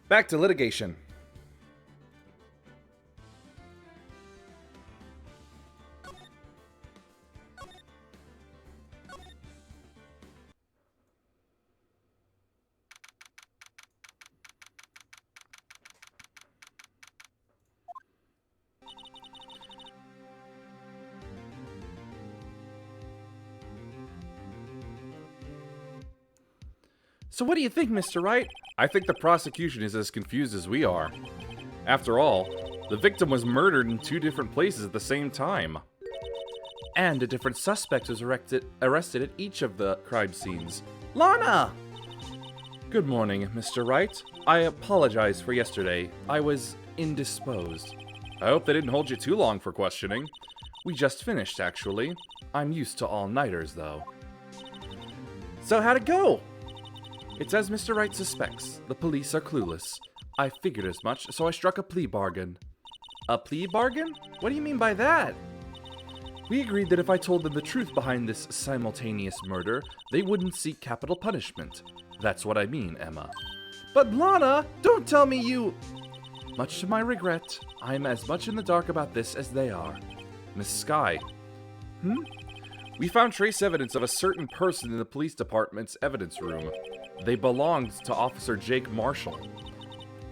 Back to litigation. So what do you think, Mr. Wright? I think the prosecution is as confused as we are. After all, the victim was murdered in 2 different places at the same time. And a different suspect was arrested at each of the crime scenes. Lana! Good morning, Mr. Wright. I apologize for yesterday. I was indisposed. I hope they didn't hold you too long for questioning. We just finished, actually. I'm used to all-nighters, though. So how'd it go? It's as Mr. Wright suspects. The police are clueless. I figured as much, so I struck a plea bargain. A plea bargain? What do you mean by that? We agreed that if I told them the truth behind this simultaneous murder, they wouldn't seek capital punishment. That's what I mean, Emma. But Lana, don't tell me you... Much to my regret, I'm as much in the dark about this as they are. Miss Skye. We found trace evidence of a certain person in the police department's evidence room. They belonged to Officer Jake Marshall.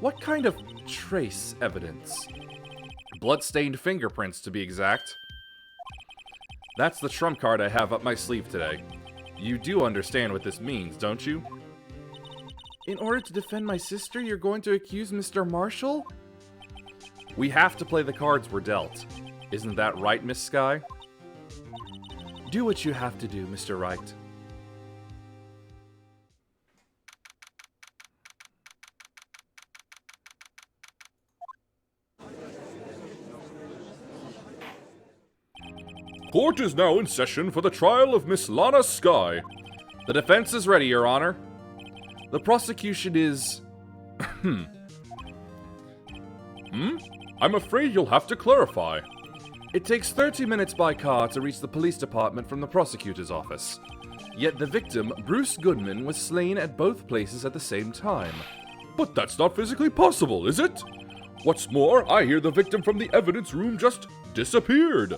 What kind of trace evidence? Blood-stained fingerprints, to be exact. That's the trump card I have up my sleeve today. You do understand what this means, don't you? In order to defend my sister, you're going to accuse Mr. Marshall? We have to play the cards we're dealt. Isn't that right, Miss Skye? Do what you have to do, Mr. Wright. Court is now in session for the trial of Miss Lana Skye. The defense is ready, Your Honor. The prosecution is... I'm afraid you'll have to clarify. It takes 30 minutes by car to reach the police department from the prosecutor's office. Yet the victim, Bruce Goodman, was slain at both places at the same time. But that's not physically possible, is it? What's more, I hear the victim from the evidence room just disappeared.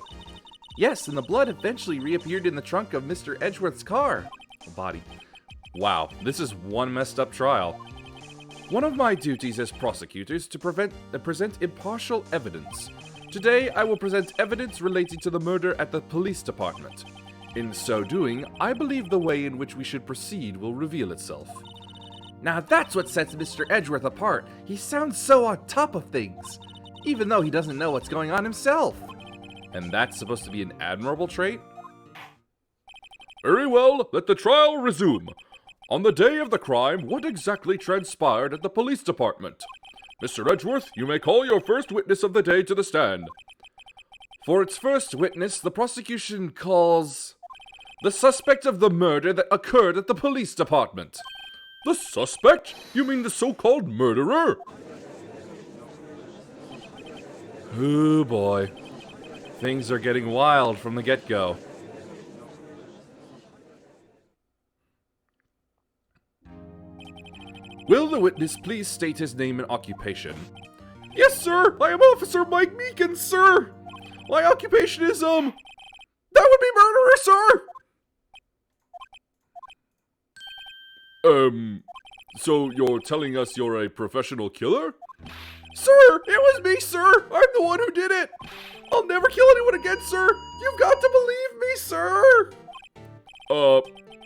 Yes, and the blood eventually reappeared in the trunk of Mr. Edgeworth's car. Body. Wow, this is one messed up trial. One of my duties as prosecutor is to present impartial evidence. Today, I will present evidence relating to the murder at the police department. In so doing, I believe the way in which we should proceed will reveal itself. Now that's what sets Mr. Edgeworth apart. He sounds so on top of things, even though he doesn't know what's going on himself. And that's supposed to be an admirable trait? Very well, let the trial resume. On the day of the crime, what exactly transpired at the police department? Mr. Edgeworth, you may call your first witness of the day to the stand. For its first witness, the prosecution calls the suspect of the murder that occurred at the police department. The suspect? You mean the so-called murderer? Oh boy. Things are getting wild from the get-go. Will the witness please state his name and occupation? Yes, sir! I am Officer Mike Meekins, sir! My occupation is, that would be murderer, sir! So you're telling us you're a professional killer? Sir, it was me, sir! I'm the one who did it! I'll never kill anyone again, sir! You've got to believe me, sir!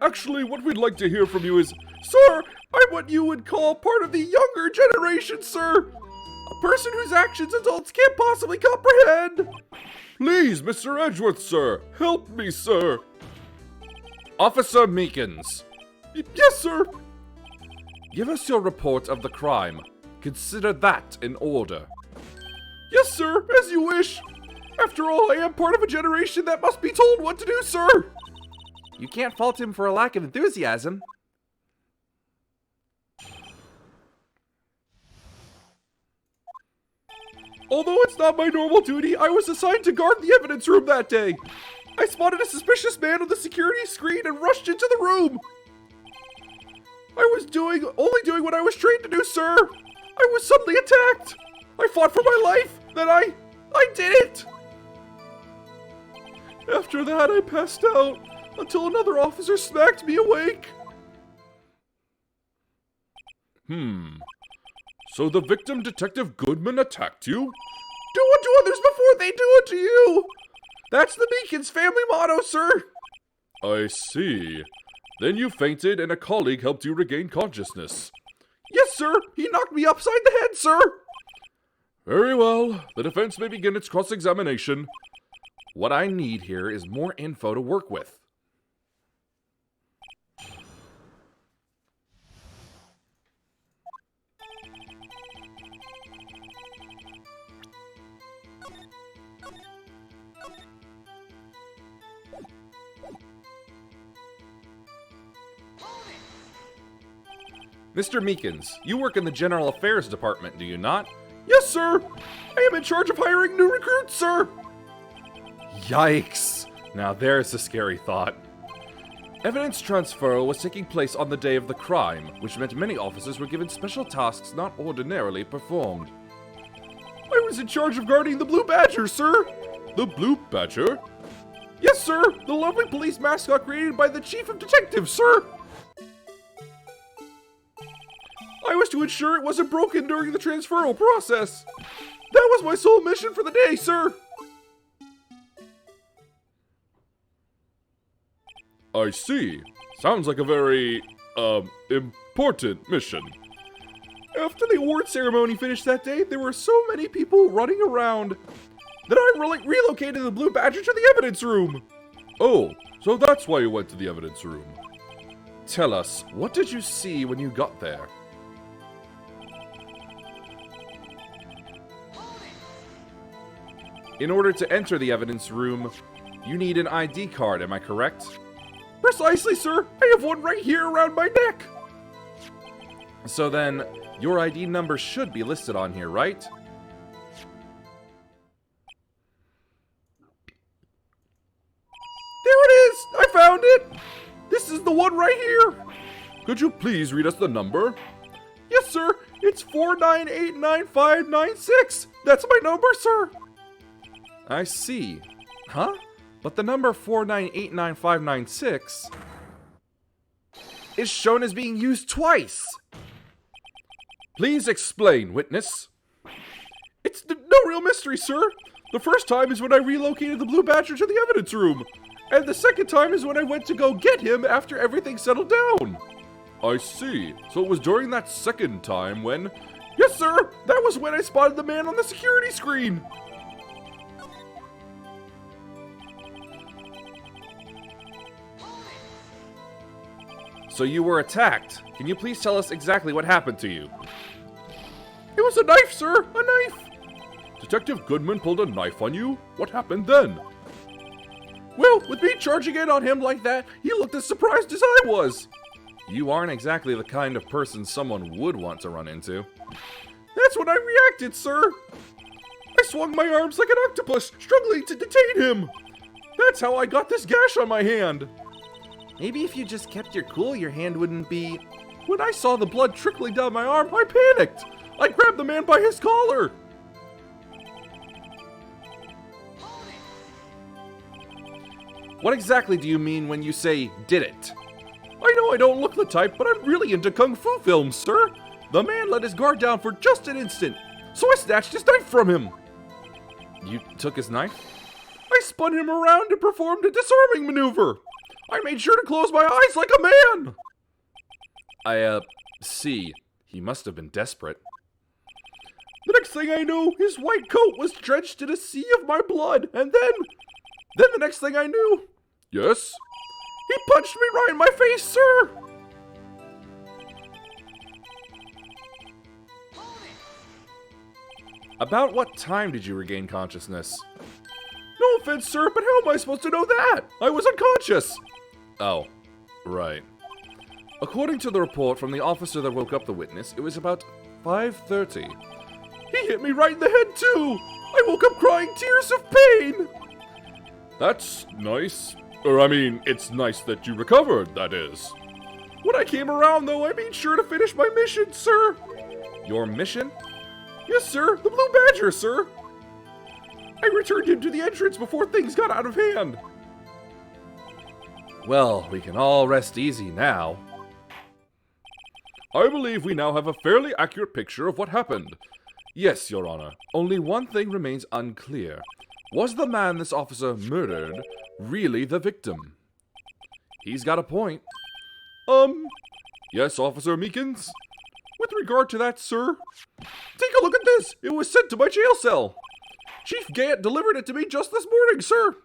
Actually, what we'd like to hear from you is, sir, I'm what you would call part of the younger generation, sir! A person whose actions adults can't possibly comprehend! Please, Mr. Edgeworth, sir, help me, sir! Officer Meekins. Yes, sir! Give us your report of the crime. Consider that in order. Yes, sir, as you wish. After all, I am part of a generation that must be told what to do, sir. You can't fault him for a lack of enthusiasm. Although it's not my normal duty, I was assigned to guard the evidence room that day. I spotted a suspicious man on the security screen and rushed into the room. I was only doing what I was trained to do, sir. I was suddenly attacked. I fought for my life. Then I did it. After that, I passed out until another officer smacked me awake. So the victim, Detective Goodman, attacked you? Do unto others before they do unto you. That's the Meekins family motto, sir. I see. Then you fainted and a colleague helped you regain consciousness. Yes, sir. He knocked me upside the head, sir. Very well. The defense may begin its cross-examination. What I need here is more info to work with. Mr. Meekins, you work in the General Affairs Department, do you not? Yes, sir. I am in charge of hiring new recruits, sir. Yikes! Now there's a scary thought. Evidence transfer was taking place on the day of the crime, which meant many officers were given special tasks not ordinarily performed. I was in charge of guarding the Blue Badger, sir. The Blue Badger? Yes, sir. The lovely police mascot created by the Chief of Detectives, sir. I was to ensure it wasn't broken during the transferal process. That was my sole mission for the day, sir. I see. Sounds like a very, important mission. After the award ceremony finished that day, there were so many people running around that I relocated the Blue Badger to the evidence room. Oh, so that's why you went to the evidence room. Tell us, what did you see when you got there? In order to enter the evidence room, you need an ID card, am I correct? Precisely, sir. I have one right here around my neck. So then, your ID number should be listed on here, right? There it is! I found it! This is the one right here. Could you please read us the number? Yes, sir. It's 4989596. That's my number, sir. I see. Huh? But the number 4989596 is shown as being used twice. Please explain, witness. It's no real mystery, sir. The first time is when I relocated the Blue Badger to the evidence room. And the second time is when I went to go get him after everything settled down. I see. So it was during that second time when... Yes, sir. That was when I spotted the man on the security screen. So you were attacked. Can you please tell us exactly what happened to you? It was a knife, sir. A knife. Detective Goodman pulled a knife on you? What happened then? Well, with me charging in on him like that, he looked as surprised as I was. You aren't exactly the kind of person someone would want to run into. That's when I reacted, sir. I swung my arms like an octopus, struggling to detain him. That's how I got this gash on my hand. Maybe if you just kept your cool, your hand wouldn't be... When I saw the blood trickling down my arm, I panicked. I grabbed the man by his collar. What exactly do you mean when you say, did it? I know I don't look the type, but I'm really into kung fu films, sir. The man let his guard down for just an instant, so I snatched his knife from him. You took his knife? I spun him around and performed a disarming maneuver. I made sure to close my eyes like a man. I see. He must have been desperate. The next thing I knew, his white coat was drenched in a sea of my blood, and then the next thing I knew... Yes? He punched me right in my face, sir! About what time did you regain consciousness? No offense, sir, but how am I supposed to know that? I was unconscious! Oh, right. According to the report from the officer that woke up the witness, it was about 5:30. He hit me right in the head, too! I woke up crying tears of pain! That's nice. Or, I mean, it's nice that you recovered, that is. When I came around, though, I made sure to finish my mission, sir. Your mission? Yes, sir. The Blue Badger, sir. I returned him to the entrance before things got out of hand. Well, we can all rest easy now. I believe we now have a fairly accurate picture of what happened. Yes, Your Honor. Only one thing remains unclear. Was the man this officer murdered really the victim? He's got a point. Yes, Officer Meekins? With regard to that, sir, take a look at this. It was sent to my jail cell. Chief Gant delivered it to me just this morning, sir.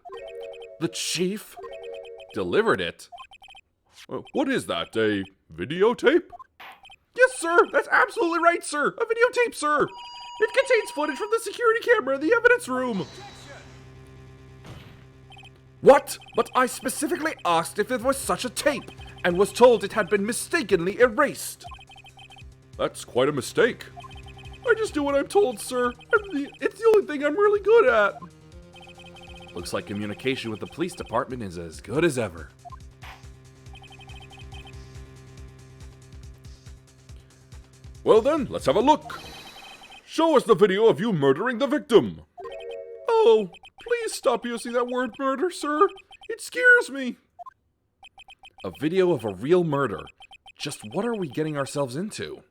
The chief delivered it? What is that, a videotape? Yes, sir, that's absolutely right, sir. A videotape, sir. It contains footage from the security camera in the evidence room. What? But I specifically asked if there was such a tape, and was told it had been mistakenly erased. That's quite a mistake. I just do what I'm told, sir. It's the only thing I'm really good at. Looks like communication with the police department is as good as ever. Well then, let's have a look. Show us the video of you murdering the victim. Oh, please stop using that word murder, sir. It scares me. A video of a real murder. Just what are we getting ourselves into?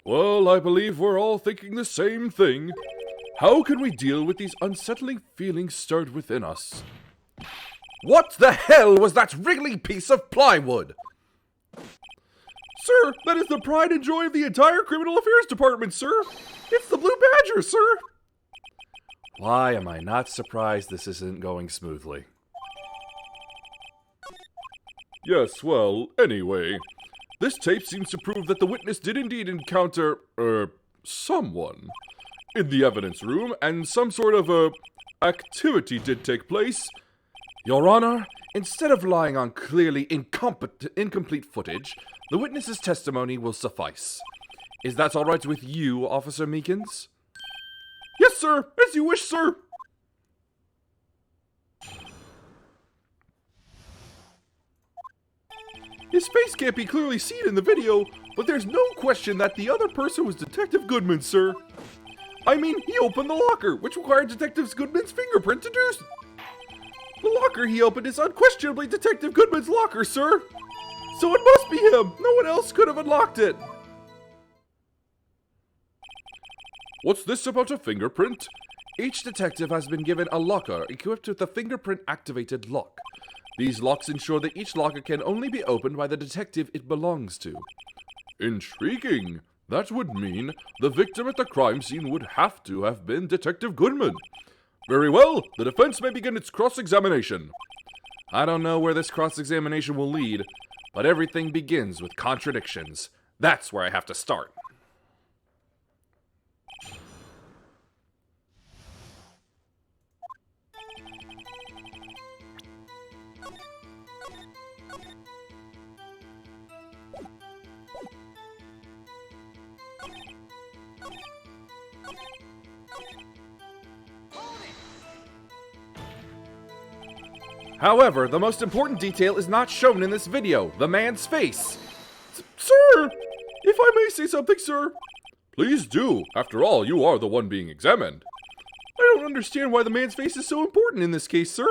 Well, I believe we're all thinking the same thing. How can we deal with these unsettling feelings stirred within us? What the hell was that wriggly piece of plywood? Sir, that is the pride and joy of the entire Criminal Affairs Department, sir. It's the Blue Badger, sir. Why am I not surprised this isn't going smoothly? Yes, well, anyway, this tape seems to prove that the witness did indeed encounter, someone in the evidence room, and some sort of, activity did take place. Your Honor, instead of relying on clearly incomplete footage, the witness's testimony will suffice. Is that all right with you, Officer Meekins? Yes, sir, as you wish, sir. His face can't be clearly seen in the video, but there's no question that the other person was Detective Goodman, sir. I mean, he opened the locker, which required Detective Goodman's fingerprint to do. The locker he opened is unquestionably Detective Goodman's locker, sir. So it must be him. No one else could have unlocked it. What's this about a fingerprint? Each detective has been given a locker equipped with a fingerprint-activated lock. These locks ensure that each locker can only be opened by the detective it belongs to. Intriguing. That would mean the victim at the crime scene would have to have been Detective Goodman. Very well, the defense may begin its cross-examination. I don't know where this cross-examination will lead, but everything begins with contradictions. That's where I have to start. However, the most important detail is not shown in this video, the man's face. Sir! If I may say something, sir. Please do. After all, you are the one being examined. I don't understand why the man's face is so important in this case, sir.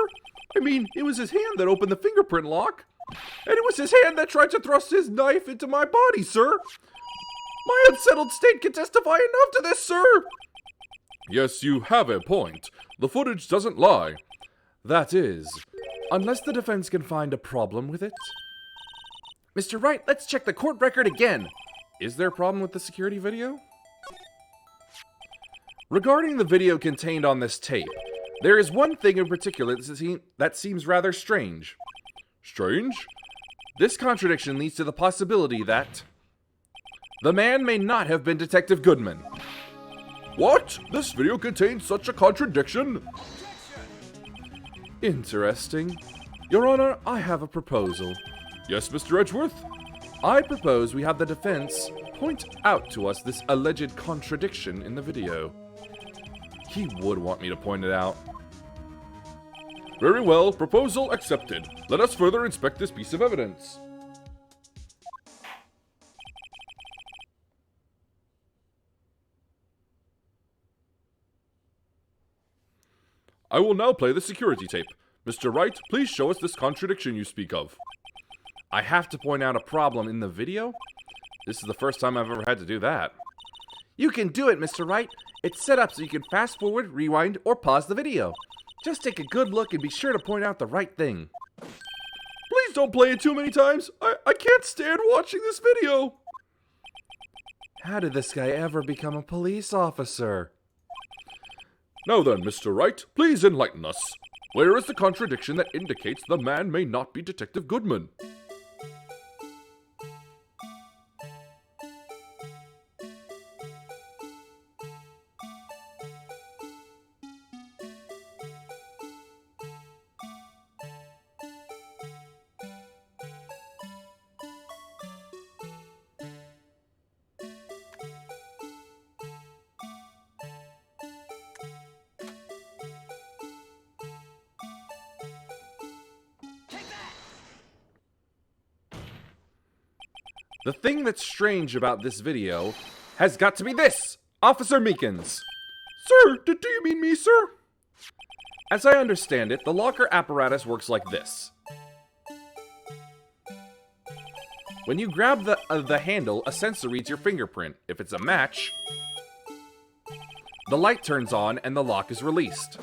I mean, it was his hand that opened the fingerprint lock. And it was his hand that tried to thrust his knife into my body, sir. My unsettled state can testify enough to this, sir. Yes, you have a point. The footage doesn't lie. That is, unless the defense can find a problem with it. Mr. Wright, let's check the court record again. Is there a problem with the security video? Regarding the video contained on this tape, there is one thing in particular that seems rather strange. Strange? This contradiction leads to the possibility that the man may not have been Detective Goodman. What? This video contains such a contradiction? Interesting. Your Honor, I have a proposal. Yes, Mr. Edgeworth? I propose we have the defense point out to us this alleged contradiction in the video. He would want me to point it out. Very well, proposal accepted. Let us further inspect this piece of evidence. I will now play the security tape. Mr. Wright, please show us this contradiction you speak of. I have to point out a problem in the video? This is the first time I've ever had to do that. You can do it, Mr. Wright. It's set up so you can fast forward, rewind, or pause the video. Just take a good look and be sure to point out the right thing. Please don't play it too many times. I can't stand watching this video. How did this guy ever become a police officer? Now then, Mr. Wright, please enlighten us. Where is the contradiction that indicates the man may not be Detective Goodman? The thing that's strange about this video has got to be this! Officer Meekins! Sir, do you mean me, sir? As I understand it, the locker apparatus works like this. When you grab the handle, a sensor reads your fingerprint. If it's a match, the light turns on and the lock is released.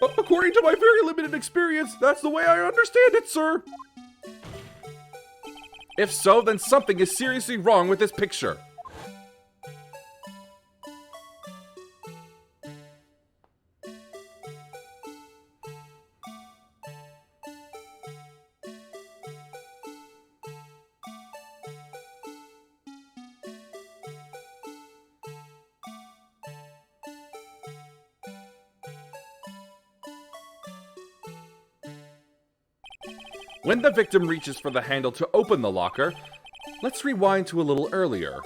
According to my very limited experience, that's the way I understand it, sir. If so, then something is seriously wrong with this picture. When the victim reaches for the handle to open the locker, let's rewind to a little earlier.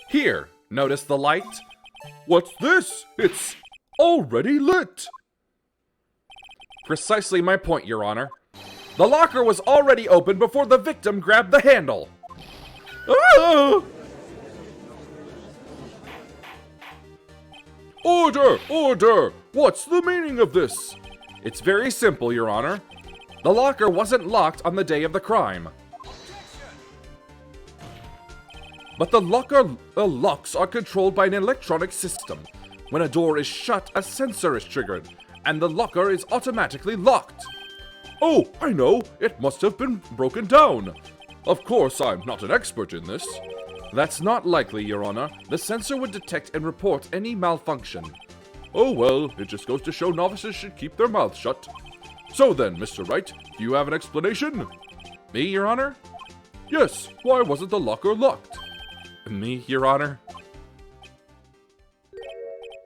Here, notice the light? What's this? It's already lit. Precisely my point, Your Honor. The locker was already open before the victim grabbed the handle. Ah! Order! Order! What's the meaning of this? It's very simple, Your Honor. The locker wasn't locked on the day of the crime. But the locker locks are controlled by an electronic system. When a door is shut, a sensor is triggered, and the locker is automatically locked. Oh, I know. It must have been broken down. Of course, I'm not an expert in this. That's not likely, Your Honor. The sensor would detect and report any malfunction. Oh well, it just goes to show novices should keep their mouths shut. So then, Mr. Wright, do you have an explanation? Me, Your Honor? Yes, why wasn't the locker locked? Me, Your Honor?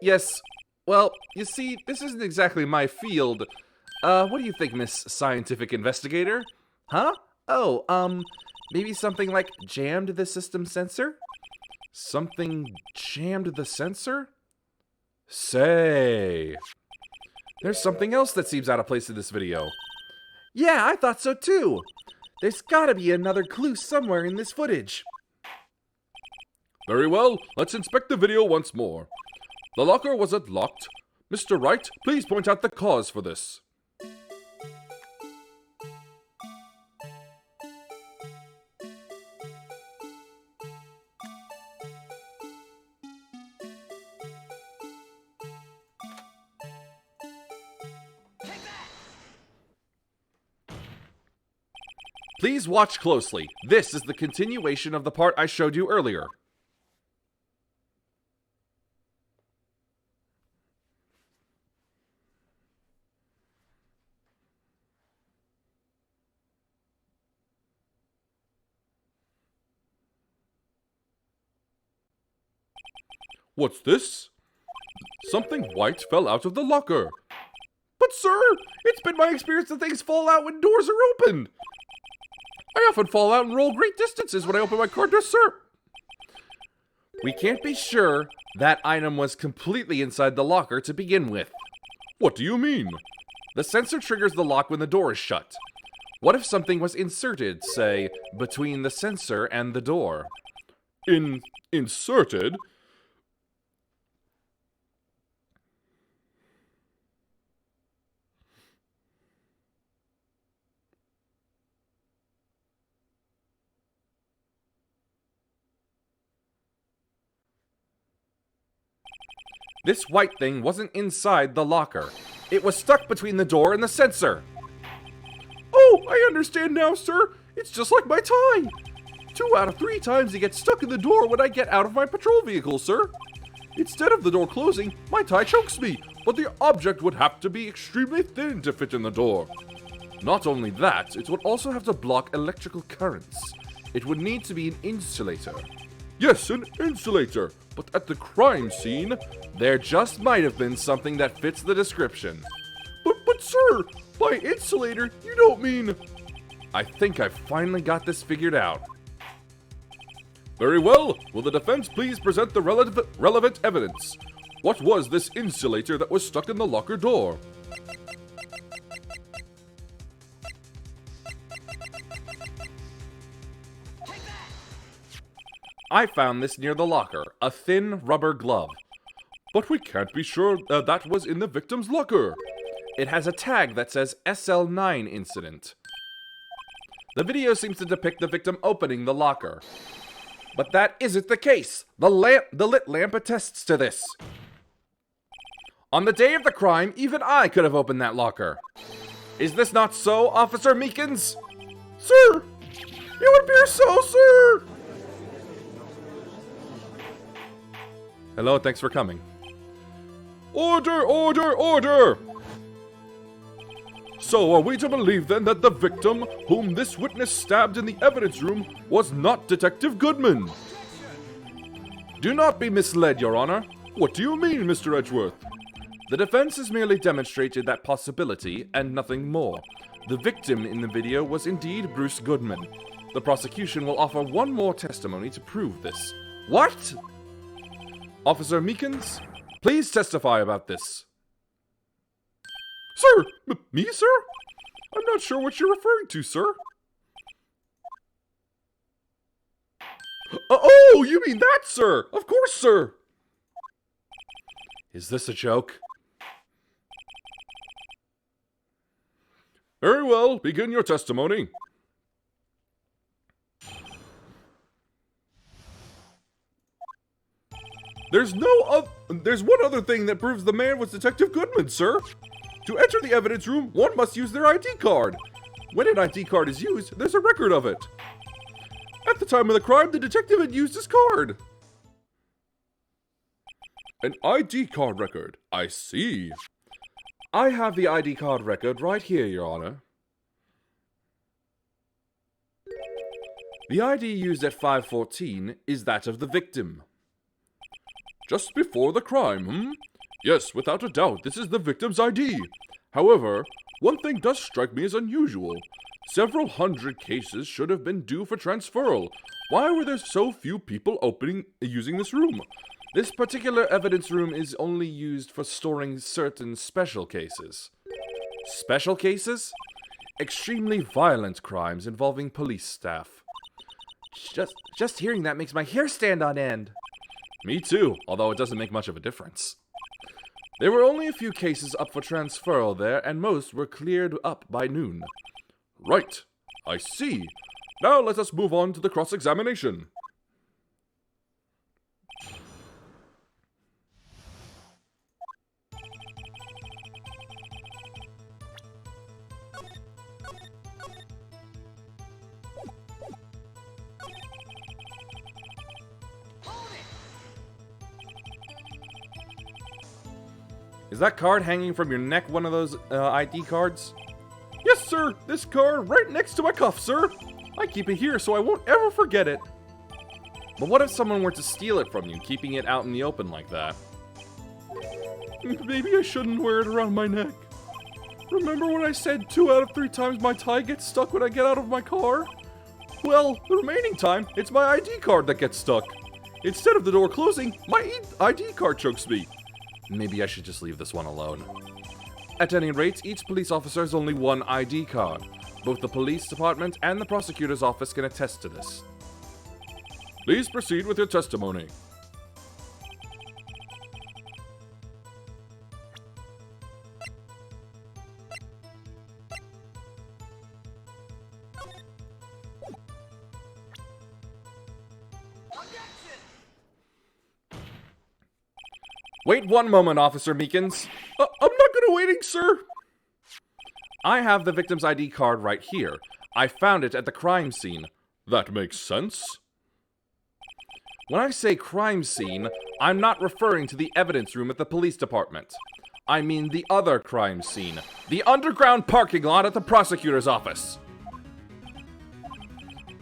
Yes, well, you see, this isn't exactly my field. What do you think, Miss Scientific Investigator? Huh? Oh, maybe something like jammed the system sensor? Something jammed the sensor? Say, there's something else that seems out of place in this video. Yeah, I thought so too. There's gotta be another clue somewhere in this footage. Very well, let's inspect the video once more. The locker was locked. Mr. Wright, please point out the cause for this. Please watch closely. This is the continuation of the part I showed you earlier. What's this? Something white fell out of the locker. But sir, it's been my experience that things fall out when doors are opened. I often fall out and roll great distances when I open my car door, sir. We can't be sure that item was completely inside the locker to begin with. What do you mean? The sensor triggers the lock when the door is shut. What if something was inserted, say, between the sensor and the door? Inserted? This white thing wasn't inside the locker. It was stuck between the door and the sensor. Oh, I understand now, sir. It's just like my tie. 2 out of 3 times it gets stuck in the door when I get out of my patrol vehicle, sir. Instead of the door closing, my tie chokes me, but the object would have to be extremely thin to fit in the door. Not only that, it would also have to block electrical currents. It would need to be an insulator. Yes, an insulator. But at the crime scene, there just might have been something that fits the description. But sir, by insulator, you don't mean... I think I finally got this figured out. Very well. Will the defense please present the relevant evidence? What was this insulator that was stuck in the locker door? I found this near the locker, a thin rubber glove. But we can't be sure that was in the victim's locker. It has a tag that says SL9 incident. The video seems to depict the victim opening the locker. But that isn't the case. The lit lamp attests to this. On the day of the crime, even I could have opened that locker. Is this not so, Officer Meekins? Sir, it would appear so, sir. Hello, thanks for coming. Order, order, order! So are we to believe then that the victim, whom this witness stabbed in the evidence room, was not Detective Goodman? Do not be misled, Your Honor. What do you mean, Mr. Edgeworth? The defense has merely demonstrated that possibility and nothing more. The victim in the video was indeed Bruce Goodman. The prosecution will offer one more testimony to prove this. What? Officer Meekins, please testify about this. Sir! Me, sir? I'm not sure what you're referring to, sir. Oh, you mean that, sir? Of course, sir. Is this a joke? Very well, begin your testimony. There's one other thing that proves the man was Detective Goodman, sir. To enter the evidence room, one must use their ID card. When an ID card is used, there's a record of it. At the time of the crime, the detective had used his card. An ID card record. I see. I have the ID card record right here, Your Honor. The ID used at 514 is that of the victim. Just before the crime, Yes, without a doubt, this is the victim's ID. However, One thing does strike me as unusual. Several hundred cases should have been due for transferal. Why were there so few people using this room? This particular evidence room is only used for storing certain special cases. Special cases? Extremely violent crimes involving police staff. Just hearing that makes my hair stand on end. Me too, although it doesn't make much of a difference. There were only a few cases up for transferal there, and most were cleared up by noon. Right, I see. Now let us move on to the cross-examination. Is that card hanging from your neck one of those ID cards? Yes, sir. This card right next to my cuff, sir. I keep it here so I won't ever forget it. But what if someone were to steal it from you, keeping it out in the open like that? Maybe I shouldn't wear it around my neck. Remember when I said 2 out of 3 times my tie gets stuck when I get out of my car? Well, the remaining time, it's my ID card that gets stuck. Instead of the door closing, my ID card chokes me. Maybe I should just leave this one alone. At any rate, each police officer has only one ID card. Both the police department and the prosecutor's office can attest to this. Please proceed with your testimony. Wait one moment, Officer Meekins. I'm not gonna waiting, sir. I have the victim's ID card right here. I found it at the crime scene. That makes sense. When I say crime scene, I'm not referring to the evidence room at the police department. I mean the other crime scene. The underground parking lot at the prosecutor's office.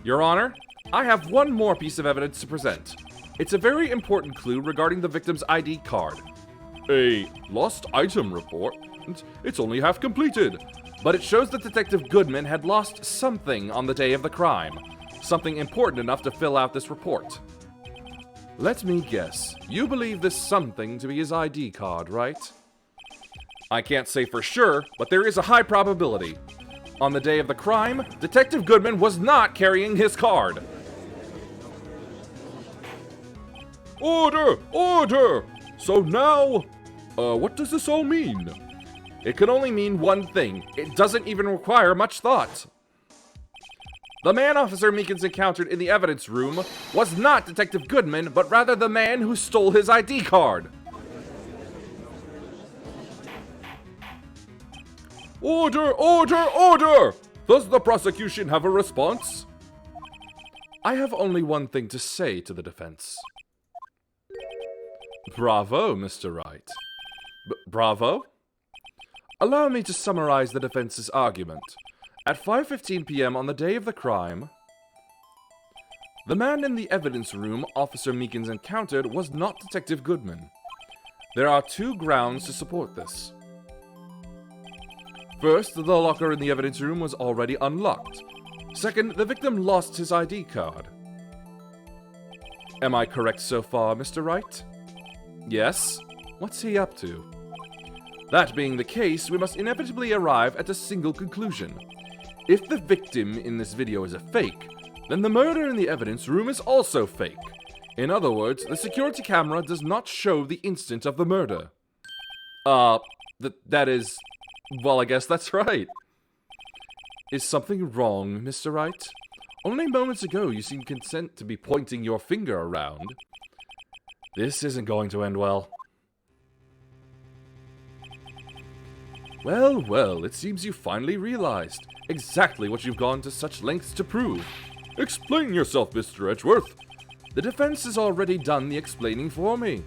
Your Honor, I have one more piece of evidence to present. It's a very important clue regarding the victim's ID card. A lost item report? It's only half completed. But it shows that Detective Goodman had lost something on the day of the crime. Something important enough to fill out this report. Let me guess. You believe this something to be his ID card, right? I can't say for sure, but there is a high probability. On the day of the crime, Detective Goodman was not carrying his card. Order! Order! So now, what does this all mean? It can only mean one thing. It doesn't even require much thought. The man Officer Meekins encountered in the evidence room was not Detective Goodman, but rather the man who stole his ID card. Order! Order! Order! Does the prosecution have a response? I have only one thing to say to the defense. Bravo, Mr. Wright. Bravo? Allow me to summarize the defense's argument. At 5:15 p.m. on the day of the crime, the man in the evidence room Officer Meekins encountered was not Detective Goodman. There are 2 grounds to support this. First, the locker in the evidence room was already unlocked. Second, the victim lost his ID card. Am I correct so far, Mr. Wright? Yes? What's he up to? That being the case, we must inevitably arrive at a single conclusion. If the victim in this video is a fake, then the murder in the evidence room is also fake. In other words, the security camera does not show the instant of the murder. That is... well, I guess that's right. Is something wrong, Mr. Wright? Only moments ago you seemed content to be pointing your finger around. This isn't going to end well. Well, well, it seems you finally realized exactly what you've gone to such lengths to prove. Explain yourself, Mr. Edgeworth. The defense has already done the explaining for me.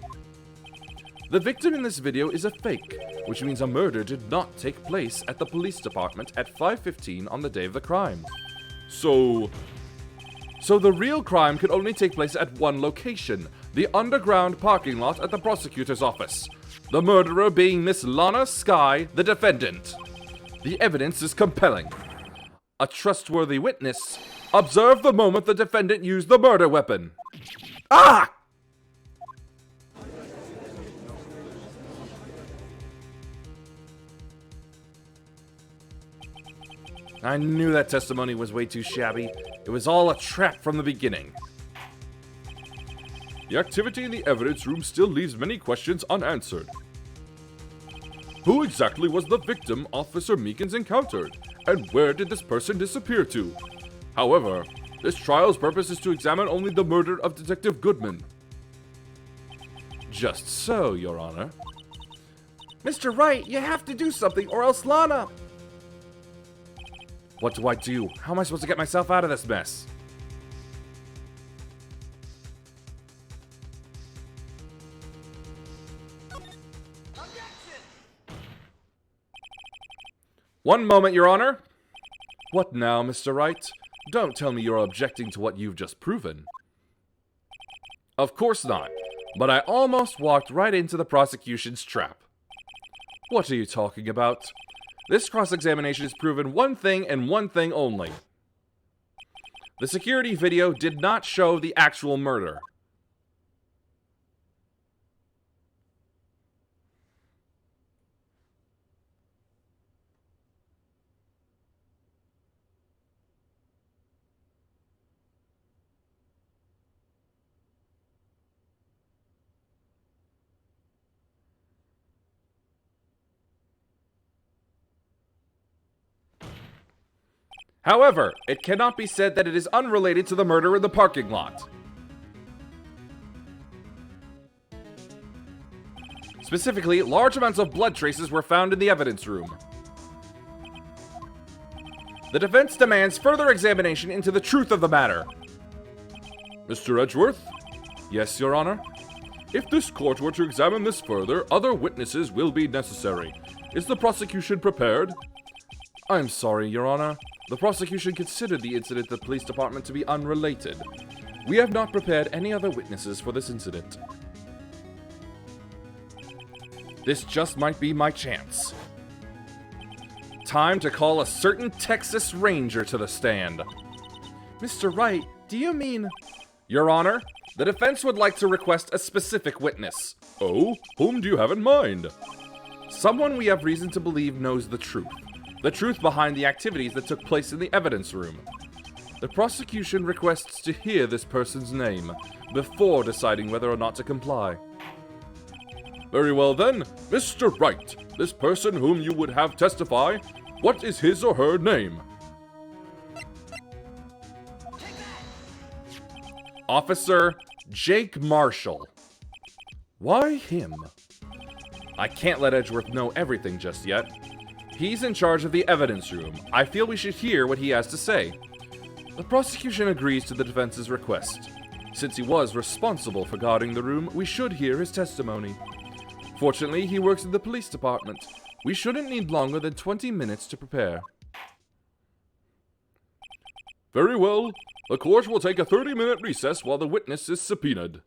The victim in this video is a fake, which means a murder did not take place at the police department at 5:15 on the day of the crime. So the real crime could only take place at one location, the underground parking lot at the prosecutor's office. The murderer being Miss Lana Skye, the defendant. The evidence is compelling. A trustworthy witness observed the moment the defendant used the murder weapon. Ah! I knew that testimony was way too shabby. It was all a trap from the beginning. The activity in the evidence room still leaves many questions unanswered. Who exactly was the victim Officer Meekins encountered, and where did this person disappear to? However, this trial's purpose is to examine only the murder of Detective Goodman. Just so, Your Honor. Mr. Wright, you have to do something, or else Lana... What do I do? How am I supposed to get myself out of this mess? One moment, Your Honor. What now, Mr. Wright? Don't tell me you're objecting to what you've just proven. Of course not, but I almost walked right into the prosecution's trap. What are you talking about? This cross-examination has proven one thing and one thing only. The security video did not show the actual murder. However, it cannot be said that it is unrelated to the murder in the parking lot. Specifically, large amounts of blood traces were found in the evidence room. The defense demands further examination into the truth of the matter. Mr. Edgeworth? Yes, Your Honor? If this court were to examine this further, other witnesses will be necessary. Is the prosecution prepared? I'm sorry, Your Honor. The prosecution considered the incident at the police department to be unrelated. We have not prepared any other witnesses for this incident. This just might be my chance. Time to call a certain Texas Ranger to the stand. Mr. Wright, do you mean... Your Honor, the defense would like to request a specific witness. Oh? Whom do you have in mind? Someone we have reason to believe knows the truth. The truth behind the activities that took place in the evidence room. The prosecution requests to hear this person's name before deciding whether or not to comply. Very well then, Mr. Wright, this person whom you would have testify, what is his or her name? Officer Jake Marshall. Why him? I can't let Edgeworth know everything just yet. He's in charge of the evidence room. I feel we should hear what he has to say. The prosecution agrees to the defense's request. Since he was responsible for guarding the room, we should hear his testimony. Fortunately, he works in the police department. We shouldn't need longer than 20 minutes to prepare. Very well. The court will take a 30-minute recess while the witness is subpoenaed.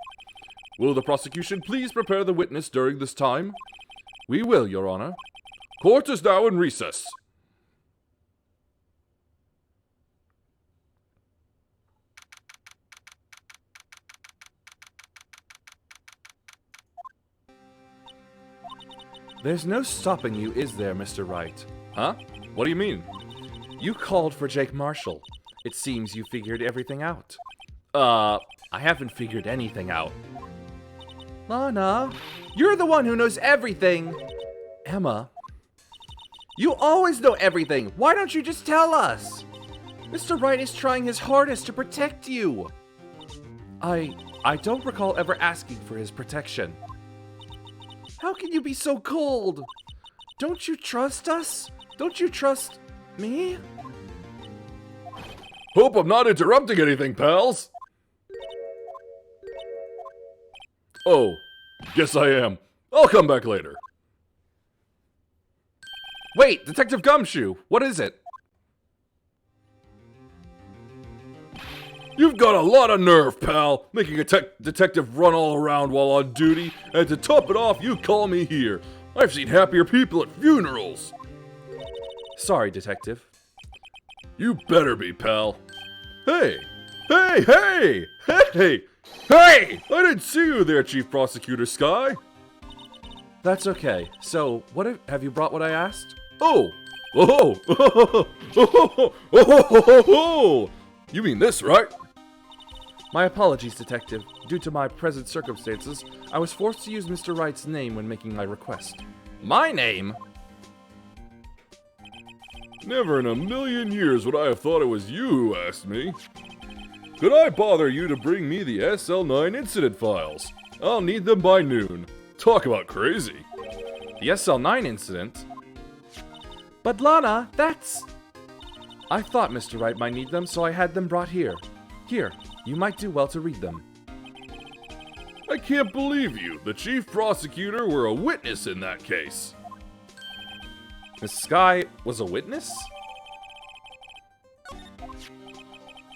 Will the prosecution please prepare the witness during this time? We will, Your Honor. Court is now in recess. There's no stopping you, is there, Mr. Wright? Huh? What do you mean? You called for Jake Marshall. It seems you figured everything out. I haven't figured anything out. Lana, you're the one who knows everything. Emma. You always know everything. Why don't you just tell us? Mr. Wright is trying his hardest to protect you. I don't recall ever asking for his protection. How can you be so cold? Don't you trust us? Don't you trust me? Hope I'm not interrupting anything, pals. Oh, yes I am. I'll come back later. Wait, Detective Gumshoe, what is it? You've got a lot of nerve, pal, making a detective run all around while on duty, and to top it off, you call me here. I've seen happier people at funerals. Sorry, Detective. You better be, pal. Hey! Hey! Hey! Hey! Hey! I didn't see you there, Chief Prosecutor Sky. That's okay. So, have you brought what I asked? Oh! Oh! Oh! Oh! Oh! You mean this, right? My apologies, Detective. Due to my present circumstances, I was forced to use Mr. Wright's name when making my request. My name? Never in a million years would I have thought it was you who asked me. Could I bother you to bring me the SL9 incident files? I'll need them by noon. Talk about crazy. The SL9 incident? But Lana, that's... I thought Mr. Wright might need them, so I had them brought here. Here, you might do well to read them. I can't believe you. The Chief Prosecutor were a witness in that case. Miss Sky was a witness?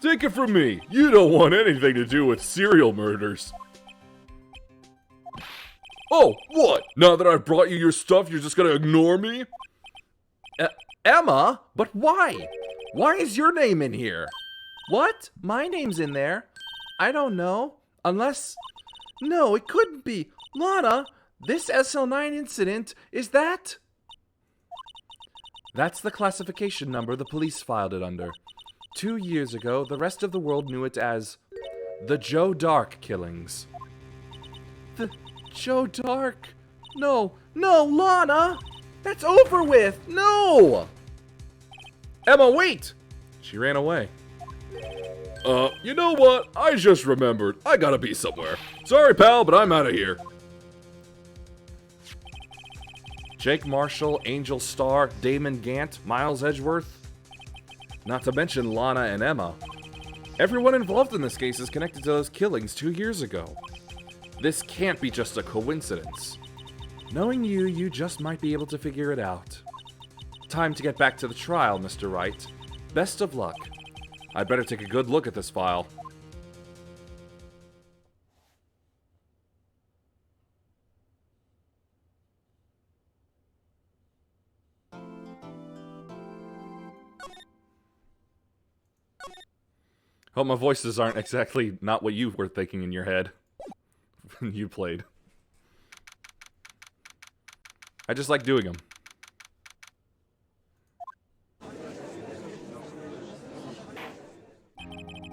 Take it from me, you don't want anything to do with serial murders. Oh, what? Now that I've brought you your stuff, you're just gonna ignore me? Emma? But why? Why is your name in here? What? My name's in there? I don't know. Unless... No, it couldn't be. Lana, this SL9 incident, is that... That's the classification number the police filed it under. 2 years ago, the rest of the world knew it as the Joe Dark killings. The Joe Dark? No, Lana! That's over with! No! Emma, wait! She ran away. You know what? I just remembered. I gotta be somewhere. Sorry, pal, but I'm out of here. Jake Marshall, Angel Starr, Damon Gant, Miles Edgeworth. Not to mention Lana and Emma. Everyone involved in this case is connected to those killings 2 years ago. This can't be just a coincidence. Knowing you, you just might be able to figure it out. Time to get back to the trial, Mr. Wright. Best of luck. I'd better take a good look at this file. Hope my voices aren't exactly not what you were thinking in your head when you played. I just like doing them.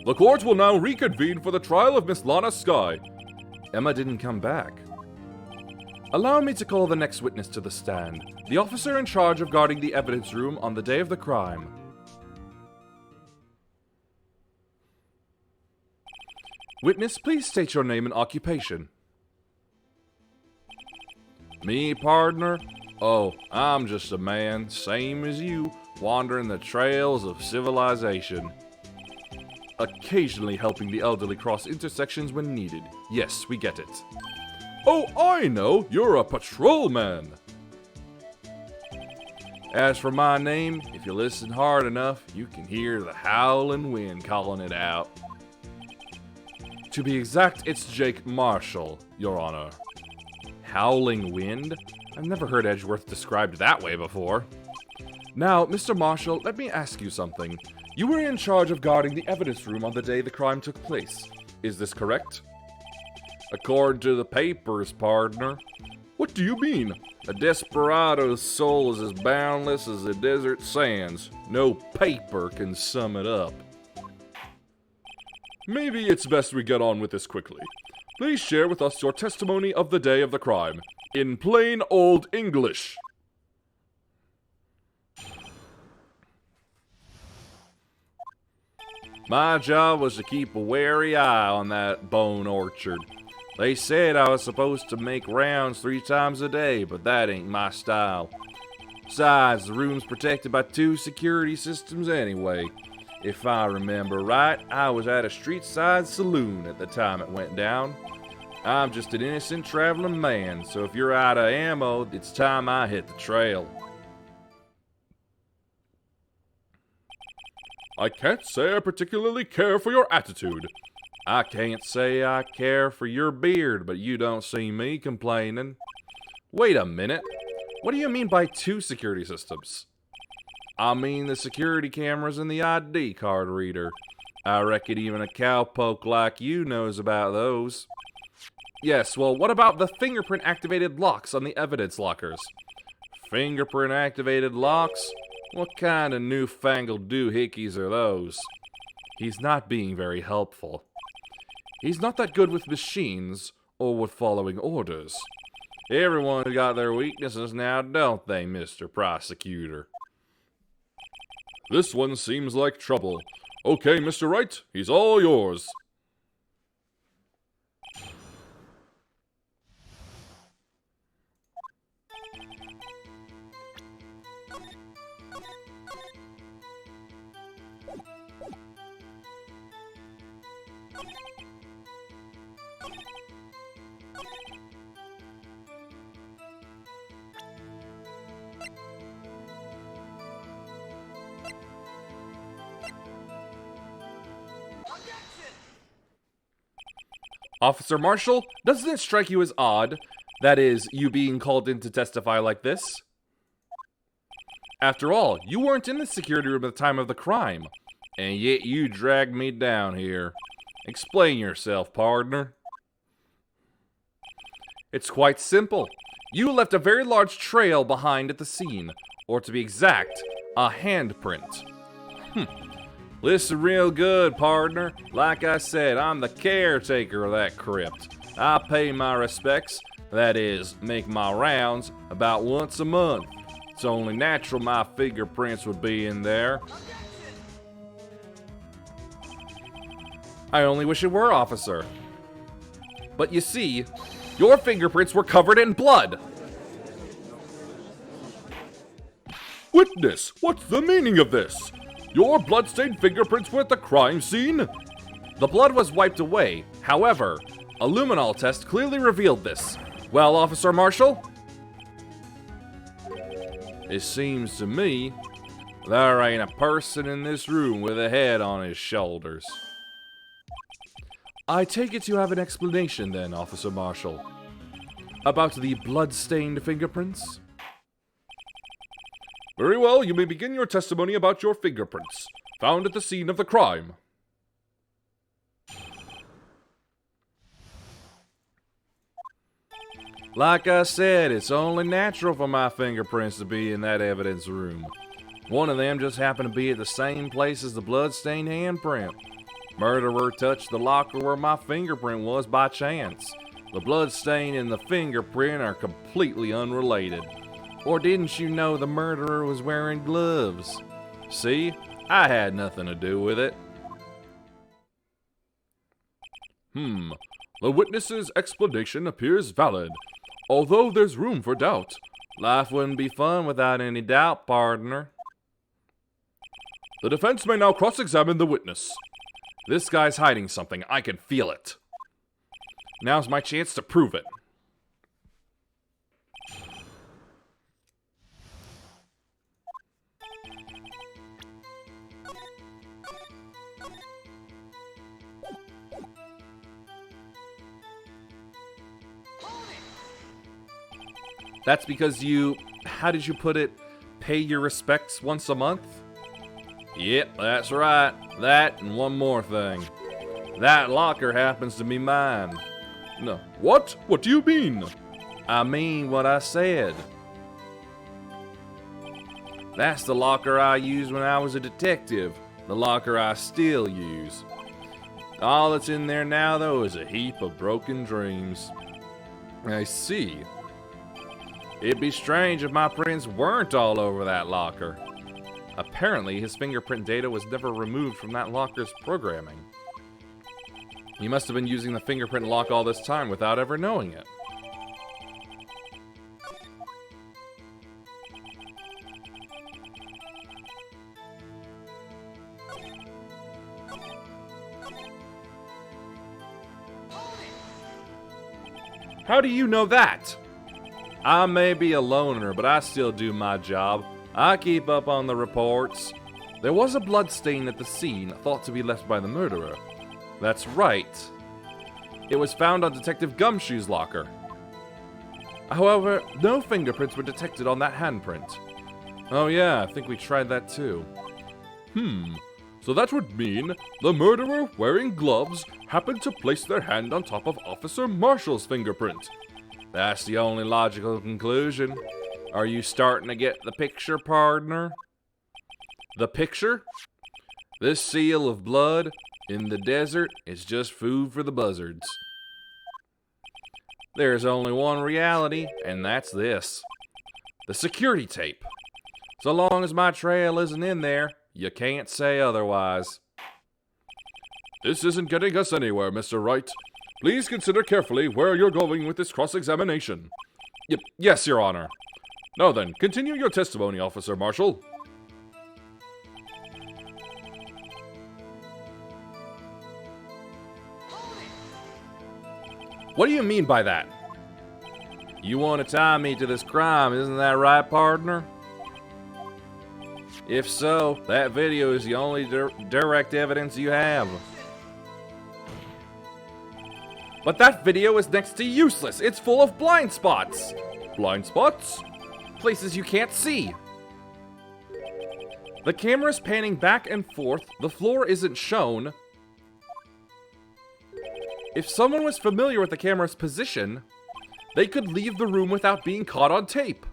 The court will now reconvene for the trial of Miss Lana Sky. Emma didn't come back. Allow me to call the next witness to the stand. The officer in charge of guarding the evidence room on the day of the crime. Witness, please state your name and occupation. Me, partner? Oh, I'm just a man, same as you, wandering the trails of civilization. Occasionally helping the elderly cross intersections when needed. Yes, we get it. Oh, I know! You're a patrolman! As for my name, if you listen hard enough, you can hear the howling wind calling it out. To be exact, it's Jake Marshall, Your Honor. Howling wind? I've never heard Edgeworth described that way before. Now, Mr. Marshall, let me ask you something. You were in charge of guarding the evidence room on the day the crime took place. Is this correct? According to the papers, partner. What do you mean? A desperado's soul is as boundless as the desert sands. No paper can sum it up. Maybe it's best we get on with this quickly. Please share with us your testimony of the day of the crime. In plain old English. My job was to keep a wary eye on that bone orchard. They said I was supposed to make rounds 3 times a day, but that ain't my style. Besides, the room's protected by 2 security systems anyway. If I remember right, I was at a street-side saloon at the time it went down. I'm just an innocent traveling man, so if you're out of ammo, it's time I hit the trail. I can't say I particularly care for your attitude. I can't say I care for your beard, but you don't see me complaining. Wait a minute. What do you mean by 2 security systems? I mean the security cameras and the ID card reader. I reckon even a cowpoke like you knows about those. Yes, well, what about the fingerprint-activated locks on the evidence lockers? Fingerprint-activated locks? What kind of newfangled doohickeys are those? He's not being very helpful. He's not that good with machines or with following orders. Everyone's got their weaknesses now, don't they, Mr. Prosecutor? This one seems like trouble. Okay, Mr. Wright, he's all yours. Officer Marshall, doesn't it strike you as odd, that is, you being called in to testify like this? After all, you weren't in the security room at the time of the crime, and yet you dragged me down here. Explain yourself, partner. It's quite simple. You left a very large trail behind at the scene, or to be exact, a handprint. Listen real good, partner. Like I said, I'm the caretaker of that crypt. I pay my respects, that is, make my rounds, about once a month. It's only natural my fingerprints would be in there. I only wish it were, officer. But you see, your fingerprints were covered in blood. Witness, what's the meaning of this? Your bloodstained fingerprints were at the crime scene? The blood was wiped away. However, a luminol test clearly revealed this. Well, Officer Marshall? It seems to me there ain't a person in this room with a head on his shoulders. I take it you have an explanation then, Officer Marshall, about the blood-stained fingerprints? Very well, you may begin your testimony about your fingerprints, found at the scene of the crime. Like I said, it's only natural for my fingerprints to be in that evidence room. One of them just happened to be at the same place as the blood-stained handprint. Murderer touched the locker where my fingerprint was by chance. The blood stain and the fingerprint are completely unrelated. Or didn't you know the murderer was wearing gloves? See, I had nothing to do with it. The witness's explanation appears valid, although there's room for doubt. Life wouldn't be fun without any doubt, partner. The defense may now cross-examine the witness. This guy's hiding something. I can feel it. Now's my chance to prove it. That's because you, how did you put it, pay your respects once a month? Yep, that's right. That and one more thing. That locker happens to be mine. No, what? What do you mean? I mean what I said. That's the locker I used when I was a detective. The locker I still use. All that's in there now, though, is a heap of broken dreams. I see. It'd be strange if my prints weren't all over that locker. Apparently, his fingerprint data was never removed from that locker's programming. He must have been using the fingerprint lock all this time without ever knowing it. How do you know that? I may be a loner, but I still do my job. I keep up on the reports. There was a blood stain at the scene, thought to be left by the murderer. That's right. It was found on Detective Gumshoe's locker. However, no fingerprints were detected on that handprint. Oh yeah, I think we tried that too. So that would mean the murderer wearing gloves happened to place their hand on top of Officer Marshall's fingerprint. That's the only logical conclusion. Are you starting to get the picture, partner? The picture? This seal of blood in the desert is just food for the buzzards. There's only one reality, and that's this. The security tape. So long as my trail isn't in there, you can't say otherwise. This isn't getting us anywhere, Mr. Wright. Please consider carefully where you're going with this cross-examination. Yes, Your Honor. Now then, continue your testimony, Officer Marshall. What do you mean by that? You want to tie me to this crime, isn't that right, partner? If so, that video is the only direct evidence you have. But that video is next to useless. It's full of blind spots. Blind spots? Places you can't see. The camera's panning back and forth. The floor isn't shown. If someone was familiar with the camera's position, they could leave the room without being caught on tape.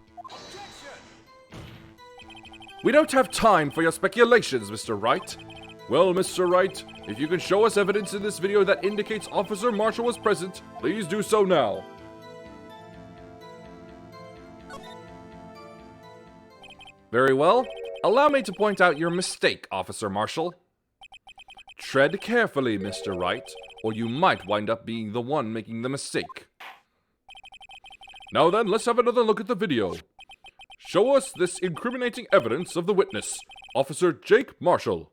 We don't have time for your speculations, Mr. Wright. Well, Mr. Wright, if you can show us evidence in this video that indicates Officer Marshall was present, please do so now. Very well. Allow me to point out your mistake, Officer Marshall. Tread carefully, Mr. Wright, or you might wind up being the one making the mistake. Now then, let's have another look at the video. Show us this incriminating evidence of the witness, Officer Jake Marshall.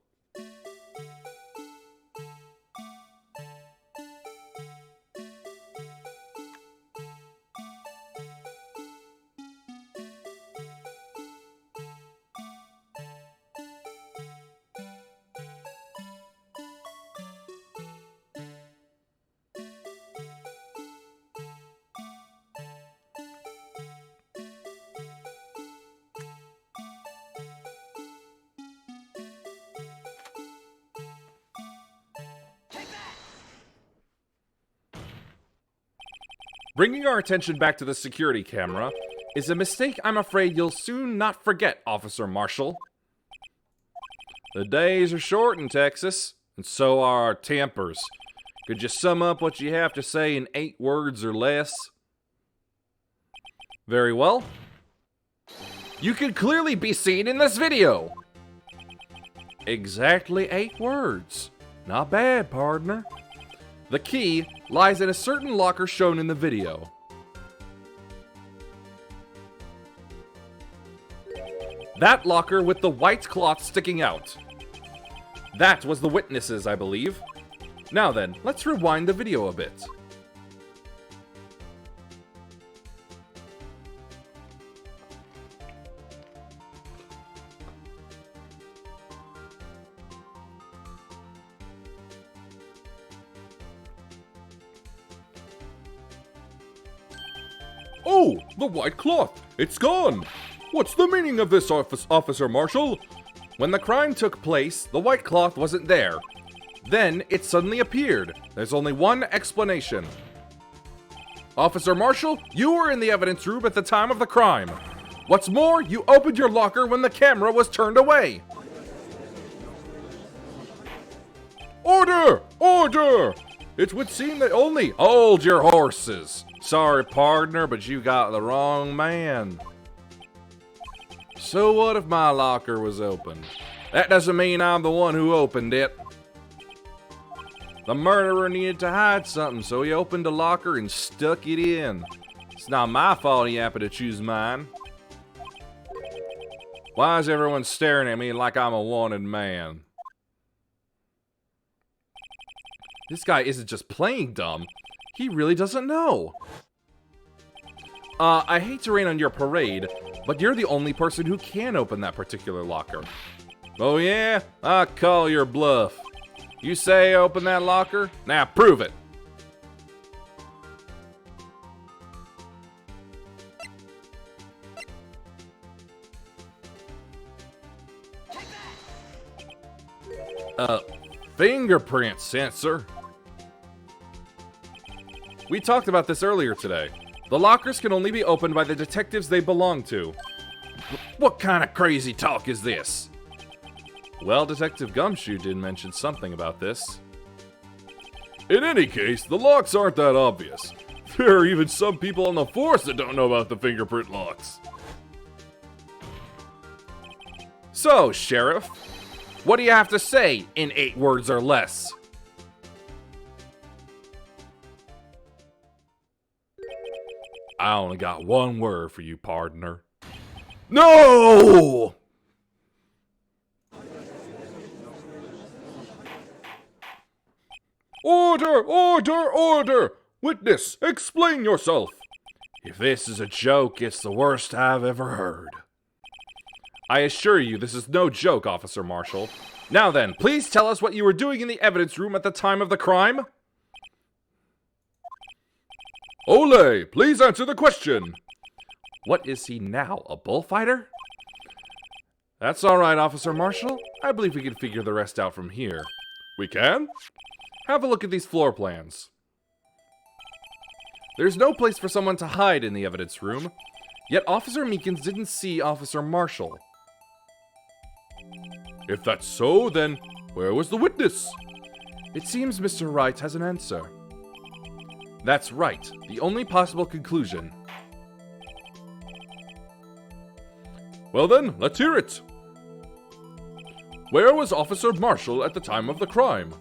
Bringing our attention back to the security camera is a mistake I'm afraid you'll soon not forget, Officer Marshall. The days are short in Texas, and so are our tempers. Could you sum up what you have to say in 8 words or less? Very well. You can clearly be seen in this video. Exactly 8 words. Not bad, partner. The key lies in a certain locker shown in the video. That locker with the white cloth sticking out. That was the witnesses, I believe. Now then, let's rewind the video a bit. Oh, the white cloth! It's gone! What's the meaning of this, Officer Marshall? When the crime took place, the white cloth wasn't there. Then it suddenly appeared. There's only one explanation. Officer Marshall, you were in the evidence room at the time of the crime. What's more, you opened your locker when the camera was turned away. Order! Order! It would seem that only... Hold your horses. Sorry, partner, but you got the wrong man. So what if my locker was open? That doesn't mean I'm the one who opened it. The murderer needed to hide something, so he opened a locker and stuck it in. It's not my fault he happened to choose mine. Why is everyone staring at me like I'm a wanted man? This guy isn't just playing dumb. He really doesn't know. I hate to rain on your parade, but you're the only person who can open that particular locker. Oh yeah? I call your bluff. You say open that locker? Now prove it. Fingerprint sensor. We talked about this earlier today. The lockers can only be opened by the detectives they belong to. What kind of crazy talk is this? Well, Detective Gumshoe did mention something about this. In any case, the locks aren't that obvious. There are even some people on the force that don't know about the fingerprint locks. So, Sheriff, what do you have to say in 8 words or less? I only got one word for you, partner. No! Order! Order! Order! Witness, explain yourself! If this is a joke, it's the worst I've ever heard. I assure you, this is no joke, Officer Marshall. Now then, please tell us what you were doing in the evidence room at the time of the crime. Ole, please answer the question. What is he now, a bullfighter? That's alright, Officer Marshall. I believe we can figure the rest out from here. We can? Have a look at these floor plans. There's no place for someone to hide in the evidence room, yet Officer Meekins didn't see Officer Marshall. If that's so, then where was the witness? It seems Mr. Wright has an answer. That's right, the only possible conclusion. Well then, let's hear it. Where was Officer Marshall at the time of the crime?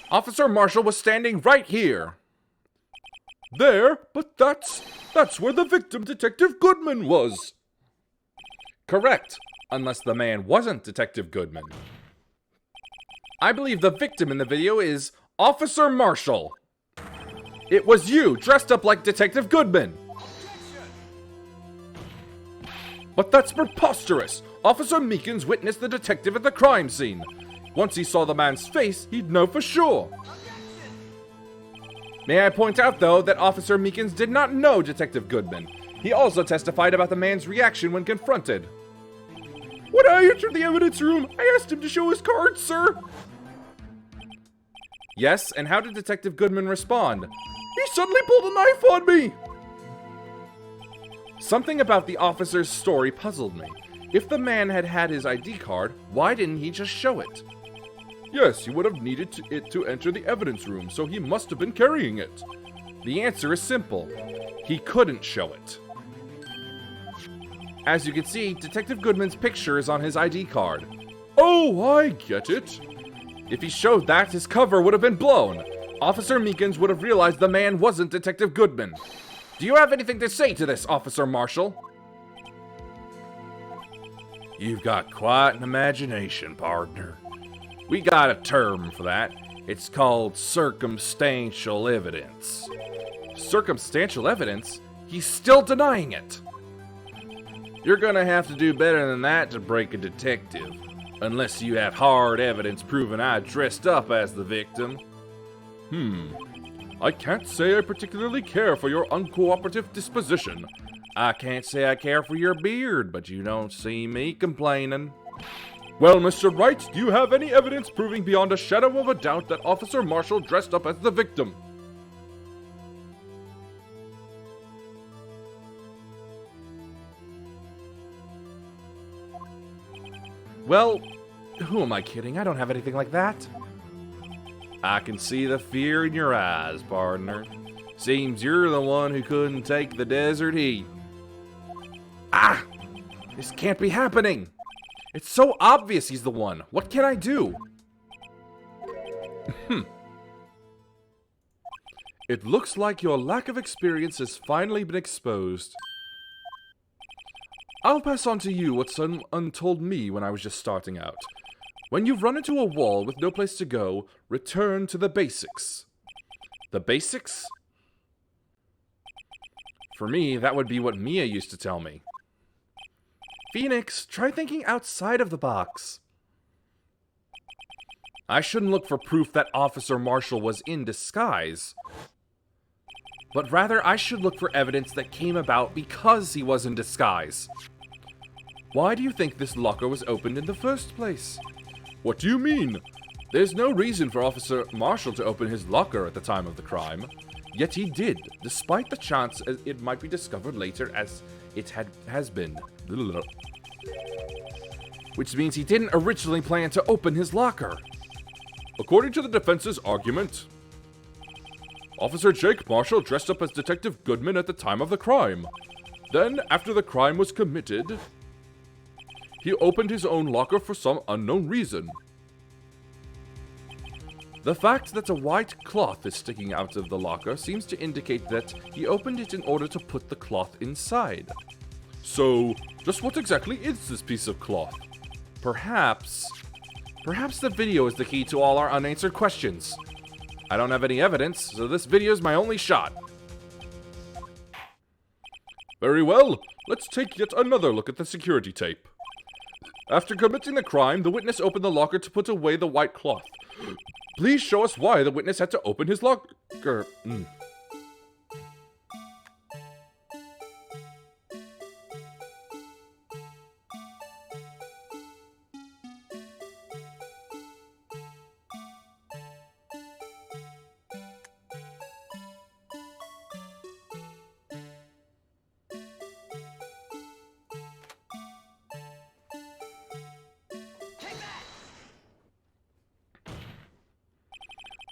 Officer Marshall was standing right here. There? But that's where the victim, Detective Goodman, was. Correct, unless the man wasn't Detective Goodman. I believe the victim in the video is Officer Marshall. It was you, dressed up like Detective Goodman. But that's preposterous. Officer Meekins witnessed the detective at the crime scene. Once he saw the man's face, he'd know for sure. May I point out, though, that Officer Meekins did not know Detective Goodman. He also testified about the man's reaction when confronted. When I entered the evidence room, I asked him to show his cards, sir. Yes, and how did Detective Goodman respond? He suddenly pulled a knife on me. Something about the officer's story puzzled me. If the man had had his ID card, why didn't he just show it? Yes, he would have needed it to enter the evidence room, so he must have been carrying it. The answer is simple. He couldn't show it. As you can see, Detective Goodman's picture is on his ID card. Oh, I get it. If he showed that, his cover would have been blown. Officer Meekins would have realized the man wasn't Detective Goodman. Do you have anything to say to this, Officer Marshall? You've got quite an imagination, partner. We got a term for that. It's called circumstantial evidence. Circumstantial evidence? He's still denying it. You're gonna have to do better than that to break a detective. Unless you have hard evidence proving I dressed up as the victim. I can't say I particularly care for your uncooperative disposition. I can't say I care for your beard, but you don't see me complaining. Well, Mr. Wright, do you have any evidence proving beyond a shadow of a doubt that Officer Marshall dressed up as the victim? Well, who am I kidding? I don't have anything like that. I can see the fear in your eyes, partner. Seems you're the one who couldn't take the desert heat. Ah! This can't be happening! It's so obvious he's the one. What can I do? It looks like your lack of experience has finally been exposed. I'll pass on to you what someone told me when I was just starting out. When you've run into a wall with no place to go, return to the basics. The basics? For me, that would be what Mia used to tell me. Phoenix, try thinking outside of the box. I shouldn't look for proof that Officer Marshall was in disguise. but rather I should look for evidence that came about because he was in disguise. Why do you think this locker was opened in the first place? What do you mean? There's no reason for Officer Marshall to open his locker at the time of the crime. Yet he did, despite the chance it might be discovered later as it has been. Which means he didn't originally plan to open his locker. According to the defense's argument, Officer Jake Marshall dressed up as Detective Goodman at the time of the crime. Then, after the crime was committed, he opened his own locker for some unknown reason. The fact that a white cloth is sticking out of the locker seems to indicate that he opened it in order to put the cloth inside. So, just what exactly is this piece of cloth? Perhaps the video is the key to all our unanswered questions. I don't have any evidence, so this video is my only shot. Very well, let's take yet another look at the security tape. After committing the crime, the witness opened the locker to put away the white cloth. Please show us why the witness had to open his locker.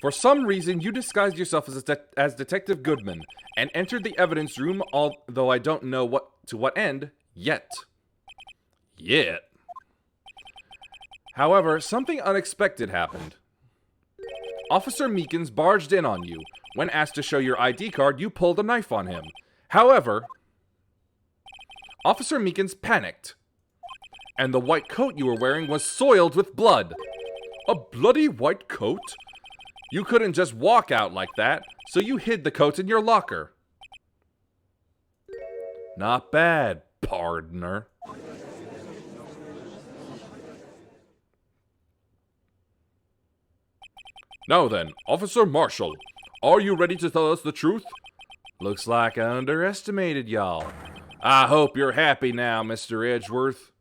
For some reason, you disguised yourself as Detective Goodman and entered the evidence room, although I don't know to what end yet. However, something unexpected happened. Officer Meekins barged in on you. When asked to show your ID card, you pulled a knife on him. However, Officer Meekins panicked, and the white coat you were wearing was soiled with blood. A bloody white coat? You couldn't just walk out like that, so you hid the coat in your locker. Not bad, partner. Now then, Officer Marshall, are you ready to tell us the truth? Looks like I underestimated y'all. I hope you're happy now, Mr. Edgeworth.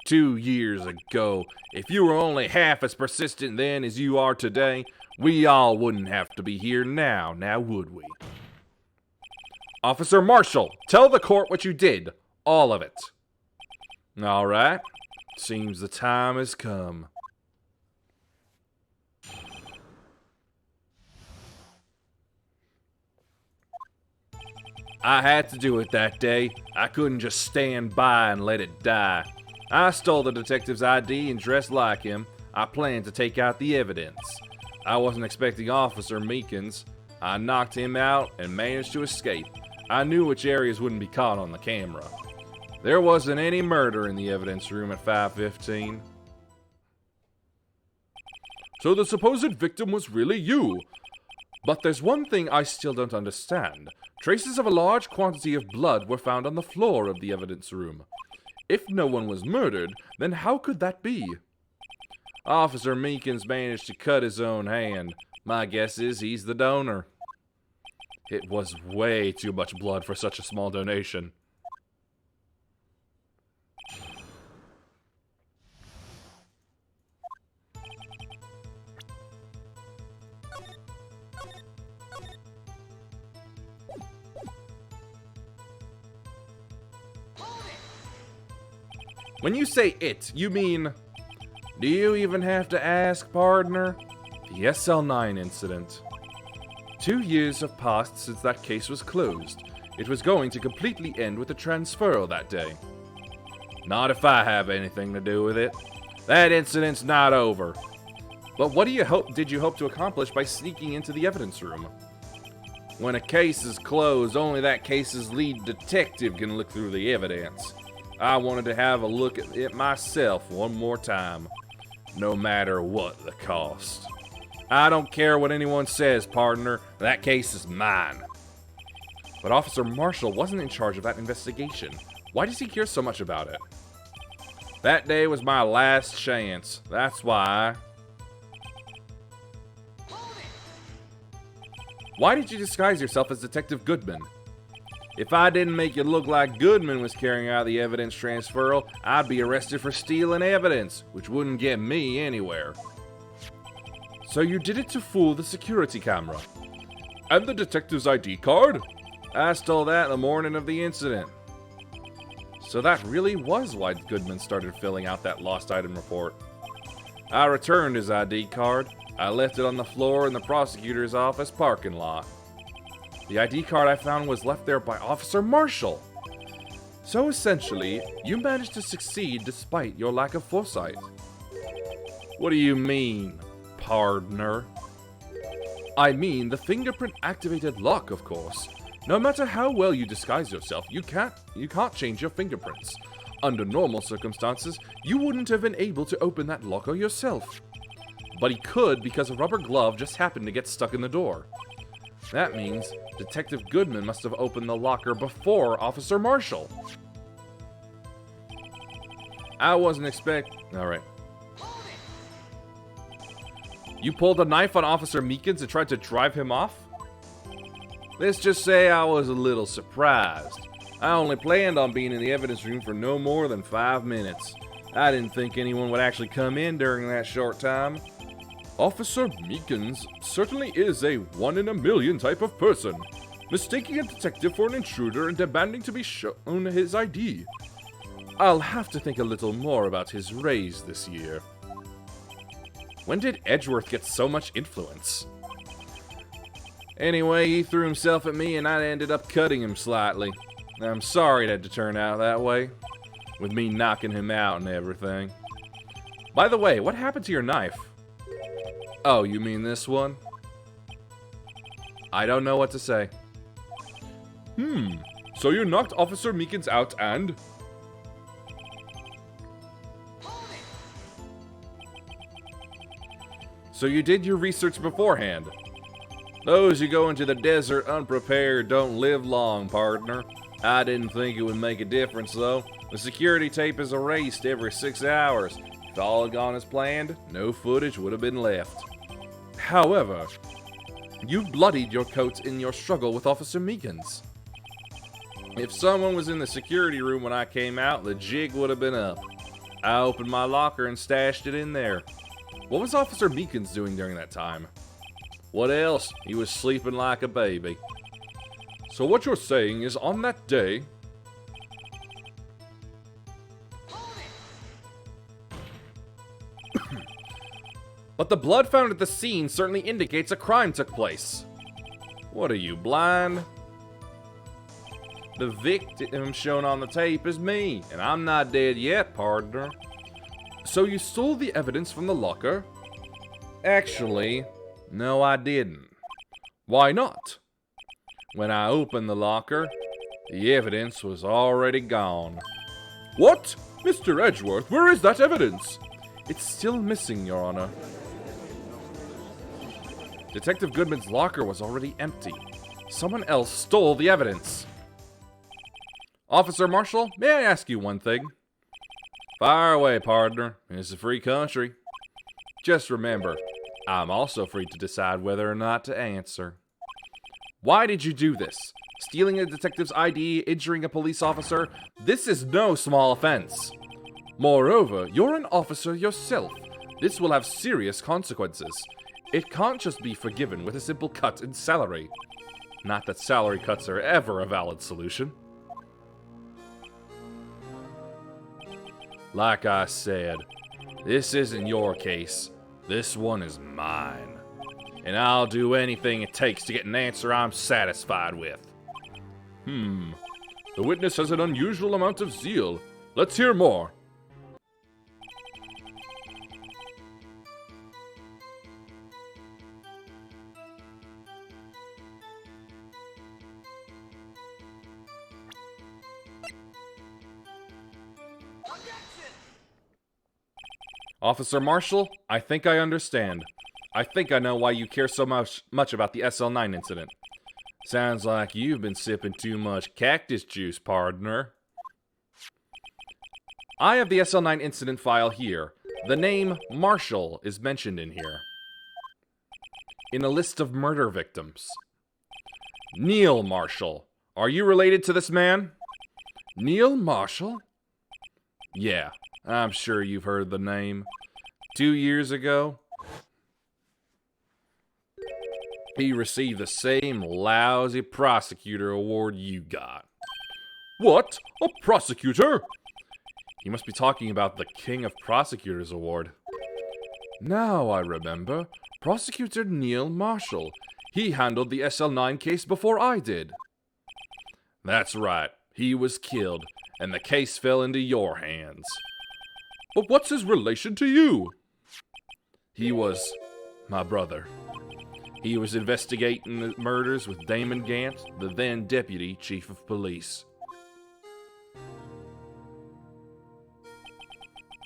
2 years ago, if you were only half as persistent then as you are today, we all wouldn't have to be here now would we? Officer Marshall, tell the court what you did. All of it. All right. Seems the time has come. I had to do it that day. I couldn't just stand by and let it die. I stole the detective's ID and dressed like him. I planned to take out the evidence. I wasn't expecting Officer Meekins. I knocked him out and managed to escape. I knew which areas wouldn't be caught on the camera. There wasn't any murder in the evidence room at 5:15. So the supposed victim was really you. But there's one thing I still don't understand. Traces of a large quantity of blood were found on the floor of the evidence room. If no one was murdered, then how could that be? Officer Meekins managed to cut his own hand. My guess is he's the donor. It was way too much blood for such a small donation. When you say it, you mean... Do you even have to ask, partner? The SL9 incident. 2 years have passed since that case was closed. It was going to completely end with the transferal that day. Not if I have anything to do with it. That incident's not over. But what did you hope to accomplish by sneaking into the evidence room? When a case is closed, only that case's lead detective can look through the evidence. I wanted to have a look at it myself one more time, no matter what the cost. I don't care what anyone says, partner. That case is mine. But Officer Marshall wasn't in charge of that investigation. Why does he care so much about it? That day was my last chance. That's why. Why did you disguise yourself as Detective Goodman? If I didn't make it look like Goodman was carrying out the evidence transferal, I'd be arrested for stealing evidence, which wouldn't get me anywhere. So you did it to fool the security camera. And the detective's ID card? I stole that the morning of the incident. So that really was why Goodman started filling out that lost item report. I returned his ID card. I left it on the floor in the prosecutor's office parking lot. The ID card I found was left there by Officer Marshall. So essentially, you managed to succeed despite your lack of foresight. What do you mean, partner? I mean the fingerprint-activated lock, of course. No matter how well you disguise yourself, you can't change your fingerprints. Under normal circumstances, you wouldn't have been able to open that locker yourself. But he could because a rubber glove just happened to get stuck in the door. That means Detective Goodman must have opened the locker before Officer Marshall. I wasn't Alright. You pulled a knife on Officer Meekins and tried to drive him off? Let's just say I was a little surprised. I only planned on being in the evidence room for no more than 5 minutes. I didn't think anyone would actually come in during that short time. Officer Meekins certainly is a one-in-a-million type of person, mistaking a detective for an intruder and demanding to be shown his ID. I'll have to think a little more about his raise this year. When did Edgeworth get so much influence? Anyway, he threw himself at me and I ended up cutting him slightly. I'm sorry it had to turn out that way, with me knocking him out and everything. By the way, what happened to your knife? Oh, you mean this one? I don't know what to say. So you knocked Officer Meekins out and... So you did your research beforehand? Those who go into the desert unprepared don't live long, partner. I didn't think it would make a difference, though. The security tape is erased every 6 hours. If all had gone as planned, no footage would have been left. However, you bloodied your coat in your struggle with Officer Meekins. If someone was in the security room when I came out, the jig would have been up. I opened my locker and stashed it in there. What was Officer Meekins doing during that time? What else? He was sleeping like a baby. So what you're saying is on that day... But the blood found at the scene certainly indicates a crime took place. What are you, blind? The victim shown on the tape is me, and I'm not dead yet, partner. So you stole the evidence from the locker? Actually, no I didn't. Why not? When I opened the locker, the evidence was already gone. What? Mr. Edgeworth, where is that evidence? It's still missing, Your Honor. Detective Goodman's locker was already empty. Someone else stole the evidence. Officer Marshall, may I ask you one thing? Fire away, partner. It's a free country. Just remember, I'm also free to decide whether or not to answer. Why did you do this? Stealing a detective's ID, injuring a police officer? This is no small offense. Moreover, you're an officer yourself. This will have serious consequences. It can't just be forgiven with a simple cut in salary. Not that salary cuts are ever a valid solution. Like I said, this isn't your case. This one is mine. And I'll do anything it takes to get an answer I'm satisfied with. The witness has an unusual amount of zeal. Let's hear more. Officer Marshall, I think I understand. I think I know why you care so much about the SL9 incident. Sounds like you've been sipping too much cactus juice, partner. I have the SL9 incident file here. The name Marshall is mentioned in here. In a list of murder victims. Neil Marshall. Are you related to this man? Neil Marshall? Yeah, I'm sure you've heard the name. 2 years ago, he received the same lousy prosecutor award you got. What? A prosecutor? You must be talking about the King of Prosecutors Award. Now I remember. Prosecutor Neil Marshall. He handled the SL9 case before I did. That's right. He was killed, and the case fell into your hands. But what's his relation to you? He was my brother. He was investigating the murders with Damon Gant, the then Deputy Chief of Police.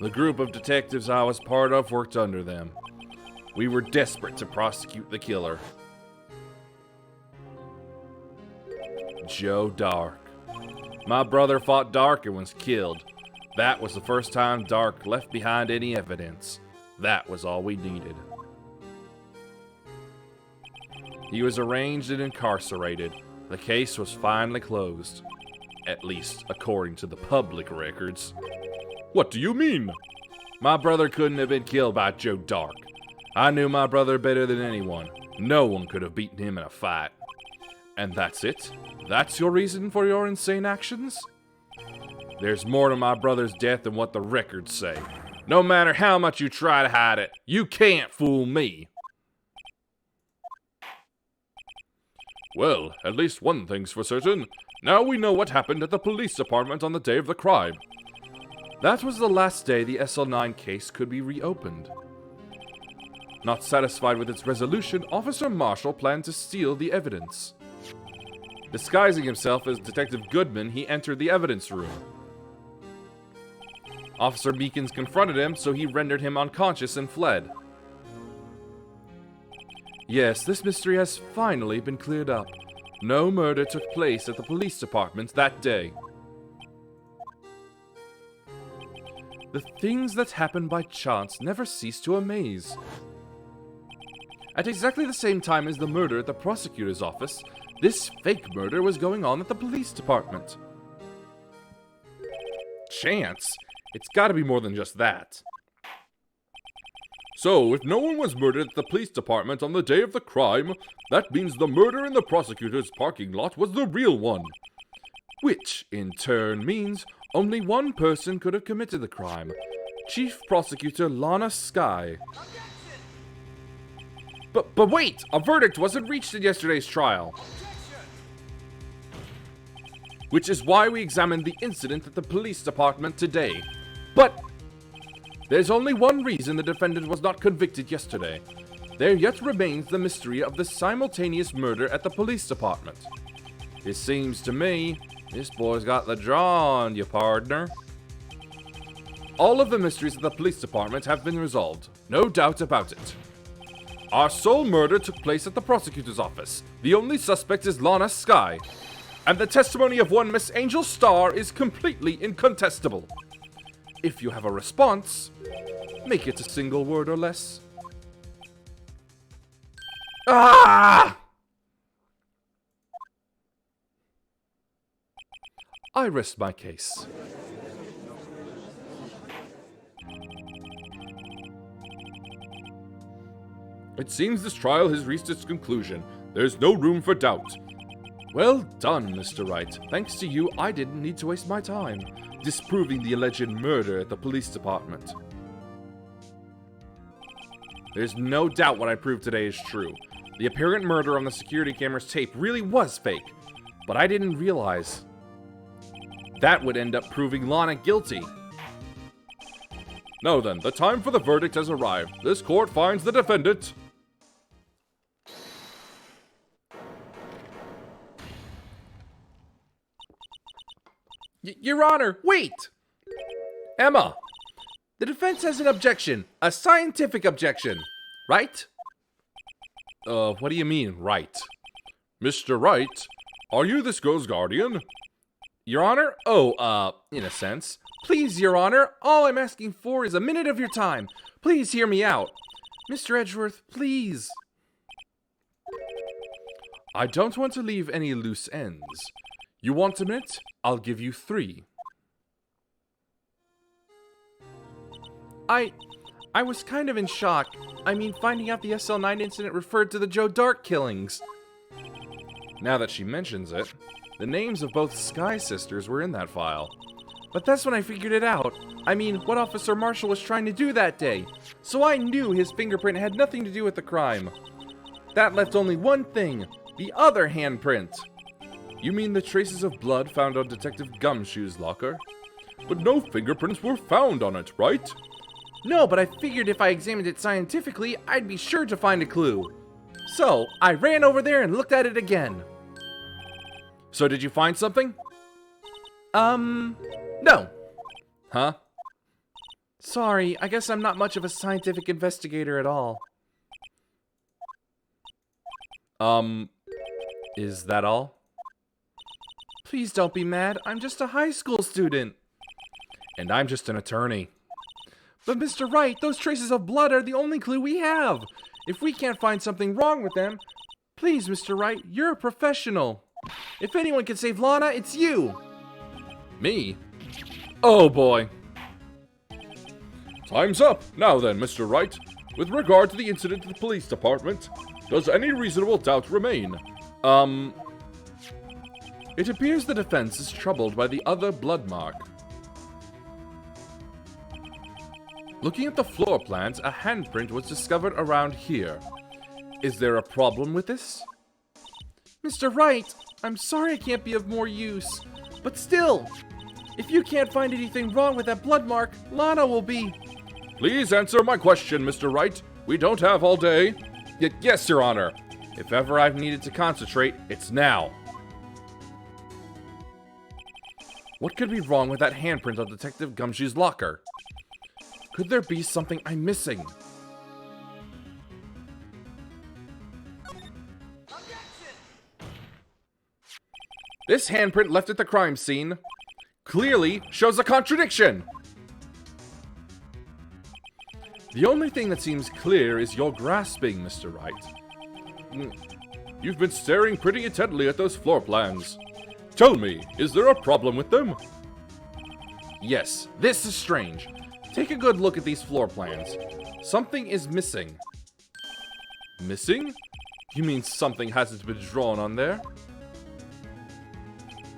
The group of detectives I was part of worked under them. We were desperate to prosecute the killer. Joe Dark. My brother fought Dark and was killed. That was the first time Dark left behind any evidence. That was all we needed. He was arraigned and incarcerated. The case was finally closed. At least, according to the public records. What do you mean? My brother couldn't have been killed by Joe Dark. I knew my brother better than anyone. No one could have beaten him in a fight. And that's it? That's your reason for your insane actions? There's more to my brother's death than what the records say. No matter how much you try to hide it, you can't fool me. Well, at least one thing's for certain. Now we know what happened at the police department on the day of the crime. That was the last day the SL9 case could be reopened. Not satisfied with its resolution, Officer Marshall planned to steal the evidence. Disguising himself as Detective Goodman, he entered the evidence room. Officer Meekins confronted him, so he rendered him unconscious and fled. Yes, this mystery has finally been cleared up. No murder took place at the police department that day. The things that happen by chance never cease to amaze. At exactly the same time as the murder at the prosecutor's office, this fake murder was going on at the police department. Chance? It's gotta be more than just that. So, if no one was murdered at the police department on the day of the crime, that means the murder in the prosecutor's parking lot was the real one. Which, in turn, means only one person could have committed the crime. Chief Prosecutor Lana Skye. But wait! A verdict wasn't reached in yesterday's trial. Which is why we examined the incident at the police department today. But there's only one reason the defendant was not convicted yesterday. There yet remains the mystery of the simultaneous murder at the police department. It seems to me this boy's got the draw on you, partner. All of the mysteries at the police department have been resolved. No doubt about it. Our sole murder took place at the prosecutor's office. The only suspect is Lana Skye. And the testimony of one Miss Angel Starr is completely incontestable. If you have a response, make it a single word or less. Ah! I rest my case. It seems this trial has reached its conclusion. There's no room for doubt. Well done, Mr. Wright. Thanks to you, I didn't need to waste my time disproving the alleged murder at the police department. There's no doubt what I proved today is true. The apparent murder on the security camera's tape really was fake, but I didn't realize that would end up proving Lana guilty. Now then, the time for the verdict has arrived. This court finds the defendant... Your Honor, wait! Emma, the defense has an objection. A scientific objection. Right? What do you mean, right? Mr. Wright, are you this girl's guardian? Your Honor? In a sense. Please, Your Honor, all I'm asking for is a minute of your time. Please hear me out. Mr. Edgeworth, please. I don't want to leave any loose ends. You want a minute? I'll give you 3. I was kind of in shock. I mean, finding out the SL9 incident referred to the Joe Dart killings. Now that she mentions it, the names of both Sky Sisters were in that file. But that's when I figured it out. I mean, what Officer Marshall was trying to do that day. So I knew his fingerprint had nothing to do with the crime. That left only one thing, the other handprint. You mean the traces of blood found on Detective Gumshoe's locker? But no fingerprints were found on it, right? No, but I figured if I examined it scientifically, I'd be sure to find a clue. So, I ran over there and looked at it again. So did you find something? No. Huh? Sorry, I guess I'm not much of a scientific investigator at all. Is that all? Please don't be mad, I'm just a high school student. And I'm just an attorney. But Mr. Wright, those traces of blood are the only clue we have. If we can't find something wrong with them, please, Mr. Wright, you're a professional. If anyone can save Lana, it's you. Me? Oh boy. Time's up. Now then, Mr. Wright. With regard to the incident at the police department, does any reasonable doubt remain? It appears the defense is troubled by the other blood mark. Looking at the floor plans, a handprint was discovered around here. Is there a problem with this? Mr. Wright, I'm sorry I can't be of more use. But still, if you can't find anything wrong with that blood mark, Lana will be... Please answer my question, Mr. Wright. We don't have all day. Yes, Your Honor. If ever I've needed to concentrate, it's now. What could be wrong with that handprint on Detective Gumshoe's locker? Could there be something I'm missing? This handprint left at the crime scene clearly shows a contradiction. The only thing that seems clear is your grasping, Mr. Wright. You've been staring pretty intently at those floor plans. Tell me, is there a problem with them? Yes, this is strange. Take a good look at these floor plans. Something is missing. Missing? You mean something hasn't been drawn on there?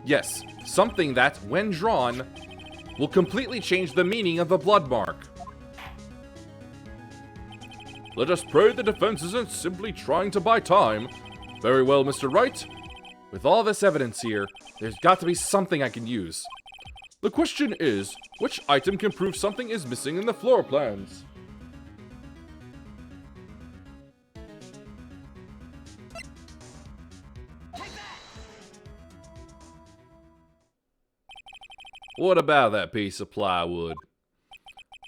Yes, something that, when drawn, will completely change the meaning of the blood mark. Let us pray the defense isn't simply trying to buy time. Very well, Mr. Wright. With all this evidence here, there's got to be something I can use. The question is, which item can prove something is missing in the floor plans? What about that piece of plywood?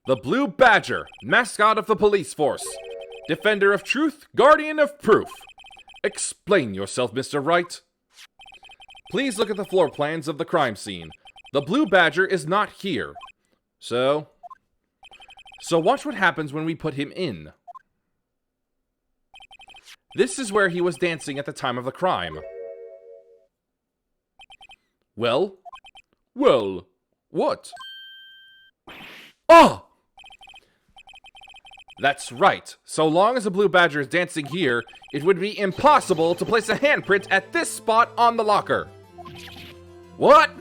The Blue Badger, mascot of the police force. Defender of truth, guardian of proof. Explain yourself, Mr. Wright. Please look at the floor plans of the crime scene. The Blue Badger is not here. So watch what happens when we put him in. This is where he was dancing at the time of the crime. Well, what? Oh! That's right. So long as the Blue Badger is dancing here, it would be impossible to place a handprint at this spot on the locker. What?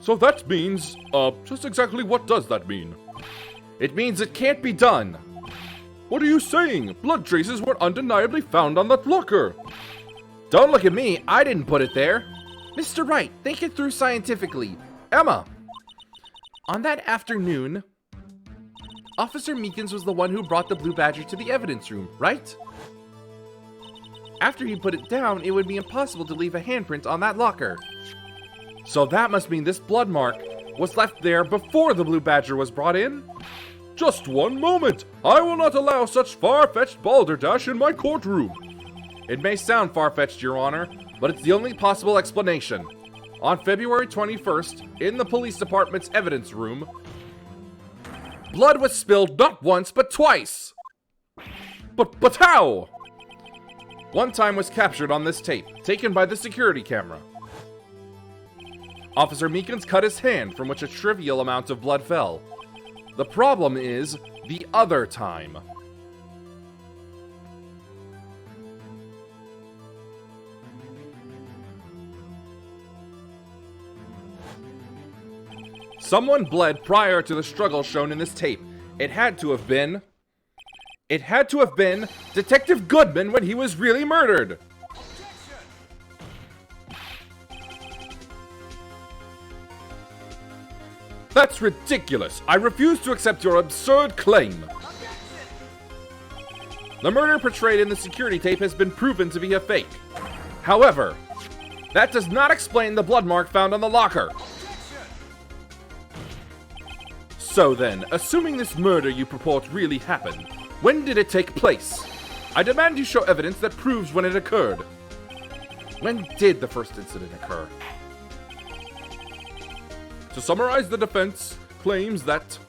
So that means, just exactly what does that mean? It means it can't be done. What are you saying? Blood traces were undeniably found on that locker. Don't look at me, I didn't put it there. Mr. Wright, think it through scientifically. Emma! On that afternoon, Officer Meekins was the one who brought the Blue Badger to the evidence room, right? After he put it down, it would be impossible to leave a handprint on that locker. So that must mean this blood mark was left there before the Blue Badger was brought in? Just one moment! I will not allow such far-fetched balderdash in my courtroom! It may sound far-fetched, Your Honor, but it's the only possible explanation. On February 21st, in the police department's evidence room, Blood was spilled not once, but twice! But how? One time was captured on this tape, taken by the security camera. Officer Meekins cut his hand, from which a trivial amount of blood fell. The problem is the other time. Someone bled prior to the struggle shown in this tape. It had to have been Detective Goodman when he was really murdered. That's ridiculous. I refuse to accept your absurd claim. The murder portrayed in the security tape has been proven to be a fake. However, that does not explain the blood mark found on the locker. So then, assuming this murder you purport really happened, when did it take place? I demand you show evidence that proves when it occurred. When did the first incident occur? To summarize, the defense claims that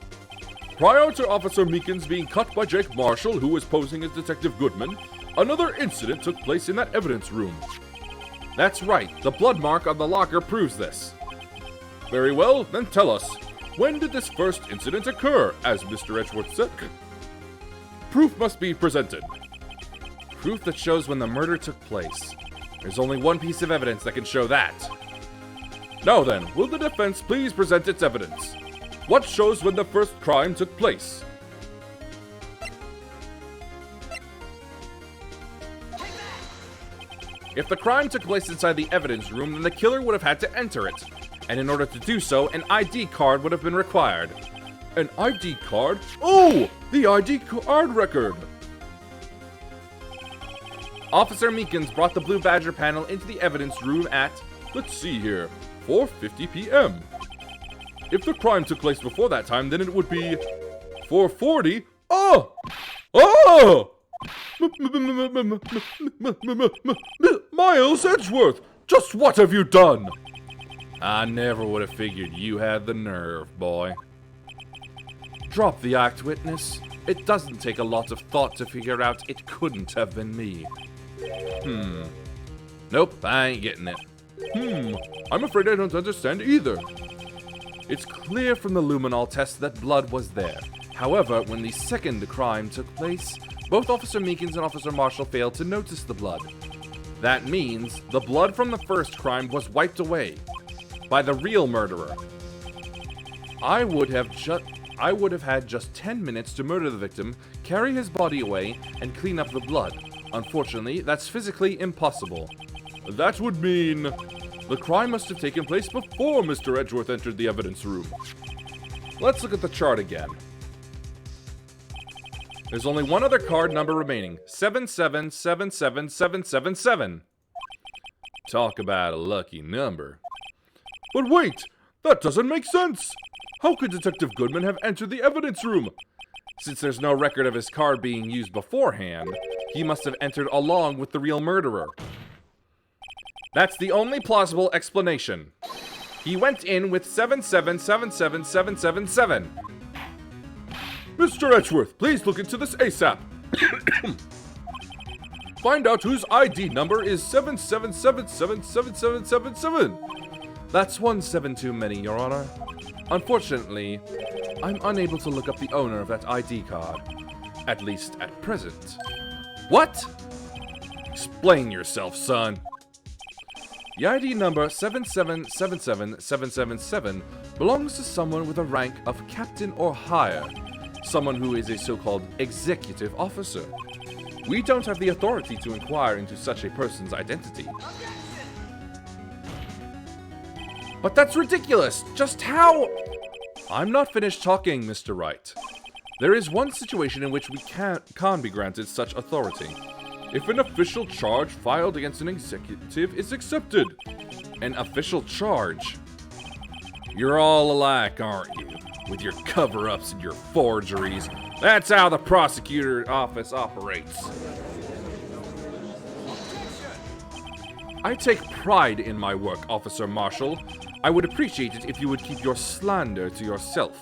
prior to Officer Meekins being cut by Jake Marshall, who was posing as Detective Goodman, another incident took place in that evidence room. That's right, the blood mark on the locker proves this. Very well, then tell us, when did this first incident occur, as Mr. Edgeworth said? Proof must be presented. Proof that shows when the murder took place. There's only one piece of evidence that can show that. Now then, will the defense please present its evidence? What shows when the first crime took place? If the crime took place inside the evidence room, then the killer would have had to enter it. And in order to do so, an ID card would have been required. An ID card? Oh! The ID card record! Officer Meekins brought the Blue Badger panel into the evidence room at, let's see here, 4:50 p.m. If the crime took place before that time, then it would be 4:40. Oh! Oh! Miles Edgeworth, just what have you done? I never would have figured you had the nerve, boy. Drop the act, witness. It doesn't take a lot of thought to figure out it couldn't have been me. Nope, I ain't getting it. I'm afraid I don't understand either. It's clear from the luminol test that blood was there. However, when the second crime took place, both Officer Meekins and Officer Marshall failed to notice the blood. That means the blood from the first crime was wiped away by the real murderer. I would have had just 10 minutes to murder the victim, carry his body away, and clean up the blood. Unfortunately, that's physically impossible. That would mean the crime must have taken place before Mr. Edgeworth entered the evidence room. Let's look at the chart again. There's only one other card number remaining, 7777777. Talk about a lucky number. But wait, that doesn't make sense. How could Detective Goodman have entered the evidence room? Since there's no record of his card being used beforehand, he must have entered along with the real murderer. That's the only plausible explanation. He went in with 7777777. Mr. Edgeworth, please look into this ASAP. Find out whose ID number is 7777777. That's 17 too many, Your Honor. Unfortunately, I'm unable to look up the owner of that ID card. At least at present. What? Explain yourself, son. The ID number 7777777 belongs to someone with a rank of captain or higher. Someone who is a so-called executive officer. We don't have the authority to inquire into such a person's identity. But that's ridiculous! Just how? I'm not finished talking, Mr. Wright. There is one situation in which we can't be granted such authority. If an official charge filed against an executive is accepted. An official charge. You're all alike, aren't you? With your cover-ups and your forgeries. That's how the prosecutor's office operates. I take pride in my work, Officer Marshall. I would appreciate it if you would keep your slander to yourself.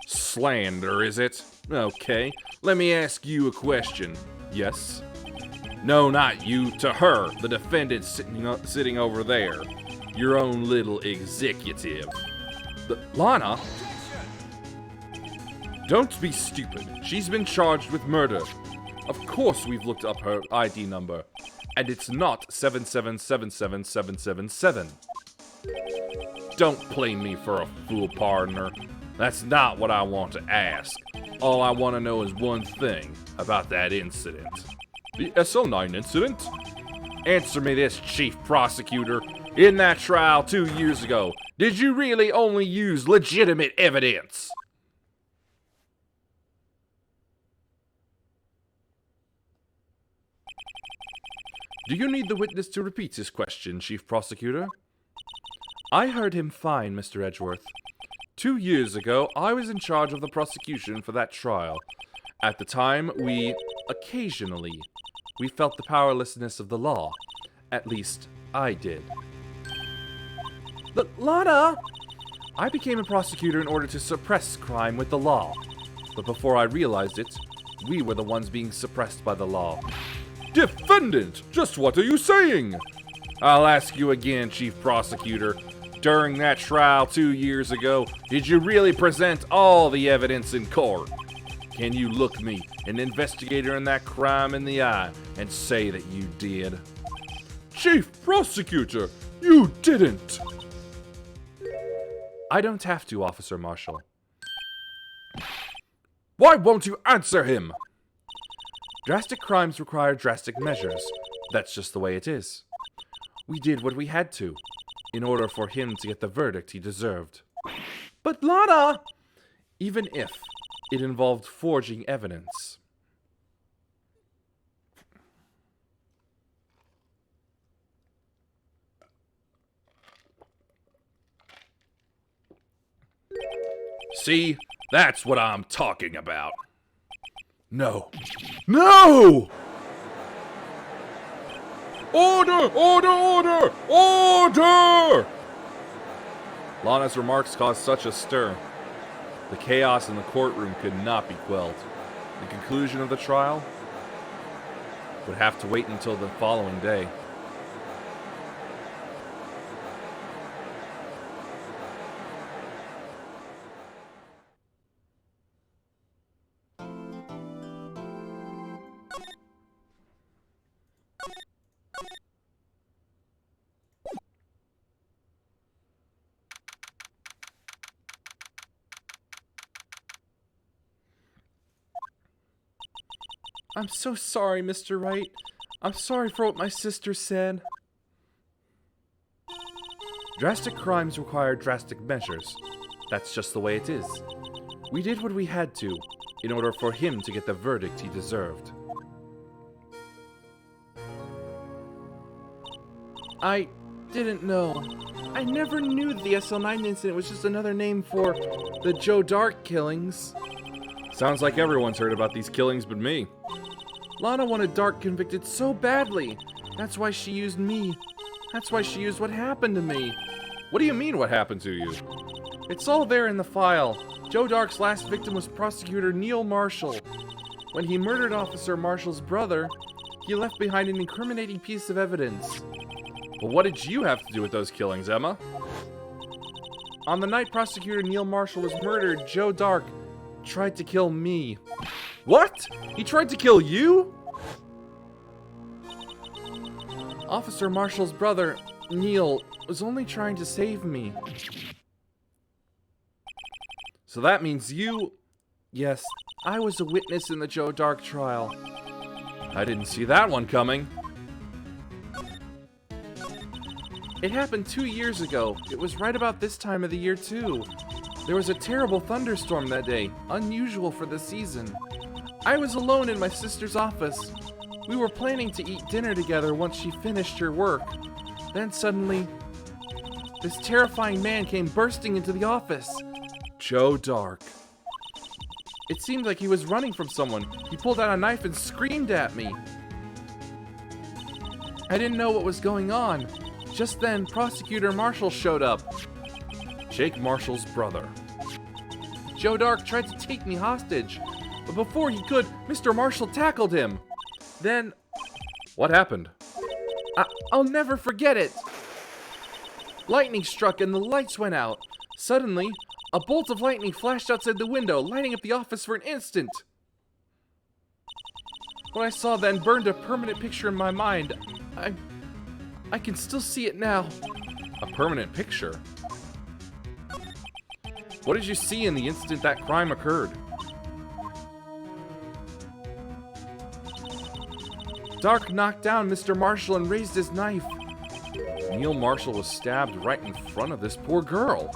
Slander, is it? Okay, let me ask you a question. Yes? No, not you, to her, the defendant sitting over there. Your own little executive. Lana? Don't be stupid. She's been charged with murder. Of course we've looked up her ID number. And it's not 7777777. Don't play me for a fool, partner. That's not what I want to ask. All I want to know is one thing about that incident. The SL9 incident? Answer me this, Chief Prosecutor. In that trial 2 years ago, did you really only use legitimate evidence? Do you need the witness to repeat his question, Chief Prosecutor? I heard him fine, Mr. Edgeworth. 2 years ago, I was in charge of the prosecution for that trial. At the time, we felt the powerlessness of the law. At least, I did. But Lana! I became a prosecutor in order to suppress crime with the law. But before I realized it, we were the ones being suppressed by the law. Defendant, just what are you saying? I'll ask you again, Chief Prosecutor. During that trial 2 years ago, did you really present all the evidence in court? Can you look me, an investigator in that crime, in the eye and say that you did? Chief Prosecutor, you didn't! I don't have to, Officer Marshall. Why won't you answer him? Drastic crimes require drastic measures. That's just the way it is. We did what we had to, in order for him to get the verdict he deserved. But Lana! Even if it involved forging evidence. See, that's what I'm talking about. No. No! Order! Order! Order! Order! Lana's remarks caused such a stir. The chaos in the courtroom could not be quelled. The conclusion of the trial would have to wait until the following day. I'm so sorry, Mr. Wright. I'm sorry for what my sister said. Drastic crimes require drastic measures. That's just the way it is. We did what we had to, in order for him to get the verdict he deserved. I didn't know. I never knew the SL9 incident was just another name for the Joe Dark killings. Sounds like everyone's heard about these killings but me. Lana wanted Dark convicted so badly. That's why she used me. That's why she used what happened to me. What do you mean, what happened to you? It's all there in the file. Joe Dark's last victim was Prosecutor Neil Marshall. When he murdered Officer Marshall's brother, he left behind an incriminating piece of evidence. Well, what did you have to do with those killings, Emma? On the night Prosecutor Neil Marshall was murdered, Joe Dark tried to kill me. What? He tried to kill you? Officer Marshall's brother, Neil, was only trying to save me. So that means you... Yes, I was a witness in the Joe Dark trial. I didn't see that one coming. It happened 2 years ago. It was right about this time of the year, too. There was a terrible thunderstorm that day, unusual for the season. I was alone in my sister's office. We were planning to eat dinner together once she finished her work. Then suddenly, this terrifying man came bursting into the office. Joe Dark. It seemed like he was running from someone. He pulled out a knife and screamed at me. I didn't know what was going on. Just then, Prosecutor Marshall showed up. Jake Marshall's brother. Joe Dark tried to take me hostage, but before he could, Mr. Marshall tackled him. Then, What happened? I'll never forget it. Lightning struck and the lights went out. Suddenly, a bolt of lightning flashed outside the window, lighting up the office for an instant. What I saw then burned a permanent picture in my mind. I can still see it now. A permanent picture? What did you see in the instant that crime occurred? Dark knocked down Mr. Marshall and raised his knife. Neil Marshall was stabbed right in front of this poor girl.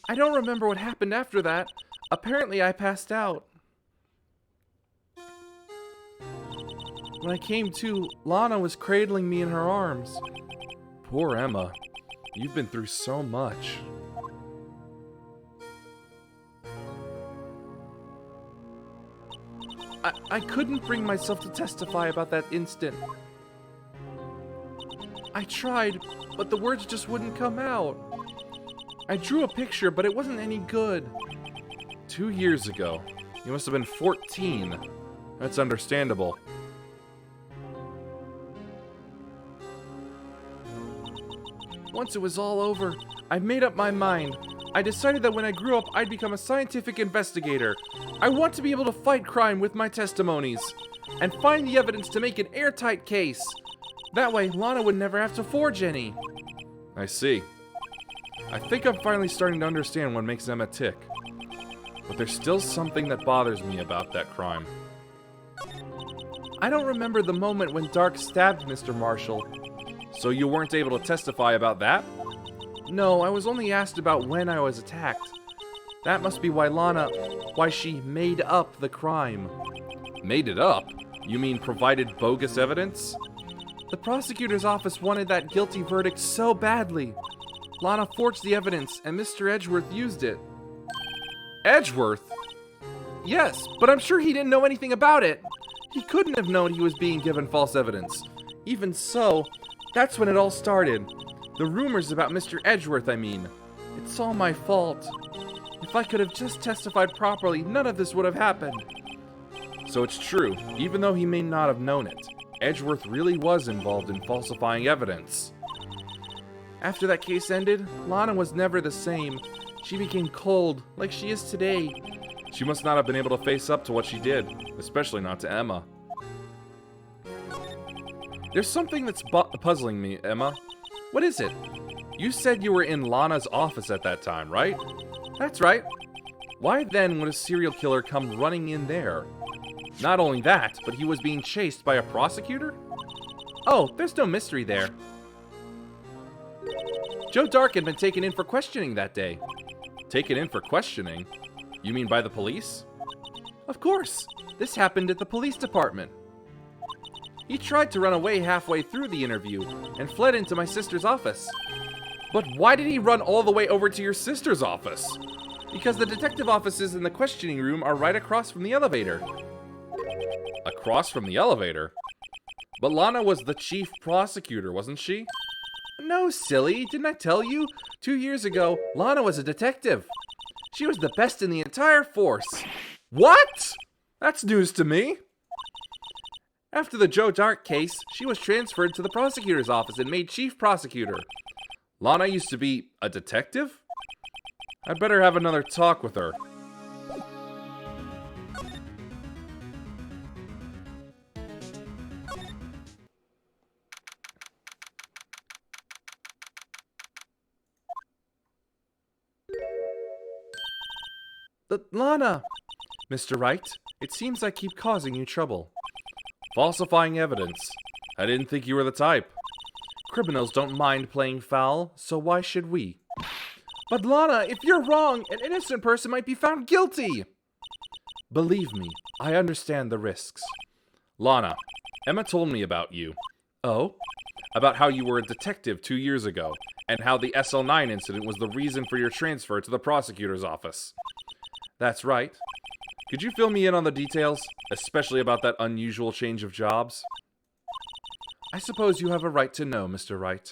I don't remember what happened after that. Apparently I passed out. When I came to, Lana was cradling me in her arms. Poor Emma. You've been through so much. I couldn't bring myself to testify about that instant. I tried, but the words just wouldn't come out. I drew a picture, but it wasn't any good. 2 years ago. You must have been 14. That's understandable. Once it was all over, I made up my mind. I decided that when I grew up, I'd become a scientific investigator. I want to be able to fight crime with my testimonies and find the evidence to make an airtight case. That way, Lana would never have to forge any. I see. I think I'm finally starting to understand what makes Emma tick. But there's still something that bothers me about that crime. I don't remember the moment when Dark stabbed Mr. Marshall. So you weren't able to testify about that? No, I was only asked about when I was attacked. That must be why she made up the crime. Made it up? You mean provided bogus evidence? The prosecutor's office wanted that guilty verdict so badly. Lana forged the evidence, and Mr. Edgeworth used it. Edgeworth? Yes, but I'm sure he didn't know anything about it. He couldn't have known he was being given false evidence. Even so, that's when it all started. The rumors about Mr. Edgeworth, I mean. It's all my fault. If I could have just testified properly, none of this would have happened. So it's true, even though he may not have known it. Edgeworth really was involved in falsifying evidence. After that case ended, Lana was never the same. She became cold, like she is today. She must not have been able to face up to what she did, especially not to Emma. There's something that's puzzling me, Emma. What is it? You said you were in Lana's office at that time, right? That's right. Why then would a serial killer come running in there? Not only that, but he was being chased by a prosecutor? Oh, there's no mystery there. Joe Dark had been taken in for questioning that day. Taken in for questioning? You mean by the police? Of course. This happened at the police department. He tried to run away halfway through the interview and fled into my sister's office. But why did he run all the way over to your sister's office? Because the detective offices in the questioning room are right across from the elevator. Across from the elevator? But Lana was the chief prosecutor, wasn't she? No, silly. Didn't I tell you? 2 years ago, Lana was a detective. She was the best in the entire force. What? That's news to me. After the Joe Dark case, she was transferred to the prosecutor's office and made chief prosecutor. Lana used to be a detective? I'd better have another talk with her. Lana! Mr. Wright, it seems I keep causing you trouble. Falsifying evidence. I didn't think you were the type. Criminals don't mind playing foul, so why should we? But Lana, if you're wrong, an innocent person might be found guilty! Believe me, I understand the risks. Lana, Emma told me about you. Oh? About how you were a detective 2 years ago, and how the SL9 incident was the reason for your transfer to the prosecutor's office. That's right. Could you fill me in on the details, especially about that unusual change of jobs? I suppose you have a right to know, Mr. Wright.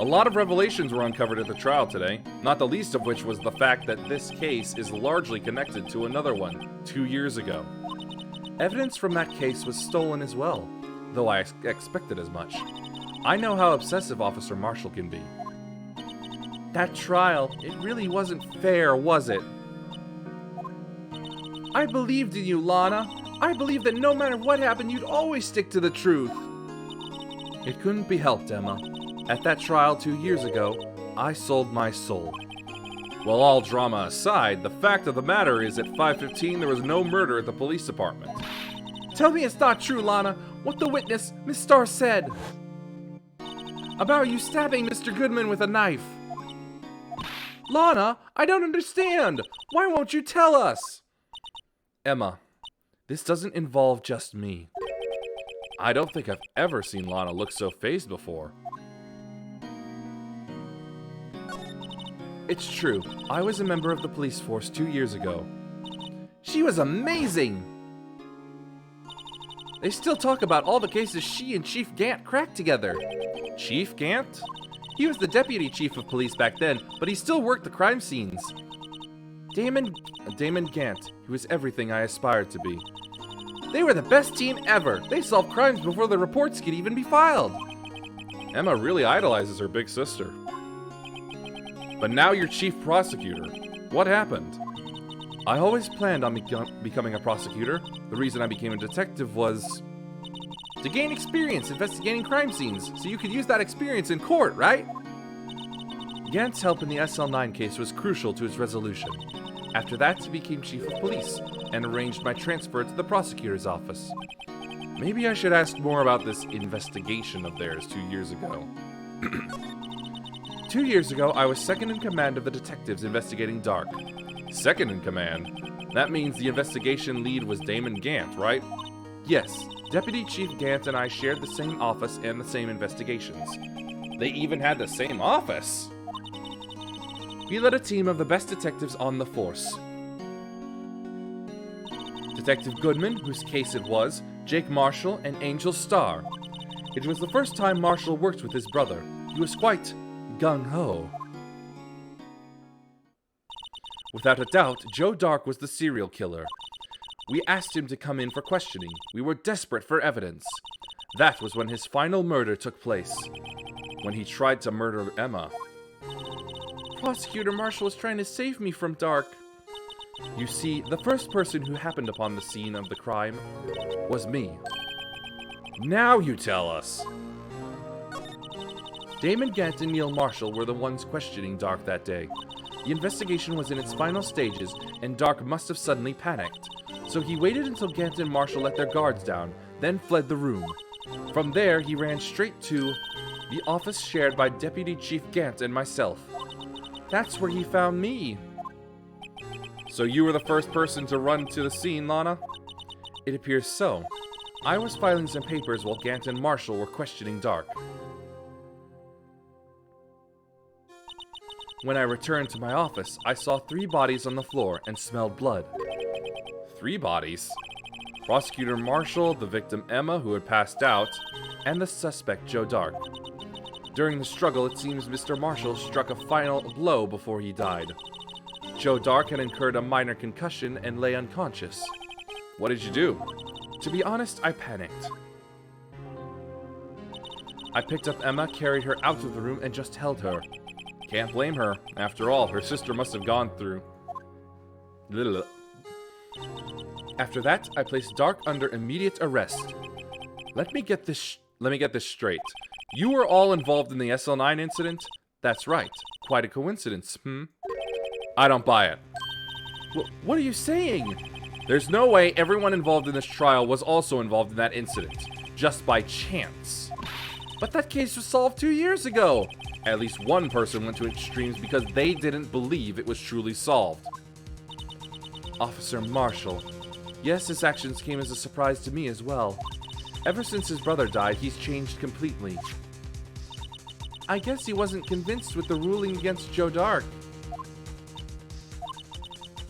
A lot of revelations were uncovered at the trial today, not the least of which was the fact that this case is largely connected to another one 2 years ago. Evidence from that case was stolen as well, though I expected as much. I know how obsessive Officer Marshall can be. That trial, it really wasn't fair, was it? I believed in you, Lana. I believed that no matter what happened, you'd always stick to the truth. It couldn't be helped, Emma. At that trial 2 years ago, I sold my soul. Well, all drama aside, the fact of the matter is at 5:15 there was no murder at the police department. Tell me it's not true, Lana, what the witness, Miss Starr, said about you stabbing Mr. Goodman with a knife. Lana, I don't understand. Why won't you tell us? Emma, this doesn't involve just me. I don't think I've ever seen Lana look so fazed before. It's true. I was a member of the police force 2 years ago. She was amazing! They still talk about all the cases she and Chief Gant cracked together. Chief Gant? He was the deputy chief of police back then, but he still worked the crime scenes. Damon Gant, he was everything I aspired to be. They were the best team ever. They solved crimes before the reports could even be filed. Emma really idolizes her big sister. But now you're chief prosecutor. What happened? I always planned on becoming a prosecutor. The reason I became a detective was to gain experience investigating crime scenes, so you could use that experience in court, right? Gant's help in the SL9 case was crucial to its resolution. After that, he became chief of police and arranged my transfer to the prosecutor's office. Maybe I should ask more about this investigation of theirs 2 years ago. 2 years ago, I was second in command of the detectives investigating Dark. Second in command? That means the investigation lead was Damon Gant, right? Yes, Deputy Chief Gant and I shared the same office and the same investigations. They even had the same office! We led a team of the best detectives on the force. Detective Goodman, whose case it was, Jake Marshall, and Angel Starr. It was the first time Marshall worked with his brother. He was quite gung-ho. Without a doubt, Joe Dark was the serial killer. We asked him to come in for questioning. We were desperate for evidence. That was when his final murder took place. When he tried to murder Emma. Prosecutor Marshall was trying to save me from Dark. You see, the first person who happened upon the scene of the crime was me. Now you tell us! Damon Gant and Neil Marshall were the ones questioning Dark that day. The investigation was in its final stages, and Dark must have suddenly panicked. So he waited until Gant and Marshall let their guards down, then fled the room. From there, he ran straight to the office shared by Deputy Chief Gant and myself. That's where he found me. So you were the first person to run to the scene, Lana? It appears so. I was filing some papers while Gant and Marshall were questioning Dark. When I returned to my office, I saw 3 bodies on the floor and smelled blood. 3 bodies? Prosecutor Marshall, the victim Emma, who had passed out, and the suspect Joe Dark. During the struggle, it seems Mr. Marshall struck a final blow before he died. Joe Dark had incurred a minor concussion and lay unconscious. What did you do? To be honest, I panicked. I picked up Emma, carried her out of the room, and just held her. Can't blame her. After all, her sister must have gone through. After that, I placed Dark under immediate arrest. Let me get this straight. You were all involved in the SL9 incident? That's right. Quite a coincidence, I don't buy it. What are you saying? There's no way everyone involved in this trial was also involved in that incident. Just by chance. But that case was solved 2 years ago. At least one person went to extremes because they didn't believe it was truly solved. Officer Marshall. Yes, his actions came as a surprise to me as well. Ever since his brother died, he's changed completely. I guess he wasn't convinced with the ruling against Joe Dark.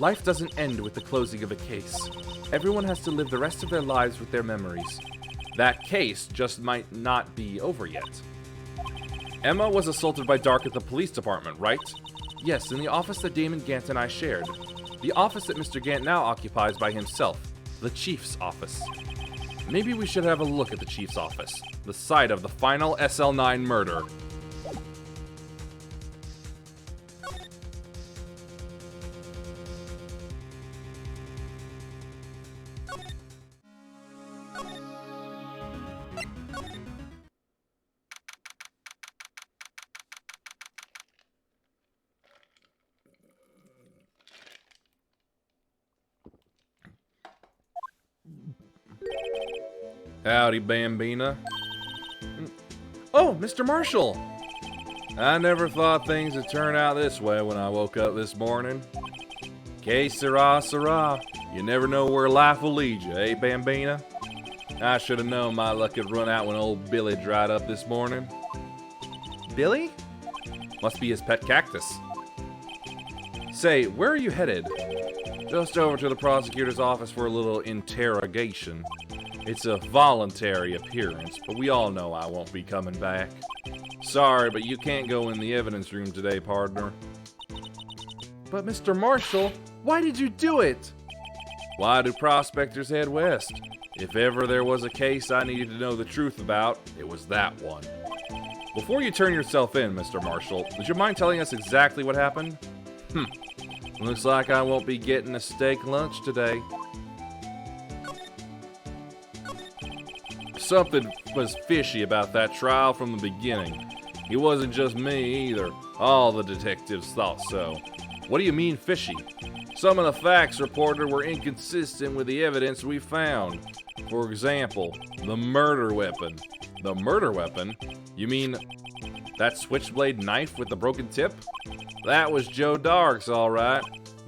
Life doesn't end with the closing of a case. Everyone has to live the rest of their lives with their memories. That case just might not be over yet. Emma was assaulted by Dark at the police department, right? Yes, in the office that Damon Gant and I shared. The office that Mr. Gant now occupies by himself. The Chief's office. Maybe we should have a look at the Chief's office. The site of the final SL9 murder. Howdy, Bambina. Oh, Mr. Marshall! I never thought things would turn out this way when I woke up this morning. Que sera, sera. You never know where life will lead you, eh, Bambina? I should have known my luck would run out when old Billy dried up this morning. Billy? Must be his pet cactus. Say, where are you headed? Just over to the prosecutor's office for a little interrogation. It's a voluntary appearance, but we all know I won't be coming back. Sorry, but you can't go in the evidence room today, partner. But Mr. Marshall, why did you do it? Why do prospectors head west? If ever there was a case I needed to know the truth about, it was that one. Before you turn yourself in, Mr. Marshall, would you mind telling us exactly what happened? Looks like I won't be getting a steak lunch today. Something was fishy about that trial from the beginning. It wasn't just me either. All the detectives thought so. What do you mean fishy? Some of the facts reported were inconsistent with the evidence we found. For example, the murder weapon. The murder weapon? You mean that switchblade knife with the broken tip? That was Joe Dark's, all right.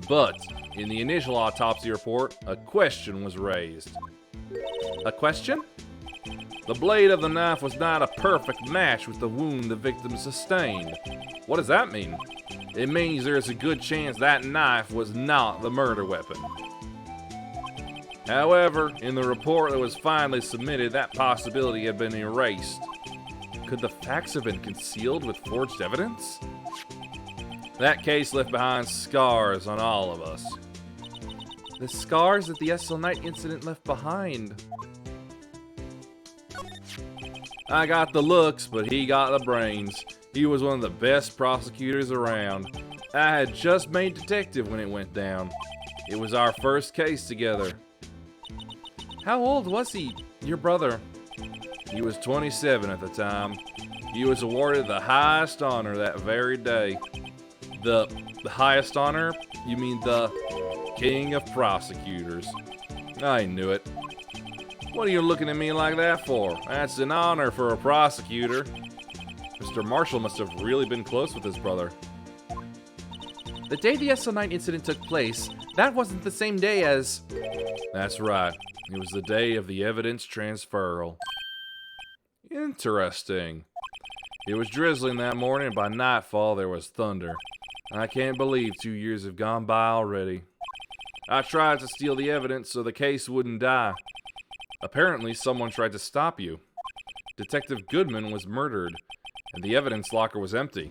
But in the initial autopsy report, a question was raised. A question? The blade of the knife was not a perfect match with the wound the victim sustained. What does that mean? It means there's a good chance that knife was not the murder weapon. However, in the report that was finally submitted, that possibility had been erased. Could the facts have been concealed with forged evidence? That case left behind scars on all of us. The scars that the SL Knight incident left behind. I got the looks, but he got the brains. He was one of the best prosecutors around. I had just made detective when it went down. It was our first case together. How old was he, your brother? He was 27 at the time. He was awarded the highest honor that very day. The highest honor? You mean the King of Prosecutors? I knew it. What are you looking at me like that for? That's an honor for a prosecutor. Mr. Marshall must have really been close with his brother. The day the SL9 incident took place, that wasn't the same day as... That's right. It was the day of the evidence transferal. Interesting. It was drizzling that morning, and by nightfall there was thunder. I can't believe 2 years have gone by already. I tried to steal the evidence so the case wouldn't die. Apparently, someone tried to stop you. Detective Goodman was murdered, and the evidence locker was empty.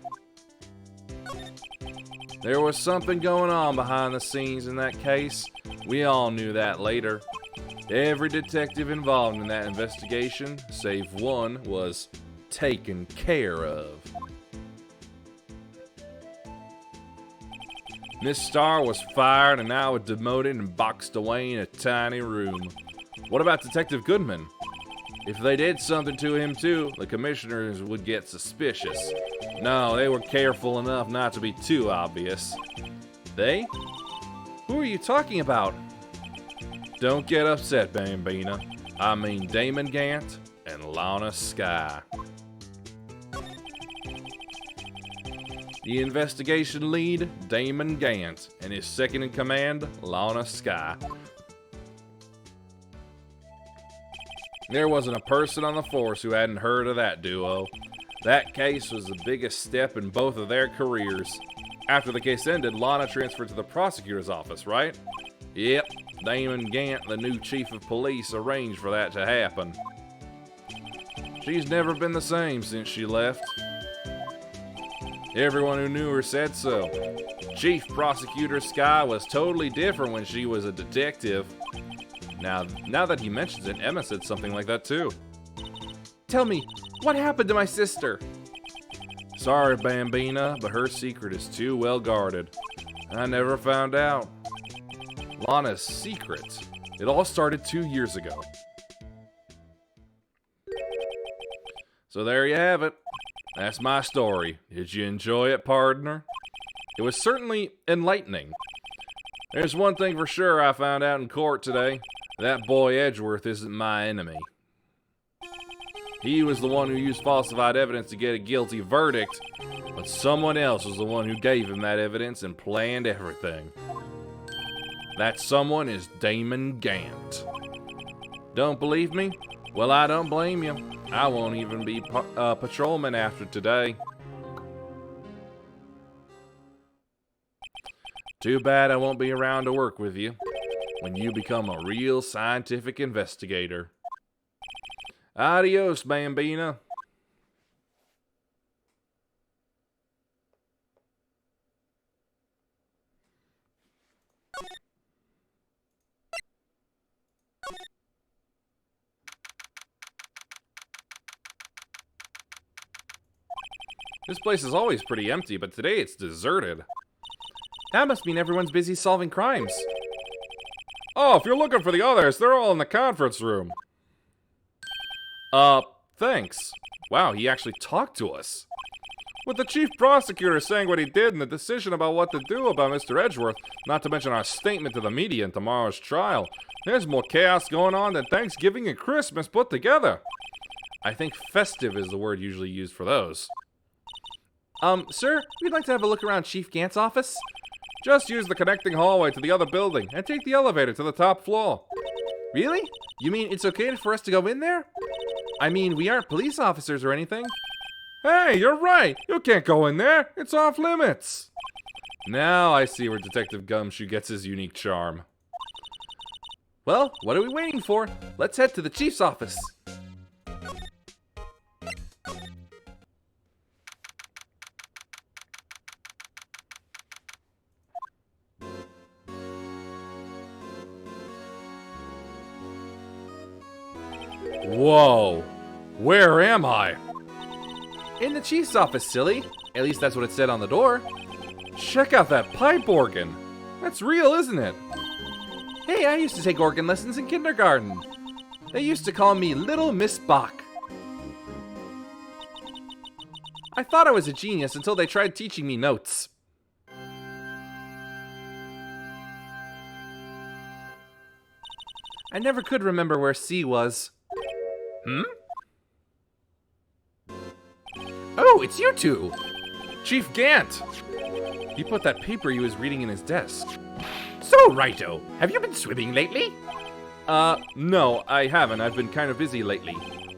There was something going on behind the scenes in that case. We all knew that later. Every detective involved in that investigation, save one, was taken care of. Miss Starr was fired and I was demoted and boxed away in a tiny room. What about Detective Goodman? If they did something to him too, the commissioners would get suspicious. No, they were careful enough not to be too obvious. They? Who are you talking about? Don't get upset, Bambina. I mean Damon Gant and Lana Skye. The investigation lead, Damon Gant, and his second in command, Lana Skye. There wasn't a person on the force who hadn't heard of that duo. That case was the biggest step in both of their careers. After the case ended, Lana transferred to the prosecutor's office, right? Yep, Damon Gant, the new chief of police, arranged for that to happen. She's never been the same since she left. Everyone who knew her said so. Chief Prosecutor Sky was totally different when she was a detective. Now that he mentions it, Emma said something like that too. Tell me, what happened to my sister? Sorry, Bambina, but her secret is too well guarded. I never found out. Lana's secret. It all started 2 years ago. So there you have it. That's my story. Did you enjoy it, partner? It was certainly enlightening. There's one thing for sure I found out in court today. That boy Edgeworth isn't my enemy. He was the one who used falsified evidence to get a guilty verdict, but someone else was the one who gave him that evidence and planned everything. That someone is Damon Gant. Don't believe me? Well, I don't blame you. I won't even be patrolman after today. Too bad I won't be around to work with you when you become a real scientific investigator. Adios, Bambina. This place is always pretty empty, but today it's deserted. That must mean everyone's busy solving crimes. Oh, if you're looking for the others, they're all in the conference room. Thanks. Wow, he actually talked to us. With the chief prosecutor saying what he did and the decision about what to do about Mr. Edgeworth, not to mention our statement to the media in tomorrow's trial, there's more chaos going on than Thanksgiving and Christmas put together. I think festive is the word usually used for those. Sir, we'd like to have a look around Chief Gant's office. Just use the connecting hallway to the other building and take the elevator to the top floor. Really? You mean it's okay for us to go in there? I mean, we aren't police officers or anything. Hey, you're right. You can't go in there. It's off limits. Now I see where Detective Gumshoe gets his unique charm. Well, what are we waiting for? Let's head to the chief's office. Whoa. Where am I? In the chief's office, silly. At least that's what it said on the door. Check out that pipe organ. That's real, isn't it? Hey, I used to take organ lessons in kindergarten. They used to call me Little Miss Bach. I thought I was a genius until they tried teaching me notes. I never could remember where C was. Oh, it's you two! Chief Gant! He put that paper he was reading in his desk. So, Righto, have you been swimming lately? No, I haven't. I've been kind of busy lately.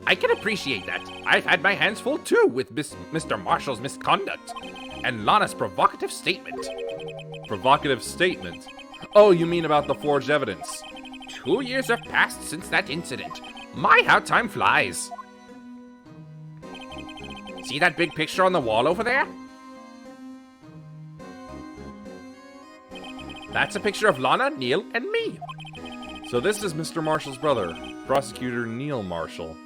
I can appreciate that. I've had my hands full too with Mr. Marshall's misconduct and Lana's provocative statement. Provocative statement? Oh, you mean about the forged evidence? 2 years have passed since that incident. My, how time flies. See that big picture on the wall over there? That's a picture of Lana, Neil, and me. So this is Mr. Marshall's brother, Prosecutor Neil Marshall.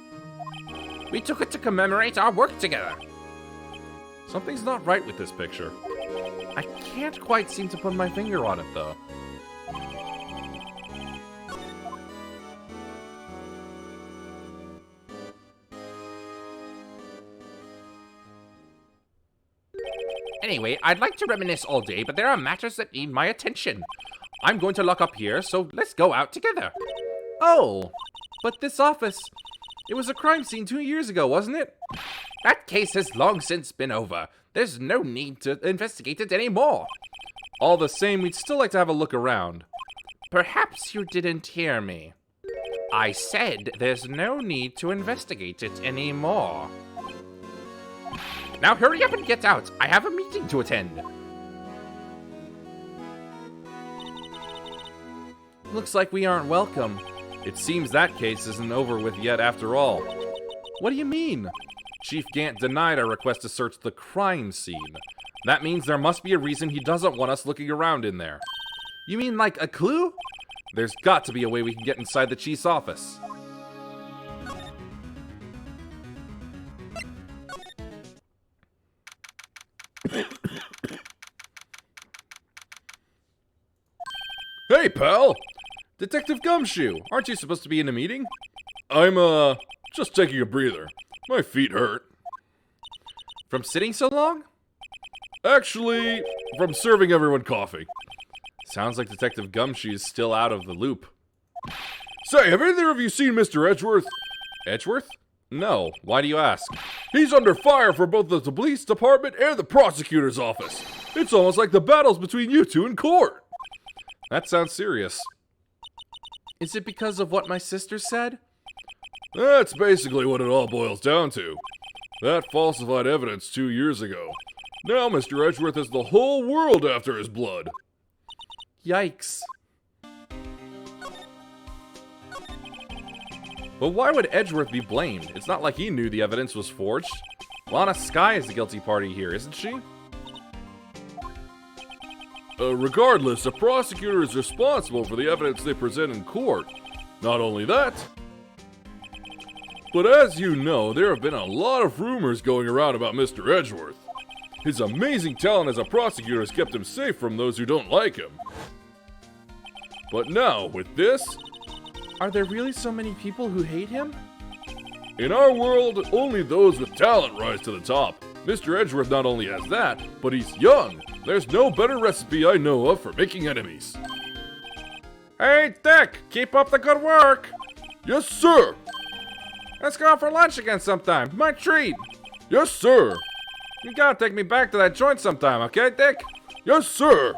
We took it to commemorate our work together. Something's not right with this picture. I can't quite seem to put my finger on it, though. Anyway, I'd like to reminisce all day, but there are matters that need my attention. I'm going to lock up here, so let's go out together. Oh, but this office, it was a crime scene 2 years ago, wasn't it? That case has long since been over. There's no need to investigate it anymore. All the same, we'd still like to have a look around. Perhaps you didn't hear me. I said there's no need to investigate it anymore. Now hurry up and get out. I have a meeting to attend. Looks like we aren't welcome. It seems that case isn't over with yet after all. What do you mean? Chief Gant denied our request to search the crime scene. That means there must be a reason he doesn't want us looking around in there. You mean like a clue? There's got to be a way we can get inside the chief's office. Hey, pal! Detective Gumshoe, aren't you supposed to be in a meeting? I'm, just taking a breather. My feet hurt. From sitting so long? Actually, from serving everyone coffee. Sounds like Detective Gumshoe is still out of the loop. Say, have either of you seen Mr. Edgeworth? Edgeworth? No. Why do you ask? He's under fire for both the police department and the prosecutor's office. It's almost like the battle's between you two in court. That sounds serious. Is it because of what my sister said? That's basically what it all boils down to. That falsified evidence 2 years ago. Now Mr. Edgeworth has the whole world after his blood. Yikes. But why would Edgeworth be blamed? It's not like he knew the evidence was forged. Lana Skye is the guilty party here, isn't she? Regardless, the prosecutor is responsible for the evidence they present in court. Not only that, but as you know, there have been a lot of rumors going around about Mr. Edgeworth. His amazing talent as a prosecutor has kept him safe from those who don't like him. But now, with this, Are there really so many people who hate him? in our world, only those with talent rise to the top. Mr. Edgeworth not only has that, but he's young. There's no better recipe I know of for making enemies. Hey, Dick! Keep up the good work! Yes, sir! Let's go out for lunch again sometime. My treat! Yes, sir! You gotta take me back to that joint sometime, okay, Dick? Yes, sir!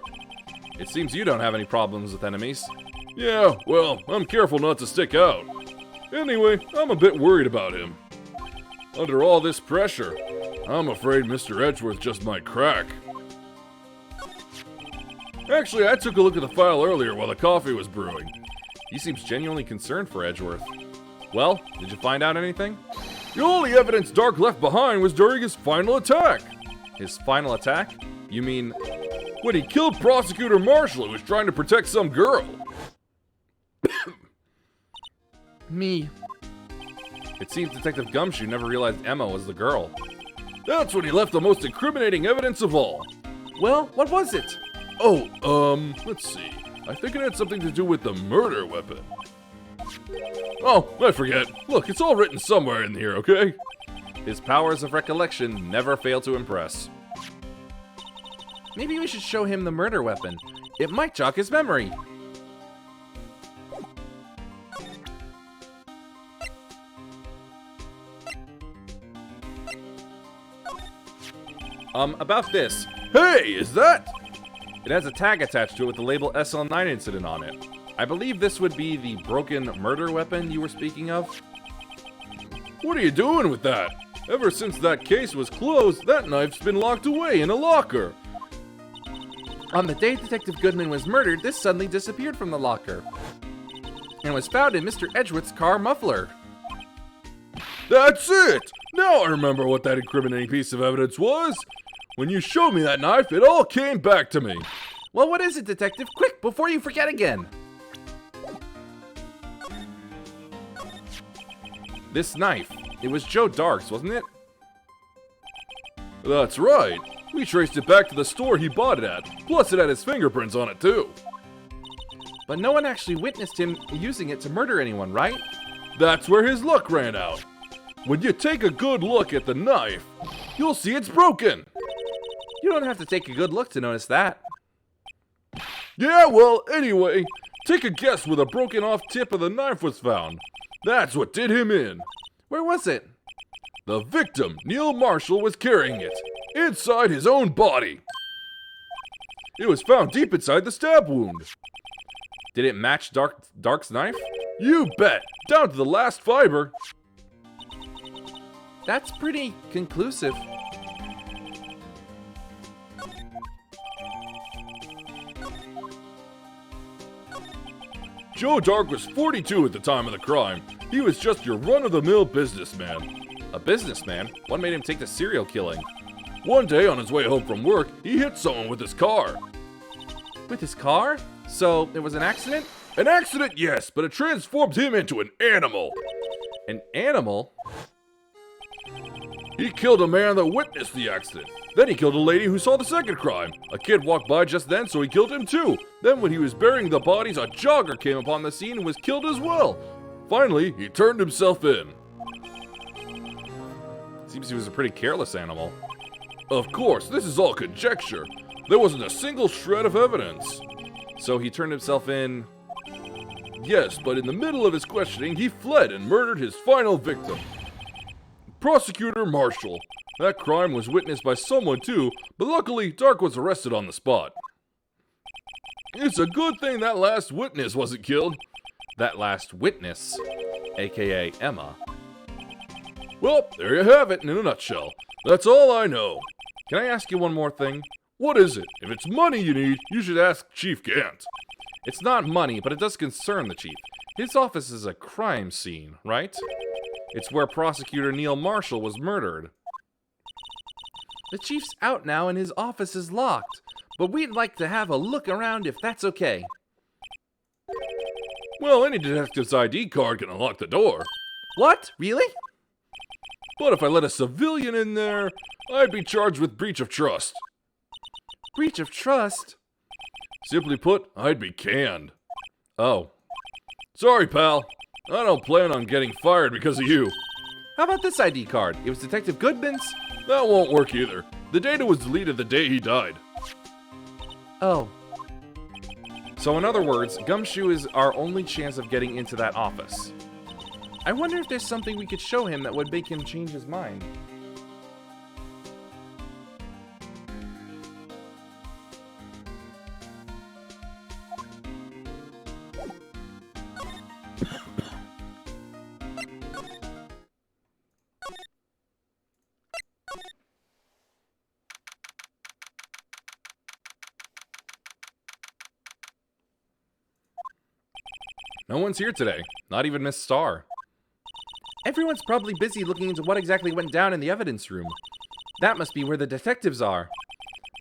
It seems you don't have any problems with enemies. Yeah, well, I'm careful not to stick out. Anyway, I'm a bit worried about him. Under all this pressure, I'm afraid Mr. Edgeworth just might crack. Actually, I took a look at the file earlier while the coffee was brewing. He seems genuinely concerned for Edgeworth. Well, did you find out anything? The only evidence Dark left behind was during his final attack. His final attack? You mean... When he killed Prosecutor Marshall, who was trying to protect some girl. Me. It seems Detective Gumshoe never realized Emma was the girl. That's when he left the most incriminating evidence of all. Well, what was it? Oh, let's see. I think it had something to do with the murder weapon. Oh, I forget. Look, it's all written somewhere in here, okay? His powers of recollection never fail to impress. Maybe we should show him the murder weapon. It might jog his memory. About this. Hey, is that? It has a tag attached to it with the label SL9 incident on it. I believe this would be the broken murder weapon you were speaking of. What are you doing with that? Ever since that case was closed, that knife's been locked away in a locker. On the day Detective Goodman was murdered, this suddenly disappeared from the locker and was found in Mr. Edgeworth's car muffler. That's it! Now I remember what that incriminating piece of evidence was. When you showed me that knife, it all came back to me. Well, what is it, Detective? Quick, before you forget again. This knife. It was Joe Dark's, wasn't it? That's right. We traced it back to the store he bought it at. Plus it had his fingerprints on it too. But no one actually witnessed him using it to murder anyone, right? That's where his luck ran out. When you take a good look at the knife, you'll see it's broken. You don't have to take a good look to notice that. Yeah, well, anyway, take a guess where the broken off tip of the knife was found. That's what did him in. Where was it? The victim, Neil Marshall, was carrying it, inside his own body. It was found deep inside the stab wound. Did it match Dark's knife? You bet, down to the last fiber. That's pretty conclusive. Joe Dark was 42 at the time of the crime. He was just your run-of-the-mill businessman. A businessman? What made him take to serial killing? One day on his way home from work, he hit someone with his car. With his car? So, it was an accident? An accident, yes, but it transformed him into an animal. An animal? He killed a man that witnessed the accident. Then he killed a lady who saw the second crime. A kid walked by just then, so he killed him too. Then when he was burying the bodies, a jogger came upon the scene and was killed as well. Finally, he turned himself in. Seems he was a pretty careless animal. Of course, this is all conjecture. There wasn't a single shred of evidence. So he turned himself in... Yes, but in the middle of his questioning, he fled and murdered his final victim. Prosecutor Marshall. That crime was witnessed by someone too, but luckily, Dark was arrested on the spot. It's a good thing that last witness wasn't killed. That last witness, aka Emma. Well, there you have it in a nutshell. That's all I know. Can I ask you one more thing? What is it? If it's money you need, you should ask Chief Gant. It's not money, but it does concern the chief. His office is a crime scene, right? It's where Prosecutor Neil Marshall was murdered. The chief's out now and his office is locked, but we'd like to have a look around if that's okay. Well, any detective's ID card can unlock the door. What? Really? But if I let a civilian in there, I'd be charged with breach of trust. Breach of trust? Simply put, I'd be canned. Oh. Sorry, pal. I don't plan on getting fired because of you. How about this ID card? It was Detective Goodman's? That won't work either. The data was deleted the day he died. Oh. So in other words, Gumshoe is our only chance of getting into that office. I wonder if there's something we could show him that would make him change his mind. No one's here today, not even Miss Starr. Everyone's probably busy looking into what exactly went down in the evidence room. That must be where the detectives are.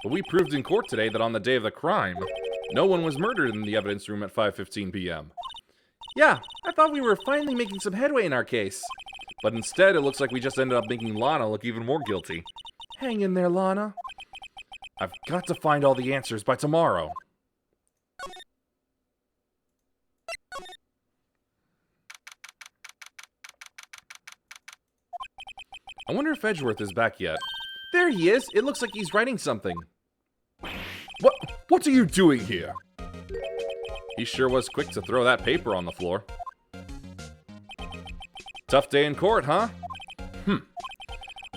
But we proved in court today that on the day of the crime, no one was murdered in the evidence room at 5:15 p.m. Yeah, I thought we were finally making some headway in our case. But instead, it looks like we just ended up making Lana look even more guilty. Hang in there, Lana. I've got to find all the answers by tomorrow. I wonder if Edgeworth is back yet. There he is. It looks like he's writing something. What are you doing here? He sure was quick to throw that paper on the floor. Tough day in court, huh?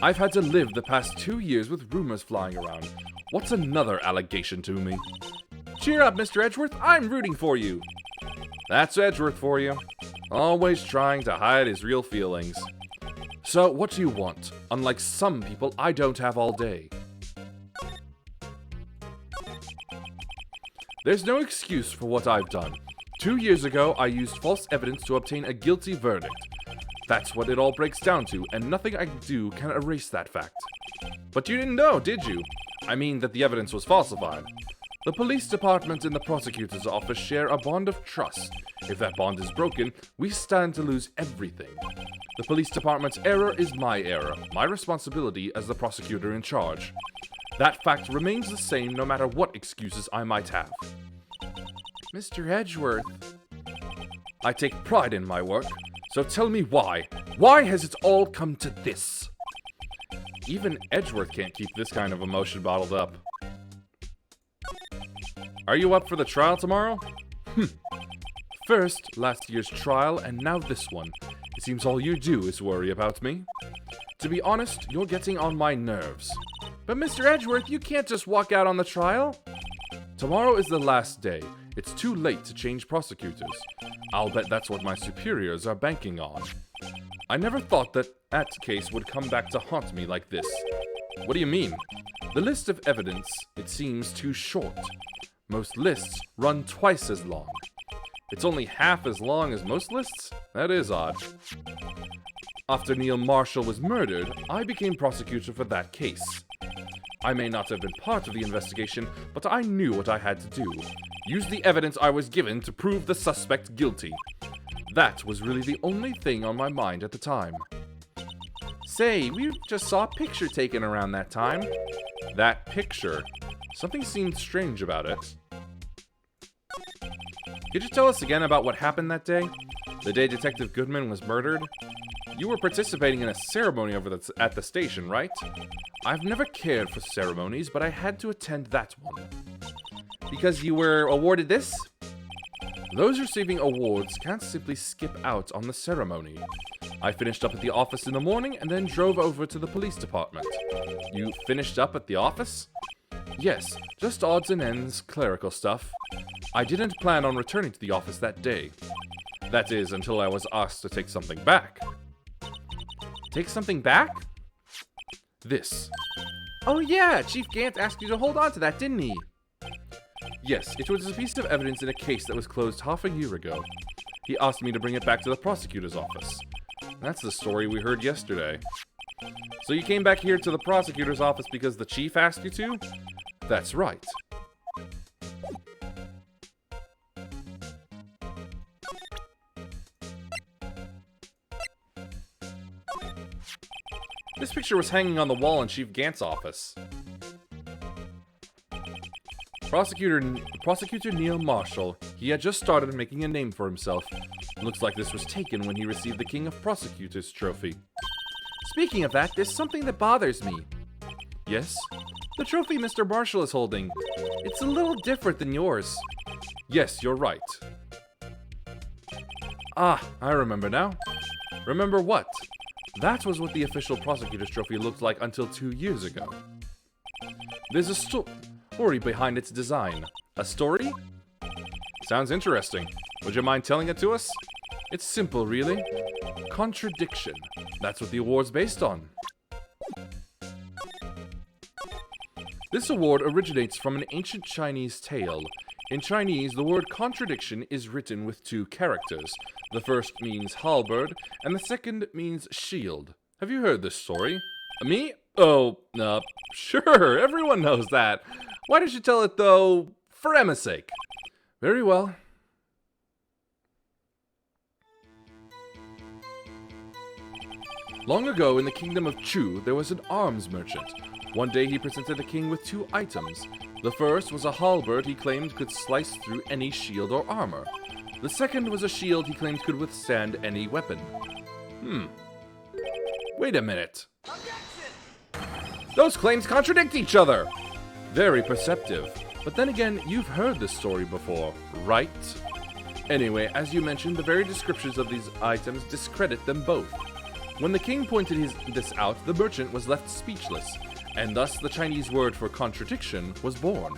I've had to live the past 2 years with rumors flying around. What's another allegation to me? Cheer up, Mr. Edgeworth. I'm rooting for you. That's Edgeworth for you. Always trying to hide his real feelings. So, what do you want? Unlike some people, I don't have all day. There's no excuse for what I've done. 2 years ago, I used false evidence to obtain a guilty verdict. That's what it all breaks down to, and nothing I do can erase that fact. But you didn't know, did you? I mean that the evidence was falsified. The police department and the prosecutor's office share a bond of trust. If that bond is broken, we stand to lose everything. The police department's error is my error, my responsibility as the prosecutor in charge. That fact remains the same no matter what excuses I might have. Mr. Edgeworth. I take pride in my work, so tell me why. Why has it all come to this? Even Edgeworth can't keep this kind of emotion bottled up. Are you up for the trial tomorrow? First, last year's trial, and now this one. It seems all you do is worry about me. To be honest, you're getting on my nerves. But Mr. Edgeworth, you can't just walk out on the trial. Tomorrow is the last day. It's too late to change prosecutors. I'll bet that's what my superiors are banking on. I never thought that case would come back to haunt me like this. What do you mean? The list of evidence, it seems too short. Most lists run twice as long. It's only half as long as most lists? That is odd. After Neil Marshall was murdered, I became prosecutor for that case. I may not have been part of the investigation, but I knew what I had to do. Use the evidence I was given to prove the suspect guilty. That was really the only thing on my mind at the time. Say, we just saw a picture taken around that time. That picture? Something seemed strange about it. Could you tell us again about what happened that day? The day Detective Goodman was murdered? You were participating in a ceremony at the station, right? I've never cared for ceremonies, but I had to attend that one. Because you were awarded this? Those receiving awards can't simply skip out on the ceremony. I finished up at the office in the morning and then drove over to the police department. You finished up at the office? Yes, just odds and ends, clerical stuff. I didn't plan on returning to the office that day. That is, until I was asked to take something back. Take something back? This. Oh yeah, Chief Gant asked you to hold on to that, didn't he? Yes, it was a piece of evidence in a case that was closed half a year ago. He asked me to bring it back to the prosecutor's office. That's the story we heard yesterday. So you came back here to the prosecutor's office because the chief asked you to? That's right. This picture was hanging on the wall in Chief Gant's office. Prosecutor Neil Marshall. He had just started making a name for himself. Looks like this was taken when he received the King of Prosecutors trophy. Speaking of that, there's something that bothers me. Yes? The trophy Mr. Marshall is holding. It's a little different than yours. Yes, you're right. Ah, I remember now. Remember what? That was what the official prosecutor's trophy looked like until 2 years ago. There's a story behind its design. A story? Sounds interesting. Would you mind telling it to us? It's simple, really. Contradiction. That's what the award's based on. This award originates from an ancient Chinese tale. In Chinese, the word contradiction is written with 2 characters. The first means halberd, and the second means shield. Have you heard this story? Me? Oh, sure, everyone knows that. Why did you tell it, though, for Emma's sake? Very well. Long ago in the kingdom of Chu, there was an arms merchant. One day he presented the king with 2 items. The first was a halberd he claimed could slice through any shield or armor. The second was a shield he claimed could withstand any weapon. Wait a minute. Those claims contradict each other! Very perceptive. But then again, you've heard this story before, right? Anyway, as you mentioned, the very descriptions of these items discredit them both. When the king pointed this out, the merchant was left speechless, and thus the Chinese word for contradiction was born.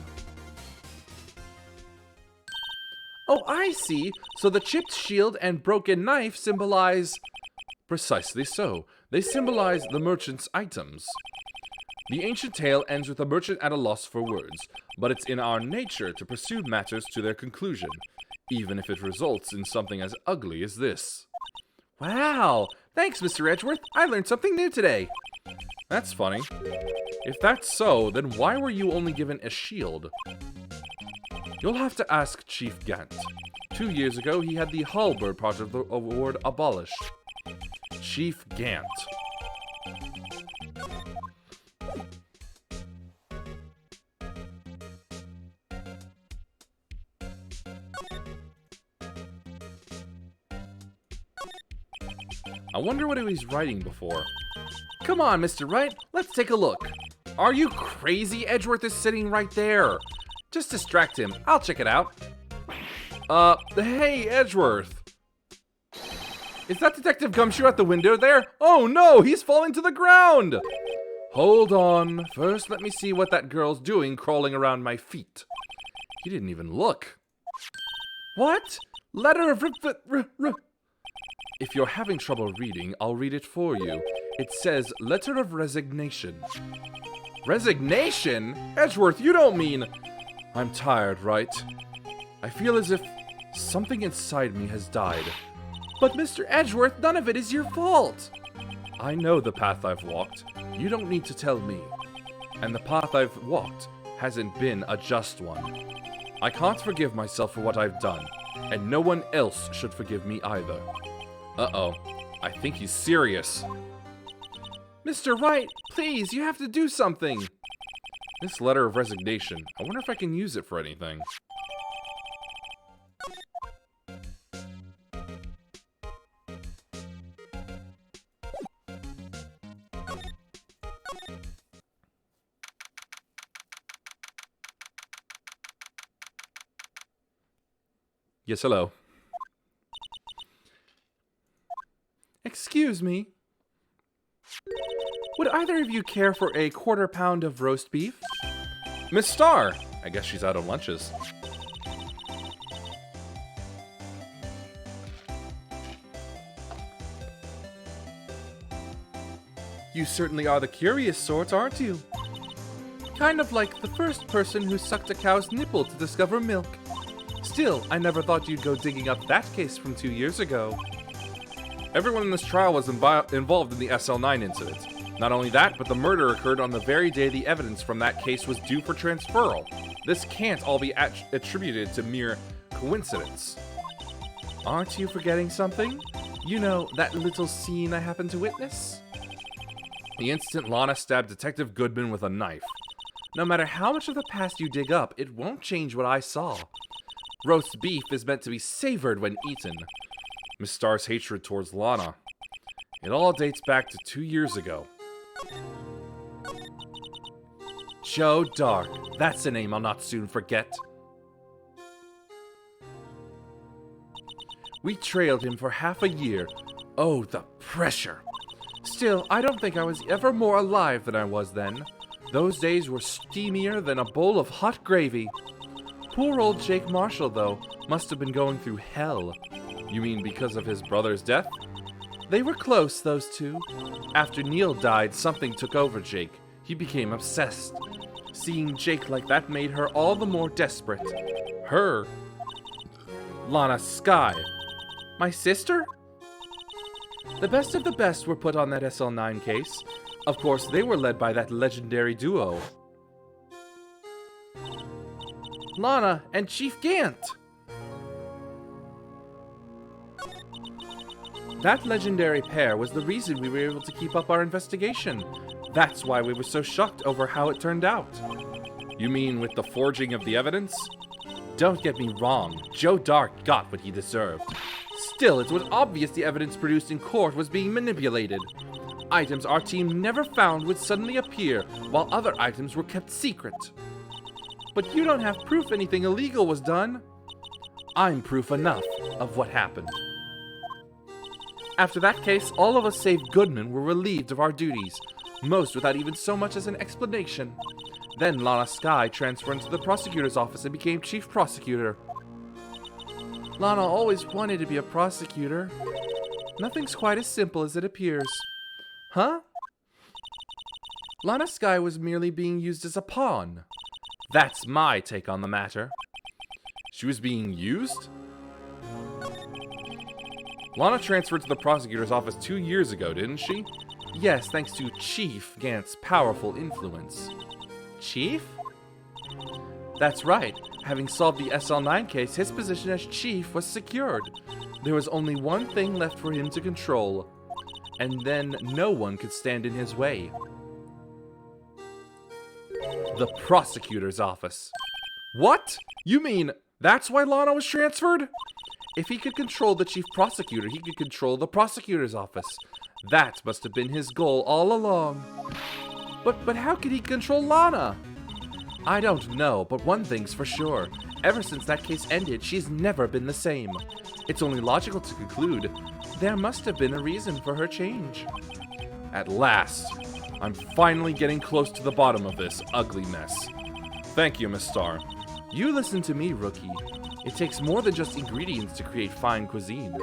Oh, I see. So the chipped shield and broken knife symbolize... Precisely so. They symbolize the merchant's items. The ancient tale ends with a merchant at a loss for words, but it's in our nature to pursue matters to their conclusion, even if it results in something as ugly as this. Wow! Thanks, Mr. Edgeworth. I learned something new today. That's funny. If that's so, then why were you only given a shield? You'll have to ask Chief Gant. 2 years ago, he had the halberd part of the award abolished. Chief Gant. I wonder what he was writing before. Come on, Mr. Wright, let's take a look. Are you crazy? Edgeworth is sitting right there. Just distract him. I'll check it out. Hey, Edgeworth. Is that Detective Gumshoe at the window there? Oh no, he's falling to the ground! Hold on. First, let me see what that girl's doing crawling around my feet. He didn't even look. What? Letter of If you're having trouble reading, I'll read it for you. It says, Letter of Resignation. Resignation? Edgeworth, you don't mean... I'm tired, right? I feel as if something inside me has died. But Mr. Edgeworth, none of it is your fault. I know the path I've walked. You don't need to tell me. And the path I've walked hasn't been a just one. I can't forgive myself for what I've done, and no one else should forgive me either. Uh-oh. I think he's serious. Mr. Wright, please, you have to do something. This letter of resignation, I wonder if I can use it for anything. Yes, hello. Excuse me. Would either of you care for a quarter pound of roast beef? Miss Starr! I guess she's out of lunches. You certainly are the curious sort, aren't you? Kind of like the first person who sucked a cow's nipple to discover milk. Still, I never thought you'd go digging up that case from 2 years ago. Everyone in this trial was involved in the SL9 incident. Not only that, but the murder occurred on the very day the evidence from that case was due for transferal. This can't all be attributed to mere coincidence. Aren't you forgetting something? You know, that little scene I happened to witness? The instant Lana stabbed Detective Goodman with a knife. No matter how much of the past you dig up, it won't change what I saw. Roast beef is meant to be savored when eaten. Miss Starr's hatred towards Lana. It all dates back to 2 years ago. Joe Dark. That's a name I'll not soon forget. We trailed him for half a year. Oh, the pressure. Still, I don't think I was ever more alive than I was then. Those days were steamier than a bowl of hot gravy. Poor old Jake Marshall, though, must have been going through hell. You mean because of his brother's death? They were close, those two. After Neil died, something took over Jake. He became obsessed. Seeing Jake like that made her all the more desperate. Her? Lana Skye. My sister? The best of the best were put on that SL9 case. Of course, they were led by that legendary duo. Lana and Chief Gant! That legendary pair was the reason we were able to keep up our investigation. That's why we were so shocked over how it turned out. You mean with the forging of the evidence? Don't get me wrong, Joe Dark got what he deserved. Still, it was obvious the evidence produced in court was being manipulated. Items our team never found would suddenly appear, while other items were kept secret. But you don't have proof anything illegal was done. I'm proof enough of what happened. After that case, all of us save Goodman were relieved of our duties, most without even so much as an explanation. Then Lana Skye transferred into the prosecutor's office and became chief prosecutor. Lana always wanted to be a prosecutor. Nothing's quite as simple as it appears. Huh? Lana Skye was merely being used as a pawn. That's my take on the matter. She was being used? Lana transferred to the prosecutor's office 2 years ago, didn't she? Yes, thanks to Chief Gant's powerful influence. Chief? That's right. Having solved the SL9 case, his position as chief was secured. There was only one thing left for him to control. And then no one could stand in his way. The prosecutor's office. What? You mean that's why Lana was transferred? If he could control the chief prosecutor, he could control the prosecutor's office. That must have been his goal all along. But how could he control Lana? I don't know, but one thing's for sure. Ever since that case ended, she's never been the same. It's only logical to conclude there must have been a reason for her change. At last, I'm finally getting close to the bottom of this ugly mess. Thank you, Miss Starr. You listen to me, rookie. It takes more than just ingredients to create fine cuisine.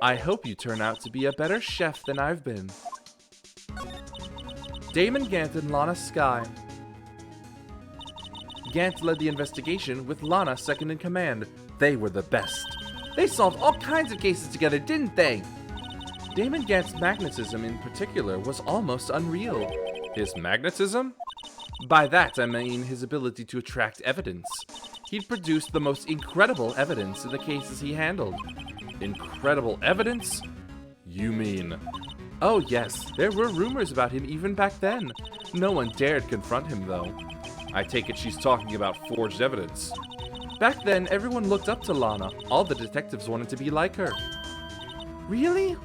I hope you turn out to be a better chef than I've been. Damon Gant and Lana Skye. Gant led the investigation with Lana second in command. They were the best. They solved all kinds of cases together, didn't they? Damon Gant's magnetism in particular was almost unreal. His magnetism? By that I mean his ability to attract evidence. He'd produced the most incredible evidence in the cases he handled. Incredible evidence? You mean... Oh yes, there were rumors about him even back then. No one dared confront him though. I take it she's talking about forged evidence. Back then, everyone looked up to Lana. All the detectives wanted to be like her. Really?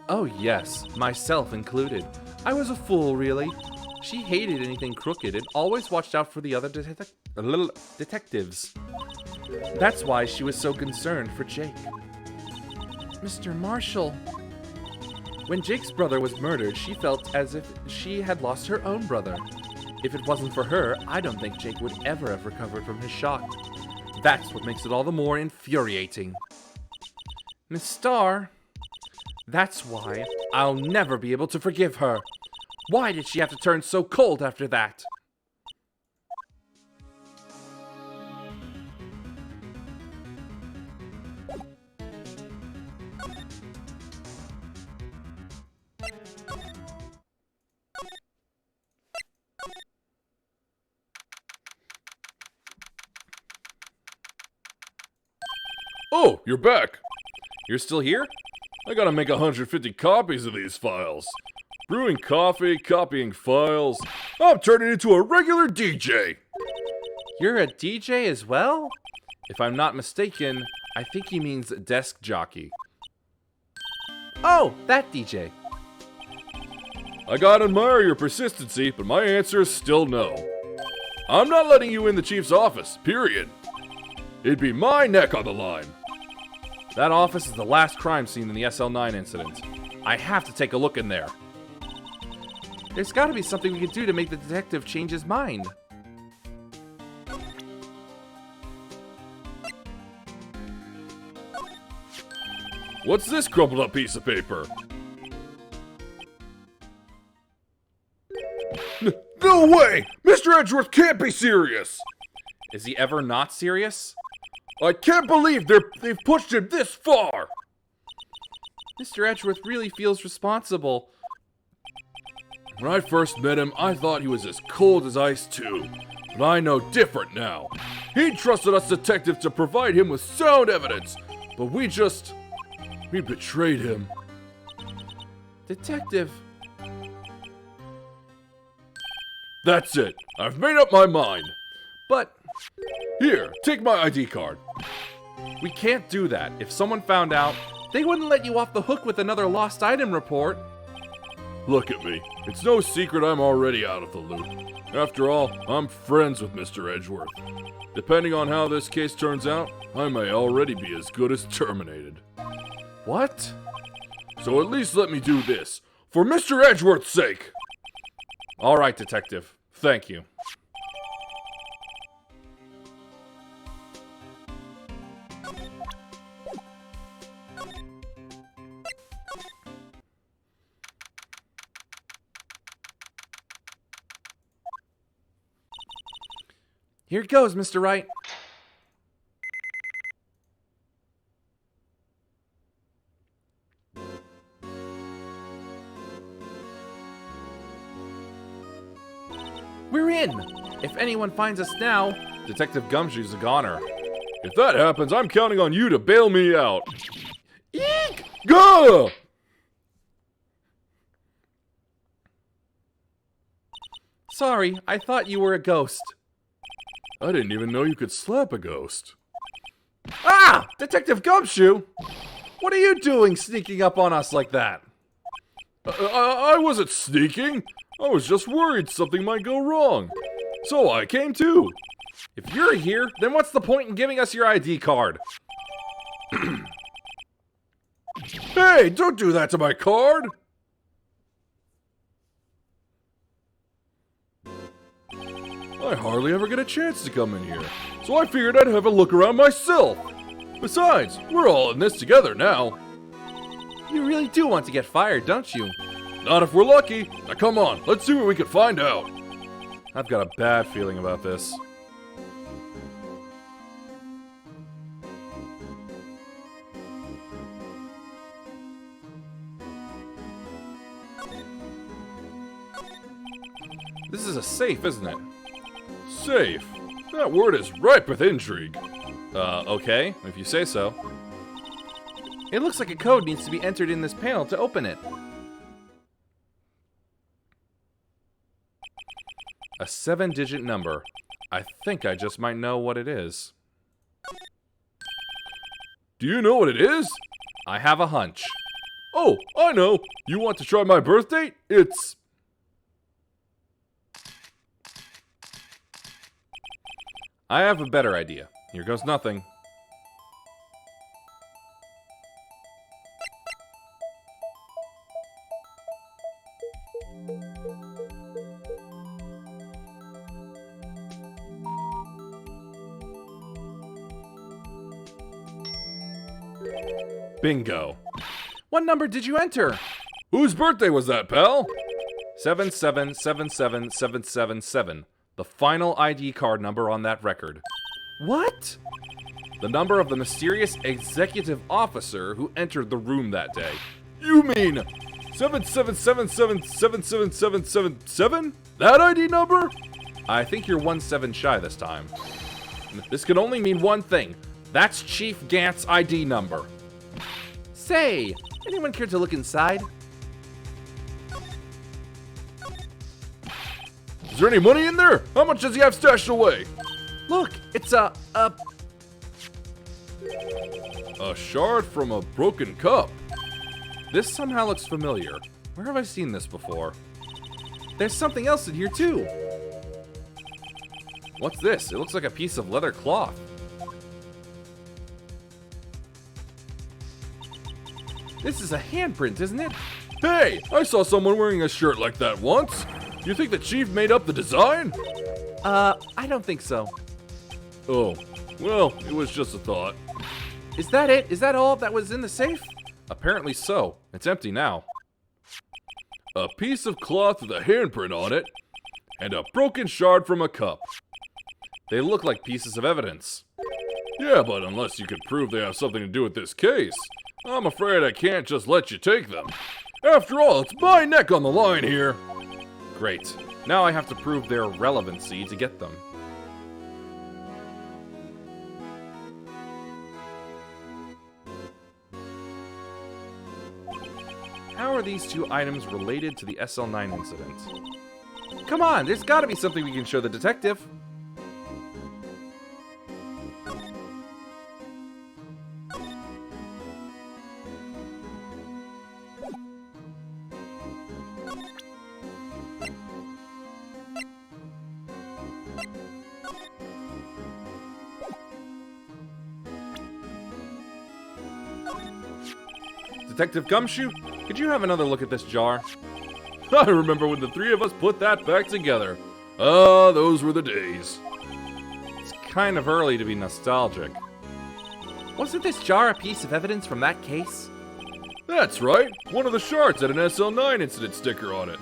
Oh yes, myself included. I was a fool, really. She hated anything crooked and always watched out for the other detectives. That's why she was so concerned for Jake. Mr. Marshall. When Jake's brother was murdered, she felt as if she had lost her own brother. If it wasn't for her, I don't think Jake would ever have recovered from his shock. That's what makes it all the more infuriating. Miss Starr, that's why I'll never be able to forgive her. Why did she have to turn so cold after that? Oh, you're back. You're still here? I gotta make 150 copies of these files. Brewing coffee, copying files. I'm turning into a regular DJ. You're a DJ as well? If I'm not mistaken, I think he means desk jockey. Oh, that DJ. I gotta admire your persistency, but my answer is still no. I'm not letting you in the chief's office, period. It'd be my neck on the line. That office is the last crime scene in the SL9 incident. I have to take a look in there. There's gotta be something we can do to make the detective change his mind. What's this crumpled up piece of paper? No way! Mr. Edgeworth can't be serious! Is he ever not serious? I can't believe they've pushed him this far! Mr. Edgeworth really feels responsible. When I first met him, I thought he was as cold as ice too. But I know different now. He trusted us detectives to provide him with sound evidence, but we betrayed him. Detective. That's it. I've made up my mind. But Here, take my ID card. we can't do that. If someone found out, they wouldn't let you off the hook with another lost item report. Look at me. It's no secret I'm already out of the loop. After all, I'm friends with Mr. Edgeworth. Depending on how this case turns out, I may already be as good as terminated. What? So at least let me do this, for Mr. Edgeworth's sake! All right, detective. Thank you. Here it goes, Mr. Wright. We're in! If anyone finds us now, Detective Gumshoe's a goner. If that happens, I'm counting on you to bail me out. Eek! Gah! Sorry, I thought you were a ghost. I didn't even know you could slap a ghost. Ah! Detective Gumshoe! What are you doing sneaking up on us like that? I wasn't sneaking. I was just worried something might go wrong. So I came too. If you're here, then what's the point in giving us your ID card? Hey, don't do that to my card! I hardly ever get a chance to come in here, so I figured I'd have a look around myself. Besides, we're all in this together now. You really do want to get fired, don't you? Not if we're lucky. Now come on, let's see what we can find out. I've got a bad feeling about this. This is a safe, isn't it? Safe. That word is ripe with intrigue. Okay, if you say so. It looks like a code needs to be entered in this panel to open it. A 7-digit number. I think I just might know what it is. Do you know what it is? I have a hunch. Oh, I know. You want to try my birth date? It's... I have a better idea. Here goes nothing. Bingo. What number did you enter? Whose birthday was that, pal? 7777777. The final ID card number on that record. What? The number of the mysterious executive officer who entered the room that day. You mean 777777777? That ID number? I think you're 1-7 shy this time. This can only mean one thing. That's Chief Gant's ID number. Say, anyone care to look inside? Is there any money in there? How much does he have stashed away? Look, it's a shard from a broken cup. This somehow looks familiar. Where have I seen this before? There's something else in here too. What's this? It looks like a piece of leather cloth. This is a handprint, isn't it? Hey, I saw someone wearing a shirt like that once. You think the chief made up the design? I don't think so. Oh, well, it was just a thought. Is that it? Is that all that was in the safe? Apparently so. It's empty now. A piece of cloth with a handprint on it, and a broken shard from a cup. They look like pieces of evidence. Yeah, but unless you can prove they have something to do with this case, I'm afraid I can't just let you take them. After all, it's my neck on the line here. Great. Now I have to prove their relevancy to get them. How are these two items related to the SL9 incident? Come on, there's gotta be something we can show the detective. Detective Gumshoe, could you have another look at this jar? I remember when the three of us put that back together. Ah, those were the days. It's kind of early to be nostalgic. Wasn't this jar a piece of evidence from that case? That's right. One of the shards had an SL9 incident sticker on it.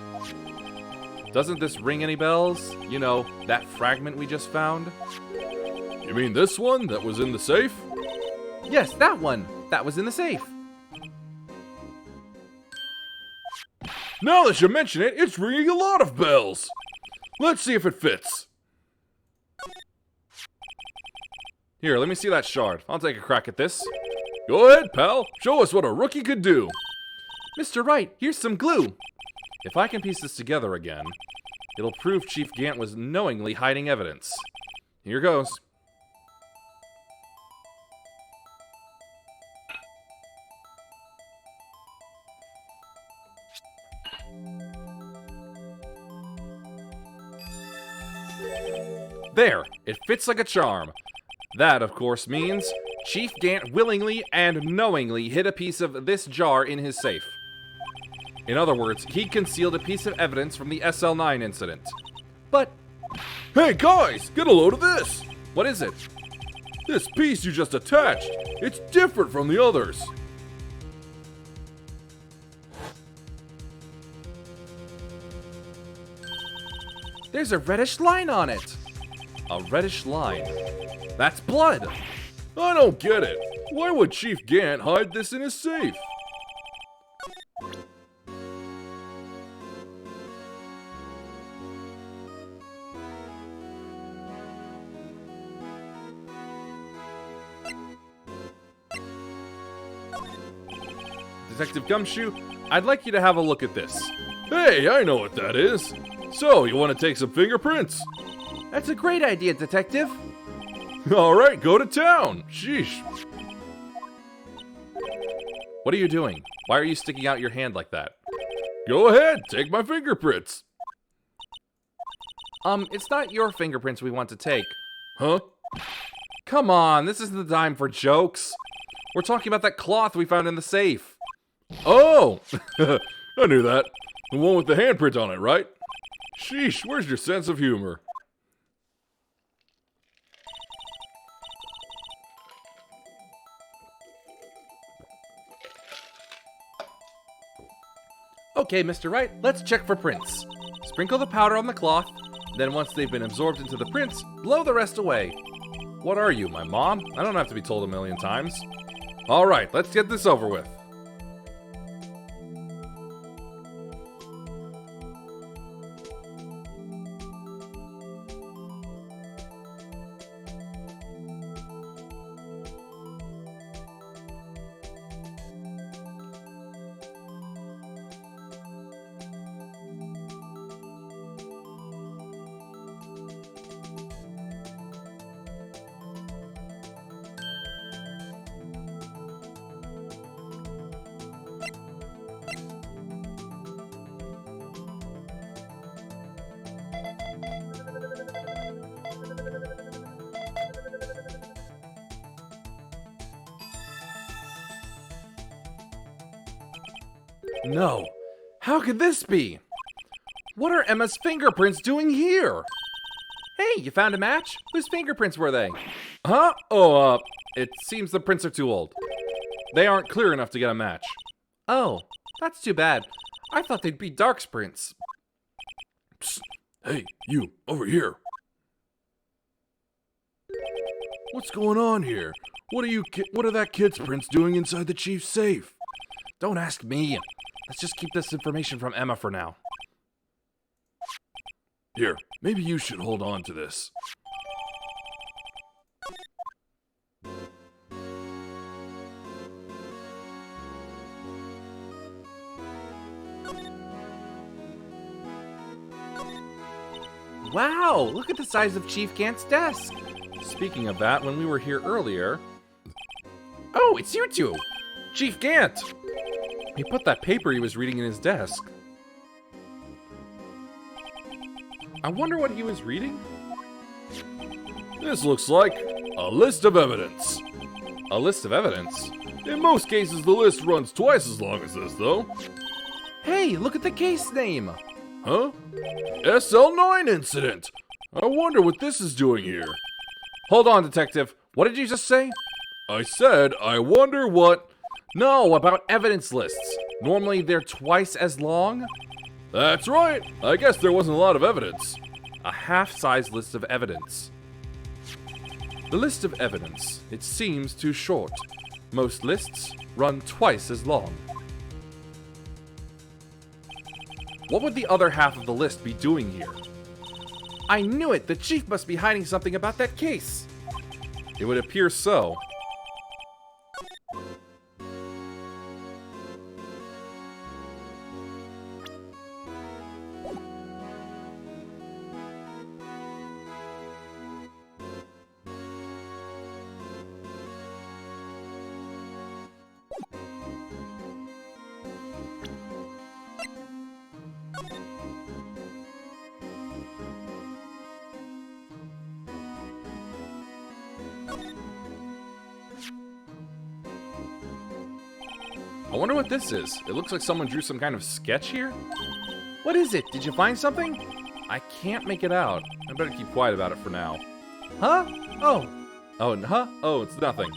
Doesn't this ring any bells? You know, that fragment we just found? You mean this one that was in the safe? Yes, that one. That was in the safe. Now that you mention it, it's ringing a lot of bells. Let's see if it fits. Here, let me see that shard. I'll take a crack at this. Go ahead, pal. Show us what a rookie could do. Mr. Wright, here's some glue. If I can piece this together again, it'll prove Chief Gant was knowingly hiding evidence. Here goes. There! It fits like a charm. That, of course, means Chief Gant willingly and knowingly hid a piece of this jar in his safe. In other words, he concealed a piece of evidence from the SL9 incident. But... Hey guys, get a load of this! What is it? This piece you just attached. It's different from the others. There's a reddish line on it. A reddish line. That's blood. I don't get it. Why would Chief Gant hide this in his safe? Detective Gumshoe, I'd like you to have a look at this. Hey, I know what that is. So, you want to take some fingerprints? That's a great idea, Detective. Alright, go to town. Sheesh. What are you doing? Why are you sticking out your hand like that? Go ahead, take my fingerprints. It's not your fingerprints we want to take. Huh? Come on, this isn't the time for jokes. We're talking about that cloth we found in the safe. Oh! I knew that. The one with the handprint on it, right? Sheesh, where's your sense of humor? Okay, Mr. Wright, let's check for prints. Sprinkle the powder on the cloth, then once they've been absorbed into the prints, blow the rest away. What are you, my mom? I don't have to be told a million times. Alright, let's get this over with. No. How could this be? What are Emma's fingerprints doing here? Hey, you found a match? Whose fingerprints were they? Huh? Oh, it seems the prints are too old. They aren't clear enough to get a match. Oh, that's too bad. I thought they'd be Dark's prints. Psst. Hey, you, over here. What's going on here? What are that kid's prints doing inside the chief's safe? Don't ask me. Let's just keep this information from Emma for now. Here, maybe you should hold on to this. Wow, look at the size of Chief Gant's desk. Speaking of that, when we were here earlier... Oh, it's you two! Chief Gant! He put that paper he was reading in his desk. I wonder what he was reading? This looks like a list of evidence. A list of evidence? In most cases, the list runs twice as long as this, though. Hey, look at the case name! Huh? SL9 incident! I wonder what this is doing here. Hold on, Detective. What did you just say? I said, I wonder what... No, about evidence lists. Normally they're twice as long? That's right. I guess there wasn't a lot of evidence. A half-size list of evidence. The list of evidence, it seems too short. Most lists run twice as long. What would the other half of the list be doing here? I knew it! The chief must be hiding something about that case! It would appear so. I wonder what this is. It looks like someone drew some kind of sketch here. What is it? Did you find something? I can't make it out. I better keep quiet about it for now. Huh? Oh. Oh, huh? Oh, it's nothing.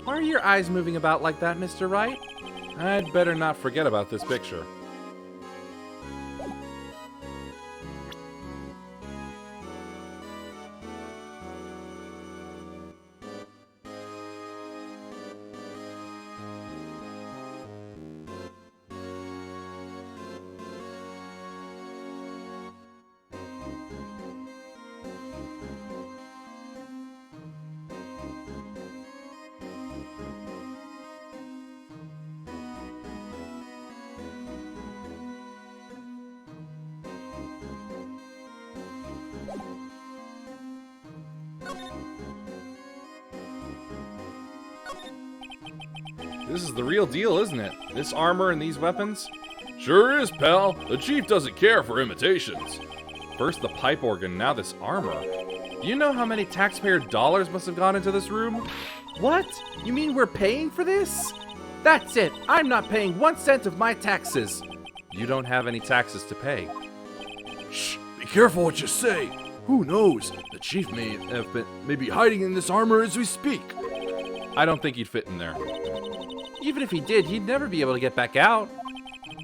Why are your eyes moving about like that, Mr. Wright? I'd better not forget about this picture. This is the real deal, isn't it? This armor and these weapons? Sure is, pal. The chief doesn't care for imitations. First the pipe organ, now this armor. Do you know how many taxpayer dollars must have gone into this room? What? You mean we're paying for this? That's it. I'm not paying 1 cent of my taxes. You don't have any taxes to pay. Shh, be careful what you say. Who knows? The chief may be hiding in this armor as we speak. I don't think he'd fit in there. Even if he did, he'd never be able to get back out.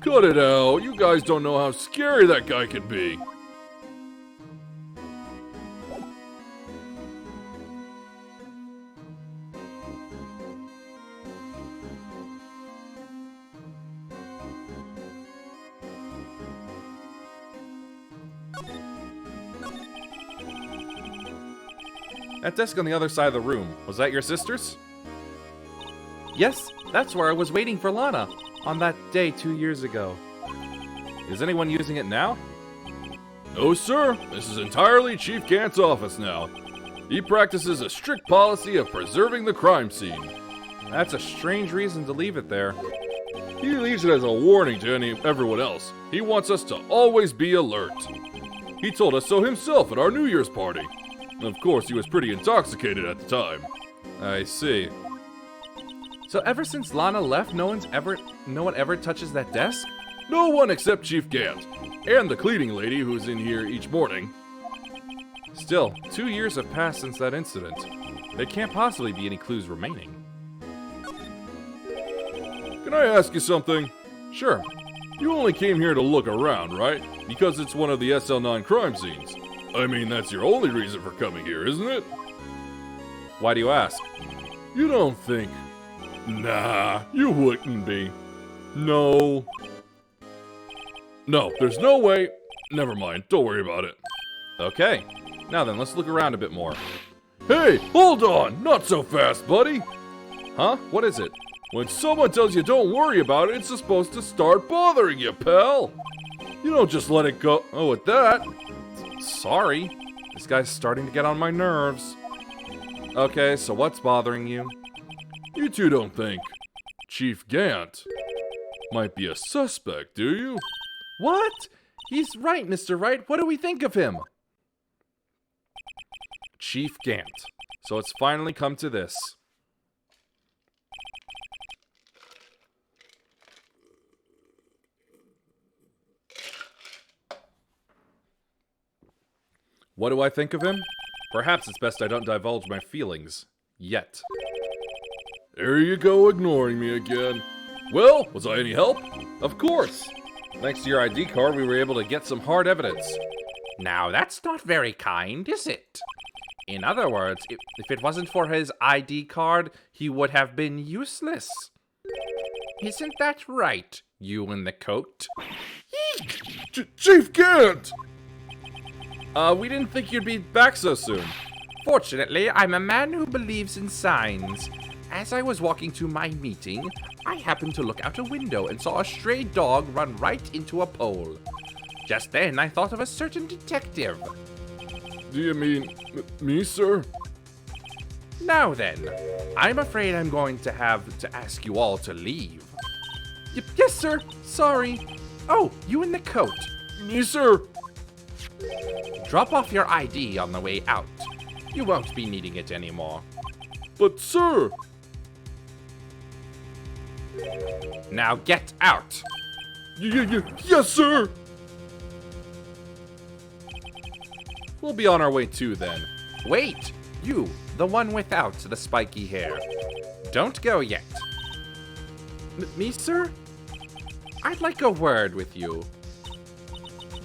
Cut it out. You guys don't know how scary that guy can be. That desk on the other side of the room, was that your sister's? Yes, that's where I was waiting for Lana on that day 2 years ago. Is anyone using it now? No, sir. This is entirely Chief Gant's office now. He practices a strict policy of preserving the crime scene. That's a strange reason to leave it there. He leaves it as a warning to everyone else. He wants us to always be alert. He told us so himself at our New Year's party. Of course, he was pretty intoxicated at the time. I see. So ever since Lana left, no one ever touches that desk? No one except Chief Gant, and the cleaning lady who's in here each morning. Still, 2 years have passed since that incident. There can't possibly be any clues remaining. Can I ask you something? Sure. You only came here to look around, right? Because it's one of the SL9 crime scenes. I mean, that's your only reason for coming here, isn't it? Why do you ask? You don't think... Nah, you wouldn't be. No. No, there's no way. Never mind, don't worry about it. Okay. Now then, let's look around a bit more. Hey, hold on! Not so fast, buddy! Huh? What is it? When someone tells you don't worry about it, it's supposed to start bothering you, pal! You don't just let it go. Oh, at that. Sorry. This guy's starting to get on my nerves. Okay, so what's bothering you? You two don't think Chief Gant might be a suspect, do you? What? He's right, Mr. Wright. What do we think of him? Chief Gant. So it's finally come to this. What do I think of him? Perhaps it's best I don't divulge my feelings. Yet. There you go, ignoring me again. Well, was I any help? Of course! Thanks to your ID card, we were able to get some hard evidence. Now, that's not very kind, is it? In other words, if it wasn't for his ID card, he would have been useless. Isn't that right, you in the coat? Chief Gant! We didn't think you'd be back so soon. Fortunately, I'm a man who believes in signs. As I was walking to my meeting, I happened to look out a window and saw a stray dog run right into a pole. Just then, I thought of a certain detective. Do you mean me, sir? Now then, I'm afraid I'm going to have to ask you all to leave. Yes, sir. Sorry. Oh, you in the coat. Me, sir. Drop off your ID on the way out. You won't be needing it anymore. But, sir... Now get out. Yes, sir. We'll be on our way too, then. Wait, you, the one without the spiky hair. Don't go yet. Me, sir? I'd like a word with you.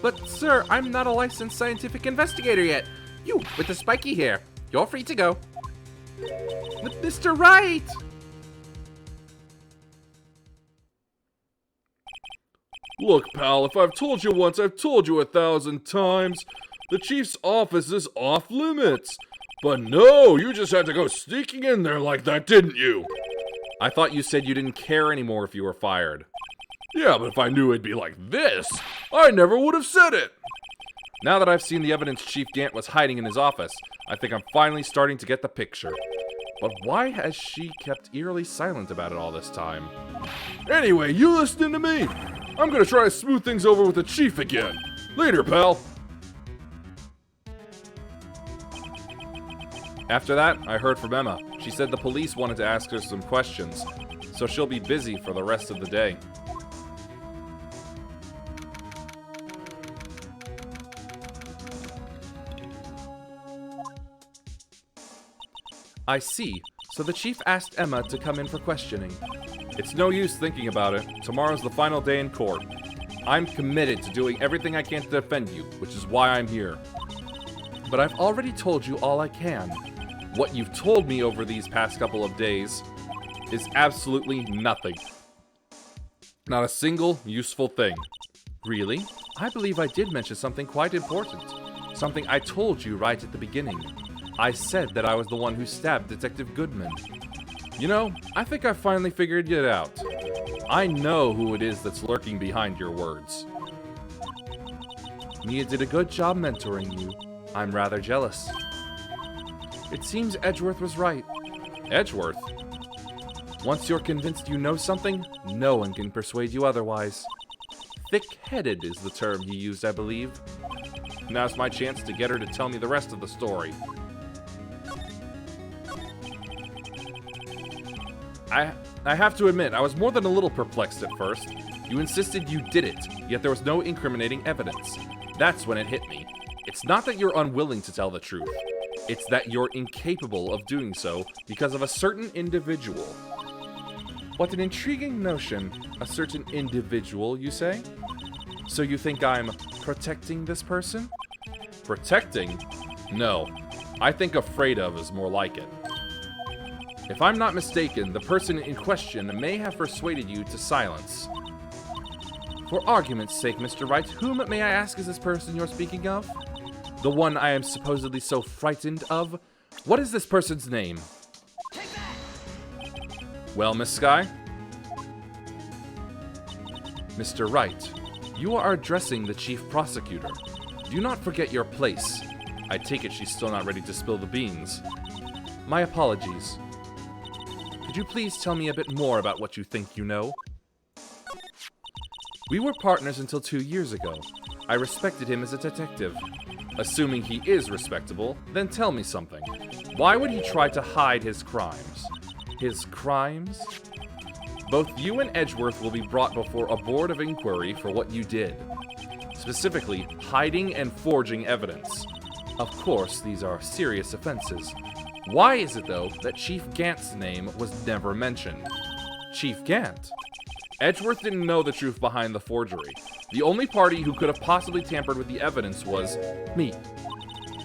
But, sir, I'm not a licensed scientific investigator yet. You, with the spiky hair, you're free to go. Mr. Wright! Look, pal, if I've told you once, I've told you 1,000 times. The chief's office is off limits. But no, you just had to go sneaking in there like that, didn't you? I thought you said you didn't care anymore if you were fired. Yeah, but if I knew it'd be like this, I never would have said it. Now that I've seen the evidence Chief Gant was hiding in his office, I think I'm finally starting to get the picture. But why has she kept eerily silent about it all this time? Anyway, you listening to me? I'm gonna try to smooth things over with the chief again. Later, pal. After that, I heard from Emma. She said the police wanted to ask her some questions, so she'll be busy for the rest of the day. I see. So the chief asked Emma to come in for questioning. It's no use thinking about it. Tomorrow's the final day in court. I'm committed to doing everything I can to defend you, which is why I'm here. But I've already told you all I can. What you've told me over these past couple of days is absolutely nothing. Not a single useful thing. Really? I believe I did mention something quite important. Something I told you right at the beginning. I said that I was the one who stabbed Detective Goodman. You know, I think I finally figured it out. I know who it is that's lurking behind your words. Mia did a good job mentoring you. I'm rather jealous. It seems Edgeworth was right. Edgeworth? Once you're convinced you know something, no one can persuade you otherwise. Thick-headed is the term he used, I believe. Now's my chance to get her to tell me the rest of the story. I have to admit, I was more than a little perplexed at first. You insisted you did it, yet there was no incriminating evidence. That's when it hit me. It's not that you're unwilling to tell the truth. It's that you're incapable of doing so because of a certain individual. What an intriguing notion. A certain individual, you say? So you think I'm protecting this person? Protecting? No. I think afraid of is more like it. If I'm not mistaken, the person in question may have persuaded you to silence. For argument's sake, Mr. Wright, whom, may I ask, is this person you're speaking of? The one I am supposedly so frightened of? What is this person's name? Well, Miss Skye? Mr. Wright, you are addressing the chief prosecutor. Do not forget your place. I take it she's still not ready to spill the beans. My apologies. Could you please tell me a bit more about what you think you know? We were partners until 2 years ago. I respected him as a detective. Assuming he is respectable, then tell me something. Why would he try to hide his crimes? His crimes? Both you and Edgeworth will be brought before a board of inquiry for what you did. Specifically, hiding and forging evidence. Of course, these are serious offenses. Why is it, though, that Chief Gant's name was never mentioned? Chief Gant? Edgeworth didn't know the truth behind the forgery. The only party who could have possibly tampered with the evidence was me.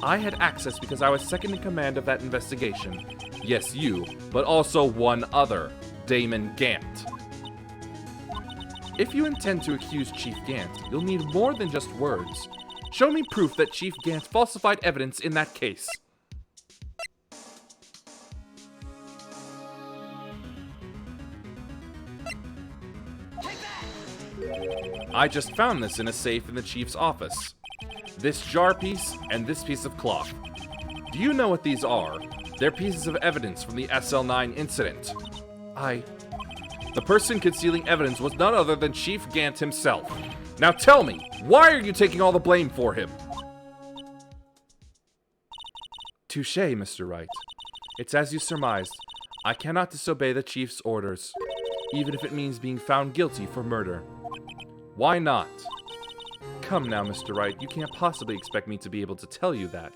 I had access because I was second in command of that investigation. Yes, you, but also one other, Damon Gant. If you intend to accuse Chief Gant, you'll need more than just words. Show me proof that Chief Gant falsified evidence in that case. I just found this in a safe in the chief's office. This jar piece and this piece of cloth. Do you know what these are? They're pieces of evidence from the SL9 incident. The person concealing evidence was none other than Chief Gant himself. Now tell me, why are you taking all the blame for him? Touché, Mr. Wright. It's as you surmised. I cannot disobey the chief's orders, even if it means being found guilty for murder. Why not? Come now, Mr. Wright, you can't possibly expect me to be able to tell you that.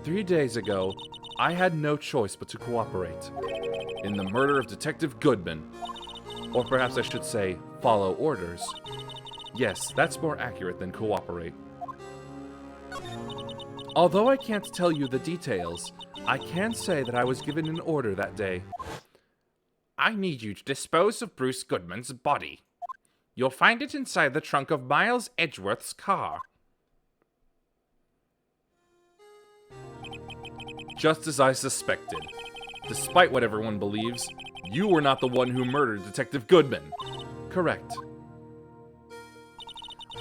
3 days ago, I had no choice but to cooperate in the murder of Detective Goodman. Or perhaps I should say, follow orders. Yes, that's more accurate than cooperate. Although I can't tell you the details, I can say that I was given an order that day. I need you to dispose of Bruce Goodman's body. You'll find it inside the trunk of Miles Edgeworth's car. Just as I suspected. Despite what everyone believes, you were not the one who murdered Detective Goodman. Correct.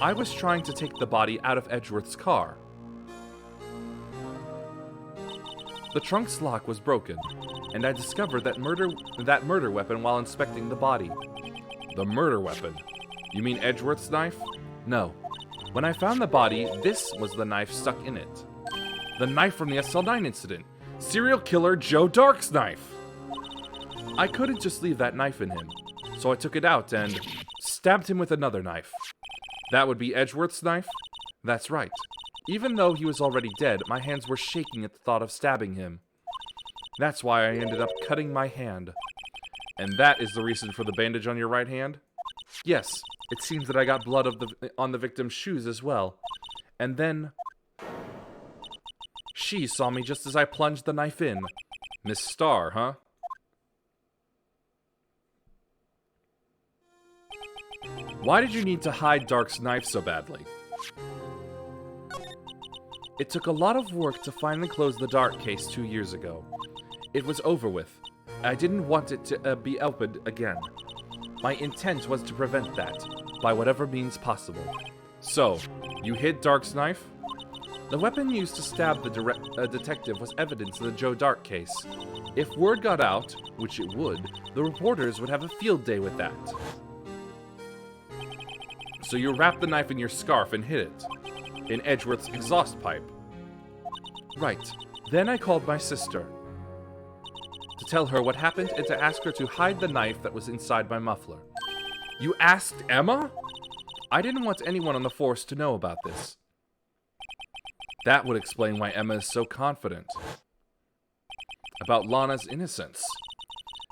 I was trying to take the body out of Edgeworth's car. The trunk's lock was broken, and I discovered that murder weapon while inspecting the body. The murder weapon? You mean Edgeworth's knife? No. When I found the body, this was the knife stuck in it. The knife from the SL9 incident. Serial killer Joe Dark's knife. I couldn't just leave that knife in him, so I took it out and stabbed him with another knife. That would be Edgeworth's knife? That's right. Even though he was already dead, my hands were shaking at the thought of stabbing him. That's why I ended up cutting my hand. And that is the reason for the bandage on your right hand? Yes, it seems that I got blood on the victim's shoes as well. And then she saw me just as I plunged the knife in. Miss Starr, huh? Why did you need to hide Dark's knife so badly? It took a lot of work to finally close the Dark case 2 years ago. It was over with. I didn't want it to be opened again. My intent was to prevent that, by whatever means possible. So, you hid Dark's knife? The weapon used to stab the detective was evidence in the Joe Dark case. If word got out, which it would, the reporters would have a field day with that. So you wrapped the knife in your scarf and hid it. In Edgeworth's exhaust pipe. Right. Then I called my sister to tell her what happened and to ask her to hide the knife that was inside my muffler. You asked Emma? I didn't want anyone on the force to know about this. That would explain why Emma is so confident about Lana's innocence.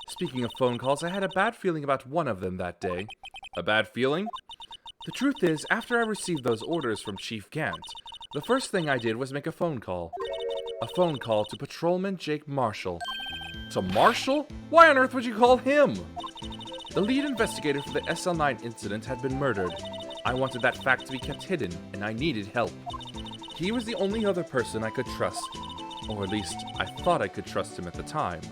Speaking of phone calls, I had a bad feeling about one of them that day. A bad feeling? The truth is, after I received those orders from Chief Gant, the first thing I did was make a phone call. A phone call to Patrolman Jake Marshall. To Marshall? Why on earth would you call him? The lead investigator for the SL9 incident had been murdered. I wanted that fact to be kept hidden, and I needed help. He was the only other person I could trust. Or at least, I thought I could trust him at the time.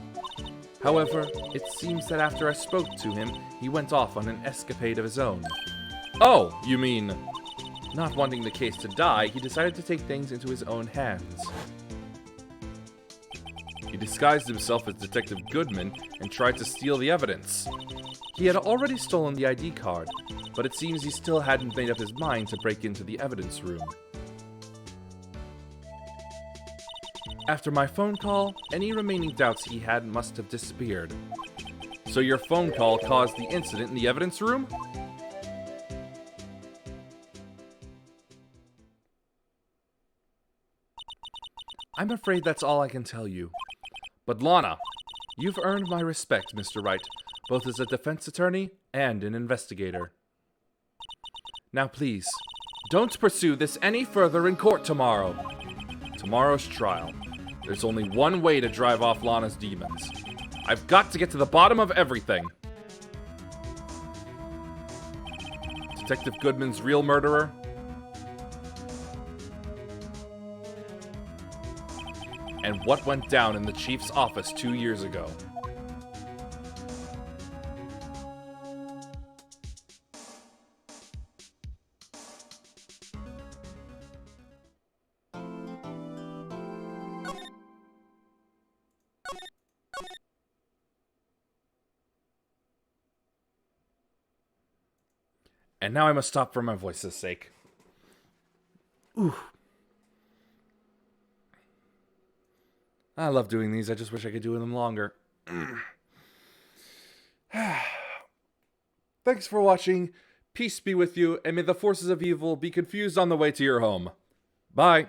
However, it seems that after I spoke to him, he went off on an escapade of his own. Oh, you mean... Not wanting the case to die, he decided to take things into his own hands. He disguised himself as Detective Goodman and tried to steal the evidence. He had already stolen the ID card, but it seems he still hadn't made up his mind to break into the evidence room. After my phone call, any remaining doubts he had must have disappeared. So your phone call caused the incident in the evidence room? I'm afraid that's all I can tell you. But Lana... You've earned my respect, Mr. Wright, both as a defense attorney and an investigator. Now please, don't pursue this any further in court tomorrow. Tomorrow's trial. There's only one way to drive off Lana's demons. I've got to get to the bottom of everything. Detective Goodman's real murderer? And what went down in the chief's office 2 years ago. And now I must stop for my voice's sake. Ooh. I love doing these. I just wish I could do them longer. Thanks for watching. Peace be with you, and may the forces of evil be confused on the way to your home. Bye.